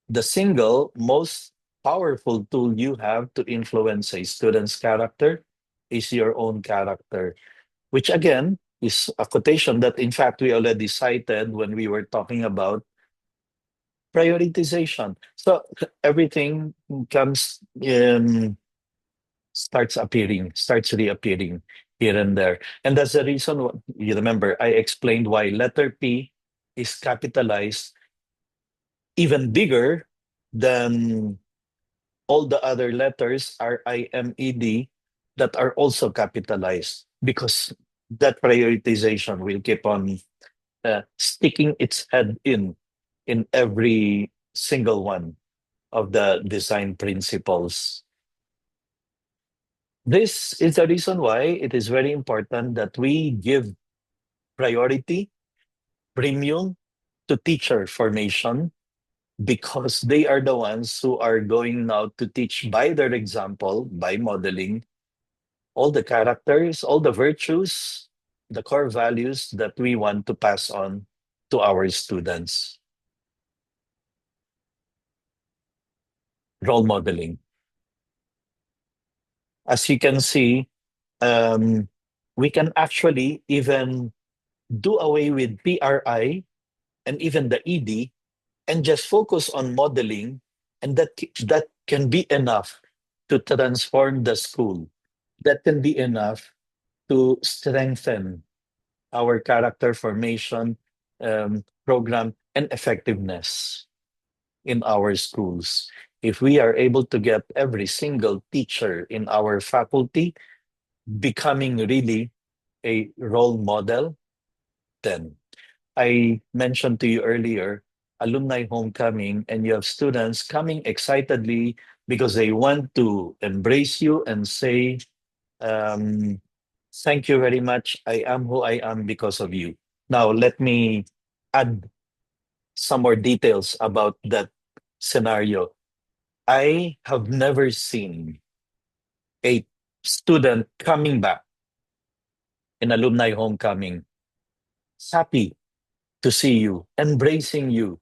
the single most powerful tool you have to influence a student's character is your own character, which again is a quotation that, in fact, we already cited when we were talking about prioritization. So everything comes starts reappearing here and there. And that's the reason you remember I explained why letter P is capitalized even bigger than all the other letters RIMED that are also capitalized, because that prioritization will keep on sticking its head in every single one of the design principles. This is the reason why it is very important that we give priority, premium to teacher formation, because they are the ones who are going now to teach by their example, by modeling, all the characters, all the virtues, the core values that we want to pass on to our students. Role modeling. As you can see, um, we can actually even do away with PRI and even the ED and just focus on modeling, and that can be enough to transform the school. That can be enough to strengthen our character formation program and effectiveness in our schools. If we are able to get every single teacher in our faculty becoming really a role model, then I mentioned to you earlier, alumni homecoming, and you have students coming excitedly because they want to embrace you and say, um, thank you very much. I am who I am because of you. Now, let me add some more details about that scenario. I have never seen a student coming back in alumni homecoming happy to see you, embracing you,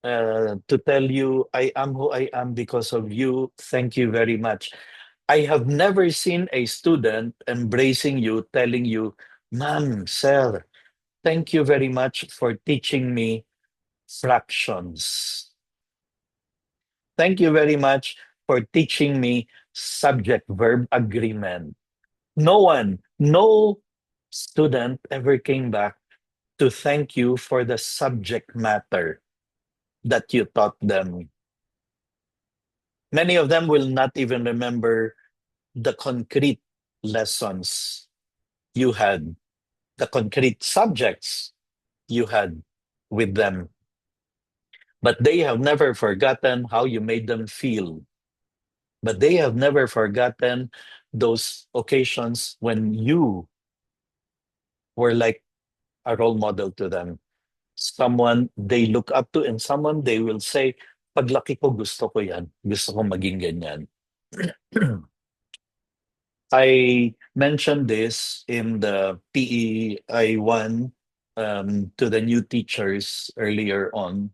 to tell you, I am who I am because of you. Thank you very much. I have never seen a student embracing you, telling you, Ma'am, sir, thank you very much for teaching me fractions. Thank you very much for teaching me subject verb agreement. No one, no student ever came back to thank you for the subject matter that you taught them. Many of them will not even remember the concrete lessons you had, the concrete subjects you had with them. But they have never forgotten how you made them feel. But they have never forgotten those occasions when you were like a role model to them. Someone they look up to and someone they will say, paglaki ko gusto ko yan. Gusto ko maging ganyan. I mentioned this in the PEI 1 to the new teachers earlier on.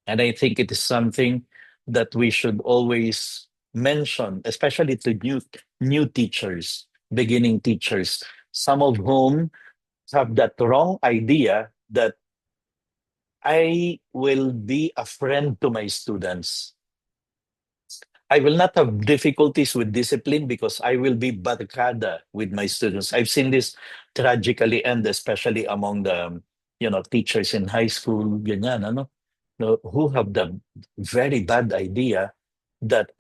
And I think it is something that we should always mention, especially to new teachers, beginning teachers, some of whom have that wrong idea that I will be a friend to my students. I will not have difficulties with discipline because I will be barkada with my students. I've seen this tragically end, especially among the teachers in high school, ganyan, ano, no, who have the very bad idea that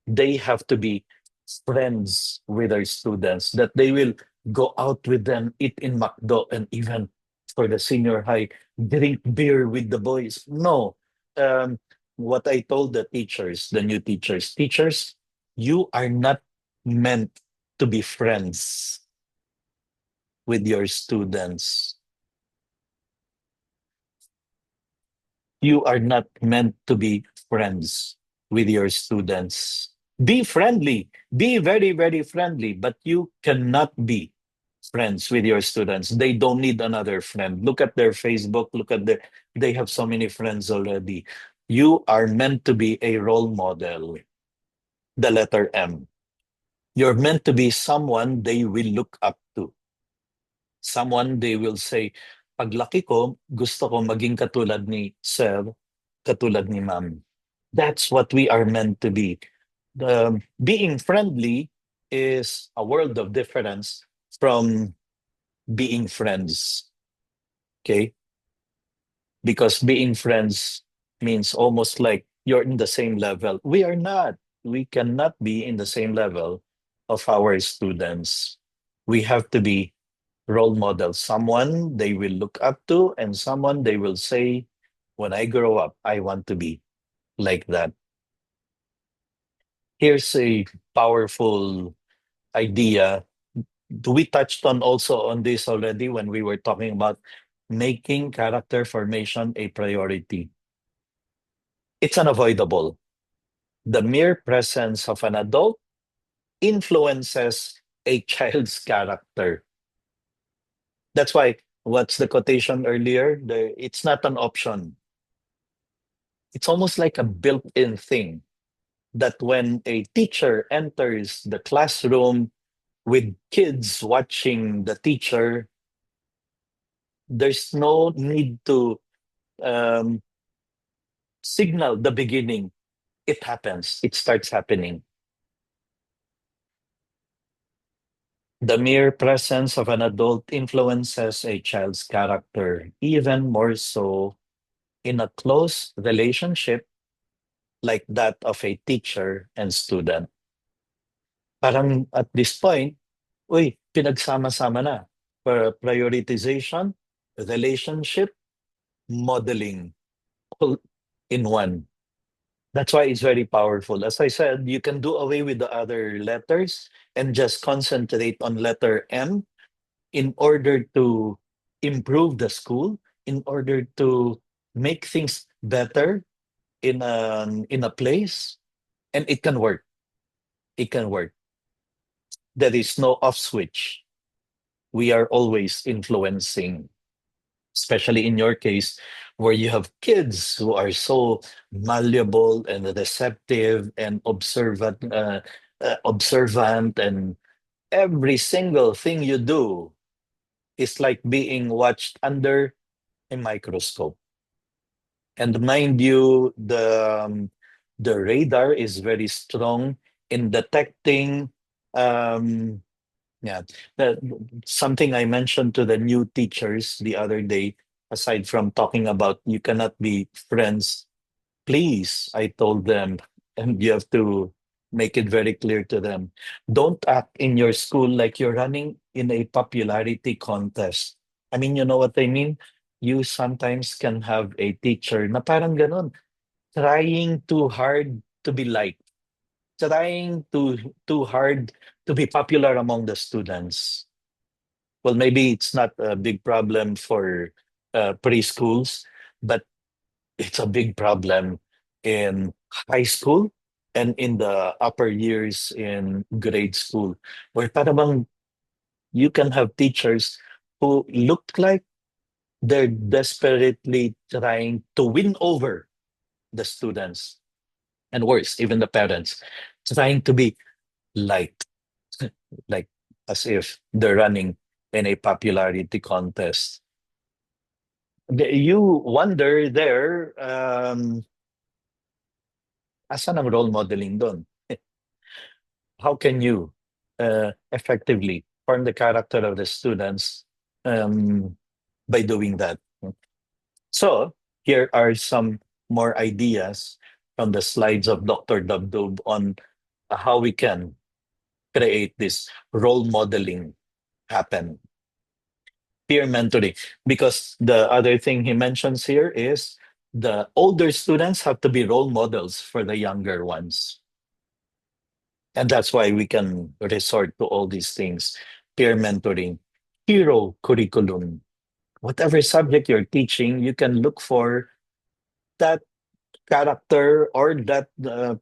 they have to be friends with their students, that they will go out with them, eat in McDo, and even for the senior high, drink beer with the boys. No. What I told the teachers, the new teachers, you are not meant to be friends with your students. You are not meant to be friends with your students. Be friendly, be very, very friendly, but you cannot be friends with your students. They don't need another friend. Look at their Facebook, they have so many friends already. You are meant to be a role model, the letter M. You're meant to be someone they will look up to. Someone they will say, paglaki ko, gusto ko maging katulad ni Sir, katulad ni Ma'am. That's what we are meant to be. Being friendly is a world of difference from being friends. Okay? Because being friends means almost like you're in the same level. We are not. We cannot be in the same level of our students. We have to be role models, someone they will look up to, and someone they will say, when I grow up, I want to be like that. Here's a powerful idea. We touched on also on this already when we were talking about making character formation a priority. It's unavoidable. The mere presence of an adult influences a child's character. That's why, what's the quotation earlier? It's not an option. It's almost like a built-in thing that when a teacher enters the classroom with kids watching the teacher, there's no need to um, signal the beginning. It happens, it starts happening. The mere presence of an adult influences a child's character, even more so in a close relationship like that of a teacher and student. Parang at this point, uy, pinagsama-sama na. Prioritization, relationship, modeling, all in one. That's why it's very powerful. As I said, you can do away with the other letters and just concentrate on letter M in order to improve the school, in order to make things better in a place, and it can work. It can work. There is no off switch. We are always influencing, especially in your case, where you have kids who are so malleable and receptive and observant, and every single thing you do is like being watched under a microscope. And mind you, the radar is very strong in detecting. Um, yeah, that something I mentioned to the new teachers the other day. Aside from talking about you cannot be friends, please, I told them, and you have to make it very clear to them. Don't act in your school like you're running in a popularity contest. I mean, you know what I mean? You sometimes can have a teacher na parang ganon, trying too hard to be liked, trying too hard to be popular among the students. Well, maybe it's not a big problem for preschools, but it's a big problem in high school and in the upper years in grade school, where parang you can have teachers who look like they're desperately trying to win over the students, and worse, even the parents, trying to be light, like as if they're running in a popularity contest. You wonder there, asan ang role modeling doon? How can you effectively form the character of the students um, by doing that? So here are some more ideas from the slides of Dr. Dabdub on how we can create this role modeling happen. Peer mentoring, because the other thing he mentions here is the older students have to be role models for the younger ones. And that's why we can resort to all these things: peer mentoring, hero curriculum. Whatever subject you're teaching, you can look for that character or that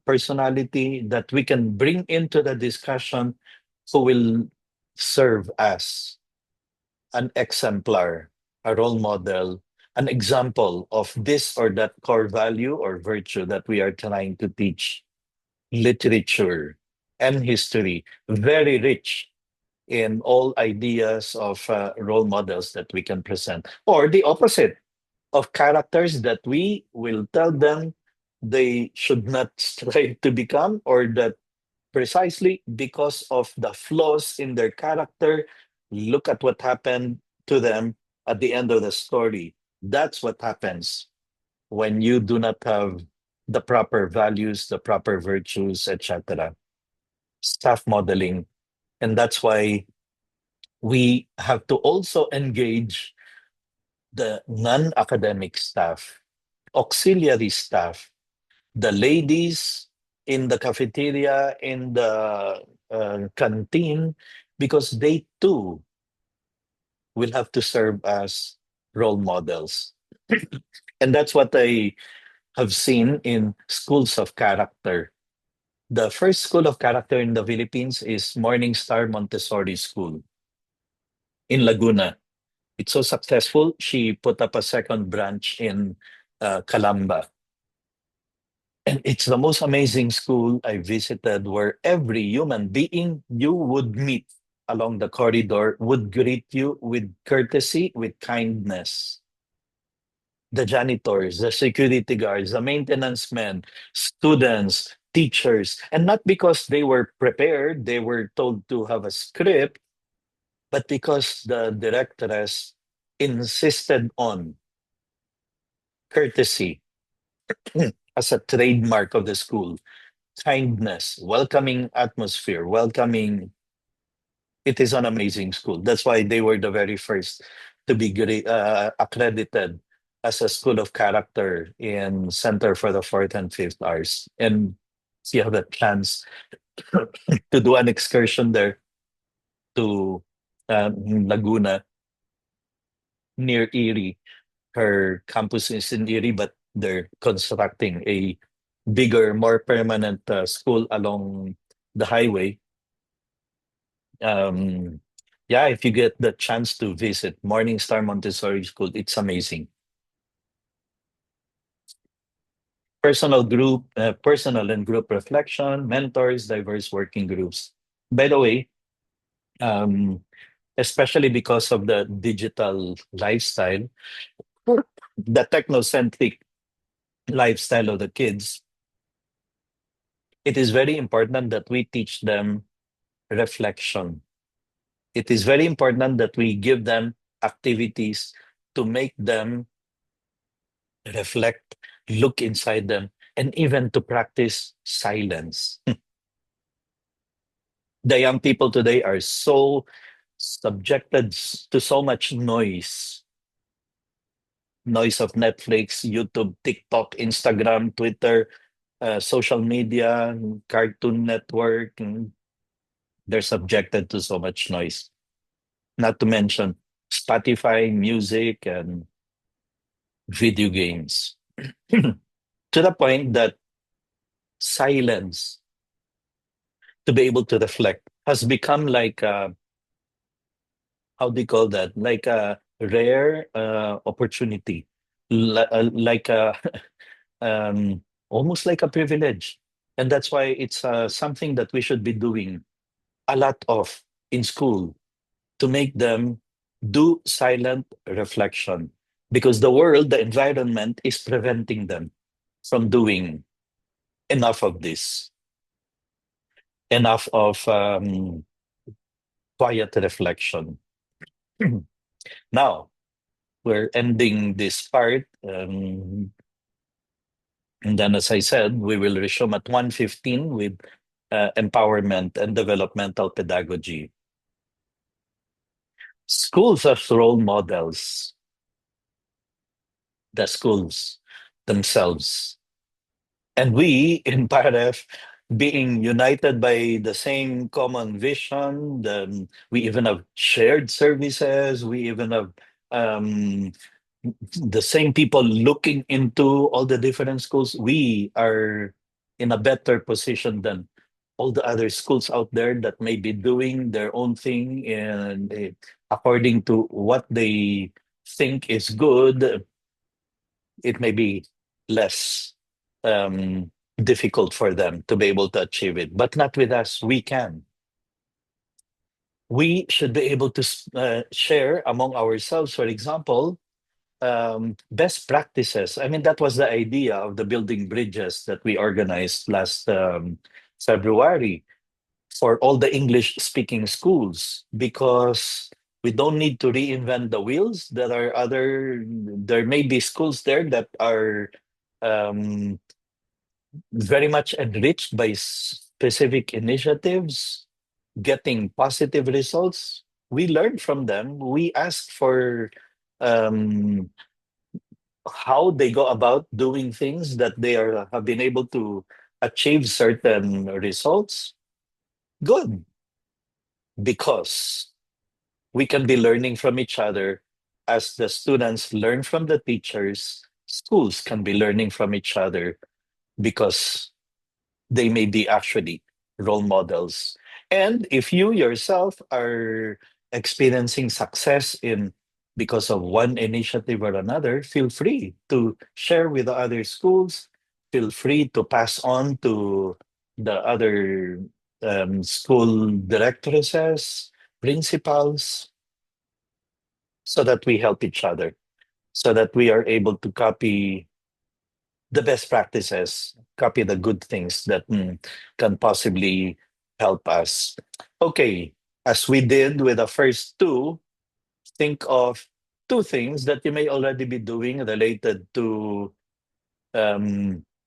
personality that we can bring into the discussion who will serve as an exemplar, a role model, an example of this or that core value or virtue that we are trying to teach. Literature and history, very rich in all ideas of role models that we can present, or the opposite of characters that we will tell them they should not strive to become, or that precisely because of the flaws in their character, look at what happened to them at the end of the story. That's what happens when you do not have the proper values, the proper virtues, etc. Staff modeling. And that's why we have to also engage the non-academic staff, auxiliary staff, the ladies in the cafeteria, in the canteen, because they too will have to serve as role models. And that's what I have seen in schools of character. The first school of character in the Philippines is Morning Star Montessori School in Laguna. It's so successful, she put up a second branch in Calamba. And it's the most amazing school I visited, where every human being you would meet along the corridor would greet you with courtesy, with kindness. The janitors, the security guards, the maintenance men, students, teachers, and not because they were prepared, they were told to have a script, but because the directress insisted on courtesy as a trademark of the school, kindness, welcoming atmosphere, welcoming. It is an amazing school. That's why they were the very first to be accredited as a school of character in Center for the Fourth and Fifth Arts. And if you have a chance to do an excursion there to Laguna, near Erie. Her campus is in Erie, but they're constructing a bigger, more permanent school along the highway. Um, yeah, if you get the chance to visit Morning Star Montessori School, it's amazing. Personal and group reflection, mentors, diverse working groups. By the way, um, especially because of the digital lifestyle, the technocentric lifestyle of the kids, it is very important that we teach them reflection. It is very important that we give them activities to make them reflect, look inside them, and even to practice silence. The young people today are so subjected to so much noise of Netflix, YouTube, TikTok, Instagram, Twitter, social media, Cartoon Network. They're subjected to so much noise. Not to mention Spotify, music, and video games. To the point that silence to be able to reflect has become like how do you call that? Like a rare opportunity, like a almost like a privilege, and that's why it's something that we should be doing a lot of in school to make them do silent reflection because the world, the environment is preventing them from doing enough of this, enough of quiet reflection. Now, we're ending this part. And then, as I said, we will resume at 1:15 with empowerment and developmental pedagogy. Schools as role models, the schools themselves. And we in PAREF, being united by the same common vision, we even have shared services, we even have um, the same people looking into all the different schools. We are in a better position than all the other schools out there that may be doing their own thing and according to what they think is good, it may be less difficult for them to be able to achieve it. But not with us. We can. We should be able to share among ourselves, for example, best practices. I mean, that was the idea of the building bridges that we organized last February for all the English speaking schools because we don't need to reinvent the wheels. There may be schools there that are um, very much enriched by specific initiatives, getting positive results. We learn from them. We ask for um, how they go about doing things that they have been able to achieve certain results. Good, because we can be learning from each other as the students learn from the teachers. Schools can be learning from each other because they may be actually role models. And if you yourself are experiencing success in because of one initiative or another, feel free to share with the other schools. Feel free to pass on to the other school directresses, principals, so that we help each other, so that we are able to copy the best practices, copy the good things that can possibly help us. Okay, as we did with the first two, think of two things that you may already be doing related to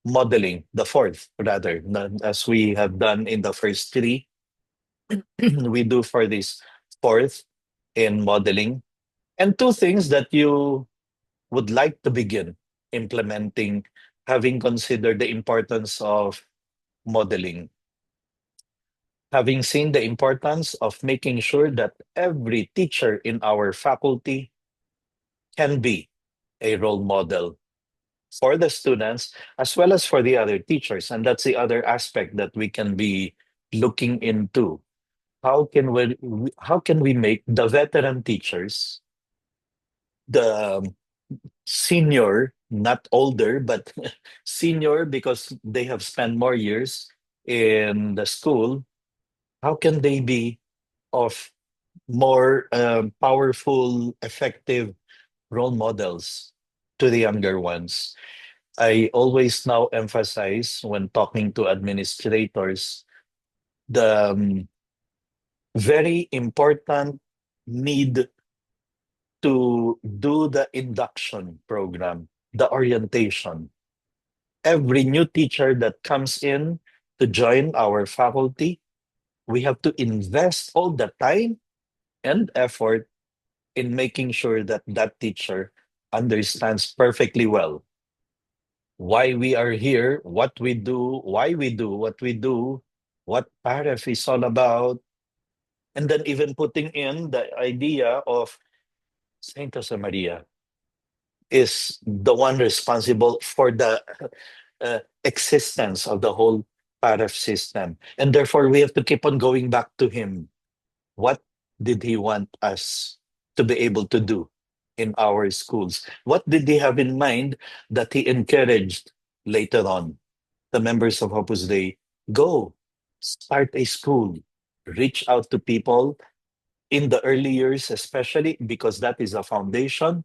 modeling, the fourth, rather, as we have done in the first three, we do for this fourth in modeling. And two things that you would like to begin implementing, having considered the importance of modeling, having seen the importance of making sure that every teacher in our faculty can be a role model for the students as well as for the other teachers. And that's the other aspect that we can be looking into. How can we make the veteran teachers, the senior, not older, but senior because they have spent more years in the school, how can they be of more powerful, effective role models to the younger ones? I always now emphasize when talking to administrators the very important need to do the induction program, the orientation. Every new teacher that comes in to join our faculty, we have to invest all the time and effort in making sure that that teacher understands perfectly well why we are here, what we do, why we do what we do, what PAREF is all about, and then even putting in the idea of Saint Jose Maria is the one responsible for the existence of the whole PAREF system. And therefore, we have to keep on going back to him. What did he want us to be able to do in our schools? What did he have in mind that he encouraged later on? The members of Opus Dei, go, start a school, reach out to people in the early years, especially because that is a foundation.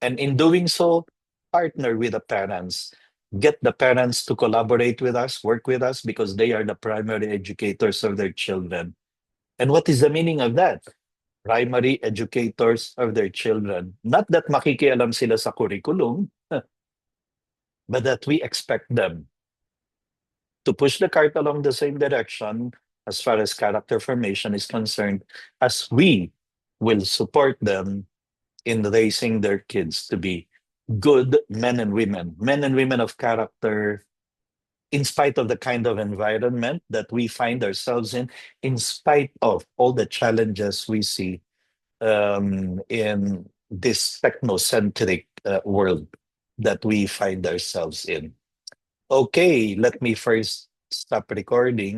And in doing so, partner with the parents. Get the parents to collaborate with us, work with us, because they are the primary educators of their children. And what is the meaning of that? Primary educators of their children. Not that makikialam sila sa curriculum, but that we expect them to push the cart along the same direction as far as character formation is concerned, as we will support them in raising their kids to be good men and women of character, in spite of the kind of environment that we find ourselves in spite of all the challenges we see in this technocentric world that we find ourselves in. Okay, let me first stop recording.